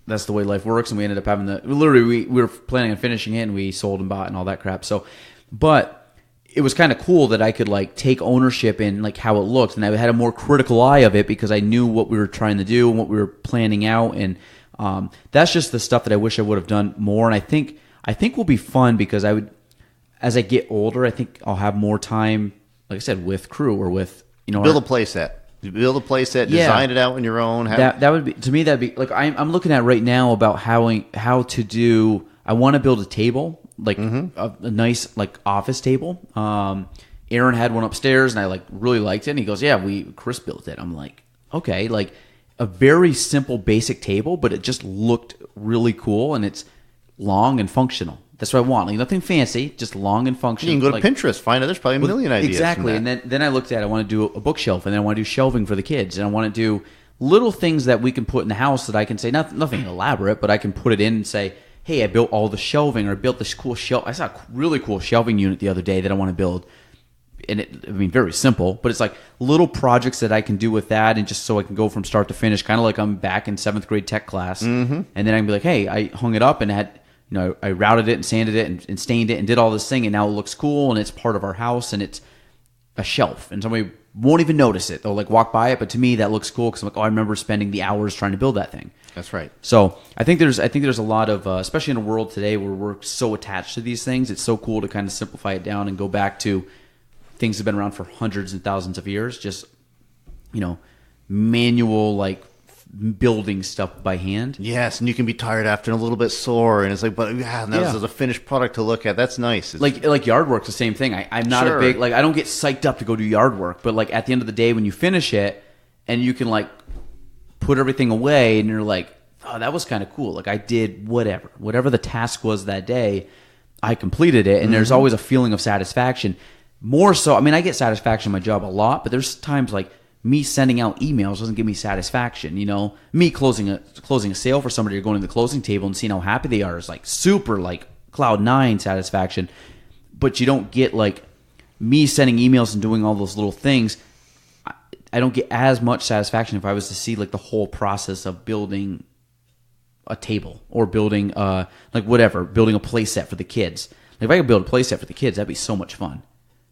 that's the way life works, and we ended up having we were planning on finishing it, and we sold and bought and all that crap. So, but it was kind of cool that I could like take ownership in like how it looked, and I had a more critical eye of it because I knew what we were trying to do and what we were planning out, and that's just the stuff that I wish I would have done more. And I think will be fun because as I get older, I think I'll have more time, like I said, with crew or with build a play set. You build a play set, design it out on your own. That would be, to me, that'd be like I'm looking at right now about how to do. I want to build a table, like a nice like office table. Aaron had one upstairs, and I like really liked it. And he goes, "Yeah, Chris built it." I'm like, "Okay," like a very simple, basic table, but it just looked really cool, and it's long and functional. That's what I want. Like nothing fancy, just long and functional. You can go to Pinterest, find out. There's probably a million ideas. Exactly, and then I looked at. I want to do a bookshelf, and then I want to do shelving for the kids, and I want to do little things that we can put in the house that I can say nothing elaborate, but I can put it in and say, hey, I built all the shelving, or I built this cool shelf. I saw a really cool shelving unit the other day that I want to build. And very simple, but it's like little projects that I can do with that, and just so I can go from start to finish, kind of like I'm back in 7th grade tech class. And then I can be like, hey, I hung it up and I routed it and sanded it and stained it and did all this thing, and now it looks cool, and it's part of our house, and it's a shelf, and somebody won't even notice it. They'll like walk by it, but to me that looks cool because I'm like, oh, I remember spending the hours trying to build that thing. That's right. So I think there's a lot of, especially in a world today where we're so attached to these things, it's so cool to kind of simplify it down and go back to things that have been around for hundreds and thousands of years. Just, manual, like building stuff by hand. Yes, and you can be tired after and a little bit sore, and it's like, but there's a finished product to look at. That's nice. Like yard work's the same thing. I'm not a big, like, I don't get psyched up to go do yard work, but like at the end of the day when you finish it and you can like put everything away and you're like, oh, that was kind of cool. Like I did whatever the task was that day, I completed it, and there's always a feeling of satisfaction. More so, I mean, I get satisfaction in my job a lot, but there's times like me sending out emails doesn't give me satisfaction. Me closing a sale for somebody or going to the closing table and seeing how happy they are is like super like cloud 9 satisfaction. But you don't get like me sending emails and doing all those little things. I don't get as much satisfaction if I was to see like the whole process of building a table or building building a play set for the kids. Like if I could build a play set for the kids, that'd be so much fun.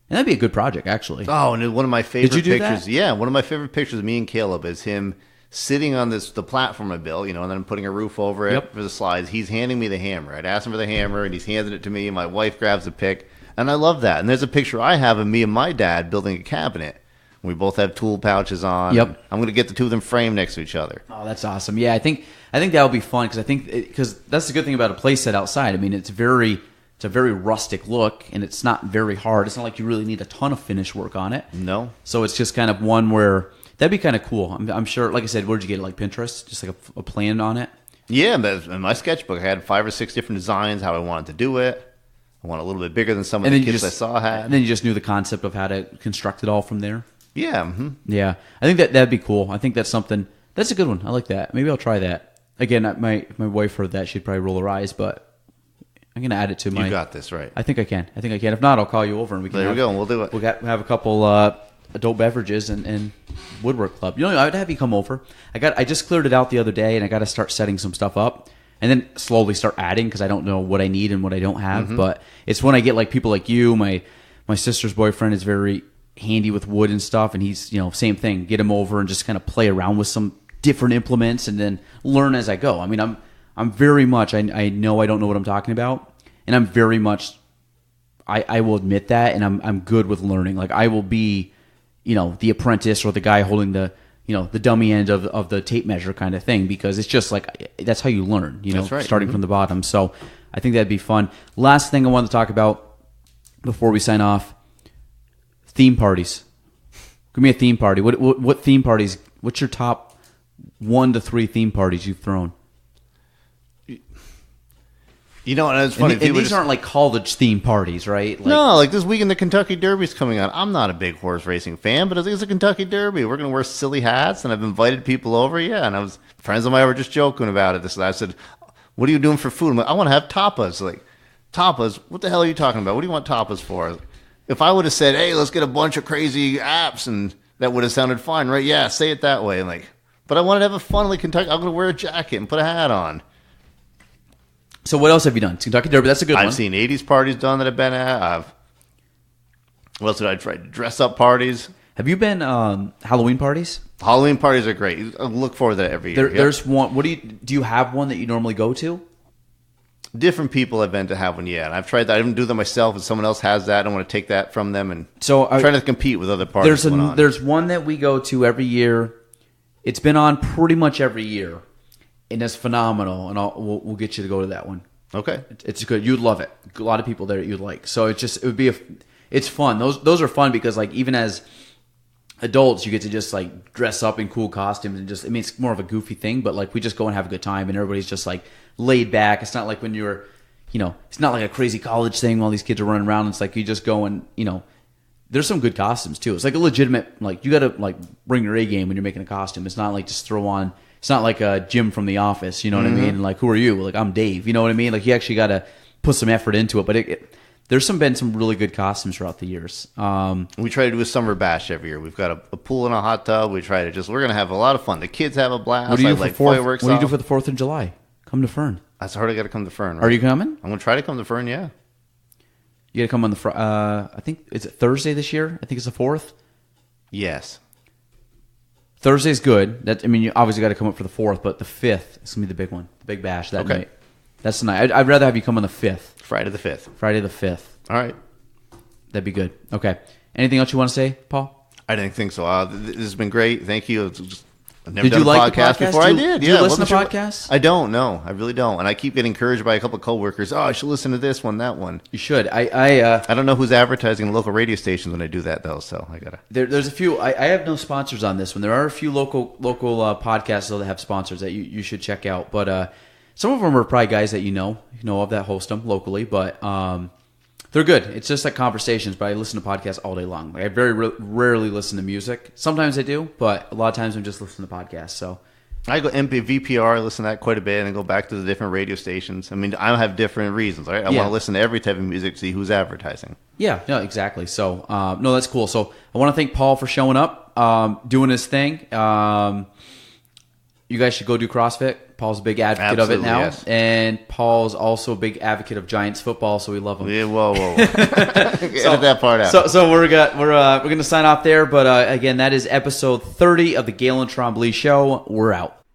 And that'd be a good project, actually. Oh, and one of my favorite Did you do pictures. That? Yeah, one of my favorite pictures of me and Caleb is him sitting on the platform I built, and then I'm putting a roof over it for the slides. He's handing me the hammer. I'd asked him for the hammer, and he's handing it to me. My wife grabs the pick, and I love that. And there's a picture I have of me and my dad building a cabinet. We both have tool pouches on. Yep. I'm going to get the two of them framed next to each other. Oh, that's awesome. Yeah, I think that would be fun because that's the good thing about a play set outside. I mean, it's a very rustic look, and it's not very hard. It's not like you really need a ton of finish work on it. No. So it's just kind of one where that'd be kind of cool. I'm sure, like I said, where'd you get it? Like Pinterest? Just like a plan on it? Yeah, in my sketchbook, I had 5 or 6 different designs, how I wanted to do it. I want it a little bit bigger than some of the kids I saw had. And then you just knew the concept of how to construct it all from there? Yeah. Mm-hmm. Yeah. I think that'd be cool. I think that's a good one. I like that. Maybe I'll try that. Again, my wife heard that. She'd probably roll her eyes, but I'm going to add it to my... You got this, right. I think I can. If not, I'll call you over and we can... There we go, and we'll do it. We'll have a couple adult beverages and woodwork club. I'd have you come over. I just cleared it out the other day, and I got to start setting some stuff up. And then slowly start adding because I don't know what I need and what I don't have. But it's when I get like people like you, my sister's boyfriend is very handy with wood and stuff, and he's, same thing. Get him over and just kind of play around with some different implements and then learn as I go. I mean, I'm very much, I know I don't know what I'm talking about, and I'm very much, I will admit that, and I'm good with learning. Like I will be, the apprentice or the guy holding the dummy end of the tape measure kind of thing, because it's just like, that's how you learn, That's right. Starting from the bottom. So I think that'd be fun. Last thing I wanted to talk about before we sign off, theme parties. Give me a theme party. What theme parties, what's your top 1 to 3 theme parties you've thrown? And it's funny. And these aren't like college theme parties, right? No, like this weekend the Kentucky Derby's coming on. I'm not a big horse racing fan, but I think it's a Kentucky Derby. We're going to wear silly hats, and I've invited people over. Yeah, and friends of mine were just joking about it. I said, "What are you doing for food?" I'm like, "I want to have tapas." Like, tapas? What the hell are you talking about? What do you want tapas for? If I would have said, "Hey, let's get a bunch of crazy apps," and that would have sounded fine, right? Yeah, say it that way. But I wanted to have a fun like Kentucky. I'm going to wear a jacket and put a hat on. So what else have you done? Kentucky Derby, that's a good one. I've seen 80s parties done that I've been at. What else did I try? Dress up parties. Have you been Halloween parties? Halloween parties are great. I look forward to that every year. There's one. What do you have one that you normally go to? Different people have been to have one, yeah. And I've tried that. I didn't do that myself. If someone else has that, I want to take that from them. And so I'm trying to compete with other parties. There's one that we go to every year. It's been on pretty much every year, and it's phenomenal. And we'll get you to go to that one. Okay, it's good. You'd love it. A lot of people there you'd like. So it's fun. Those are fun because like even as adults, you get to just like dress up in cool costumes and it's more of a goofy thing, but like we just go and have a good time and everybody's just like laid back. It's not like when you're, it's not like a crazy college thing while these kids are running around. It's like you just go and, there's some good costumes too. It's like a legitimate, like you got to like bring your A game when you're making a costume. It's not like just throw on, it's not like a Jim from The Office, you know what I mean? Like, who are you? Like, I'm Dave, you know what I mean? Like you actually got to put some effort into it, but there's been some really good costumes throughout the years. We try to do a summer bash every year. We've got a pool and a hot tub. We're going to have a lot of fun. The kids have a blast. What do you do for fireworks? What do you do for the 4th of July? Come to Fern. That's hard. I got to come to Fern. Right? Are you coming? I'm going to try to come to Fern. Yeah. You got to come on I think it's Thursday this year. I think it's the 4th. Yes. Thursday's good. You obviously got to come up for the 4th, but the 5th is gonna be the big one, the big bash that night. That's the night. I'd rather have you come on the 5th. Friday the 5th. Friday the 5th. All right. That'd be good. Okay. Anything else you want to say, Paul? I didn't think so. This has been great. Thank you. I've never did done you a like podcast the podcast? before. I did. Do you listen to podcasts? I don't. No, I really don't. And I keep getting encouraged by a couple of coworkers. Oh, I should listen to this one, that one. You should. I don't know who's advertising local radio stations when I do that though. So I gotta. There's a few. I have no sponsors on this one. There are a few local podcasts though that have sponsors that you should check out. But some of them are probably guys that you know of that host them locally. But they're good. It's just like conversations, but I listen to podcasts all day long. Like I very rarely listen to music. Sometimes I do, but a lot of times I'm just listening to podcasts. So I go VPR, listen to that quite a bit, and go back to the different radio stations. I mean, I have different reasons, right? I want to listen to every type of music, see who's advertising. Yeah, no, exactly. So, no, that's cool. So I want to thank Paul for showing up, doing his thing. You guys should go do CrossFit. Paul's a big advocate of it now. Yes. And Paul's also a big advocate of Giants football, so we love him. Yeah, whoa. Edit that part out. So we're gonna sign off there, but again, that is episode 30 of the Gaelan Trombley Show. We're out.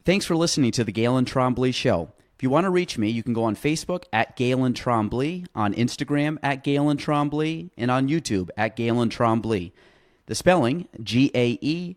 Thanks for listening to the Gaelan Trombley Show. If you want to reach me, you can go on Facebook at Gaelan Trombley, on Instagram at Gaelan Trombley, and on YouTube at Gaelan Trombley. The spelling, GaelanTrombley.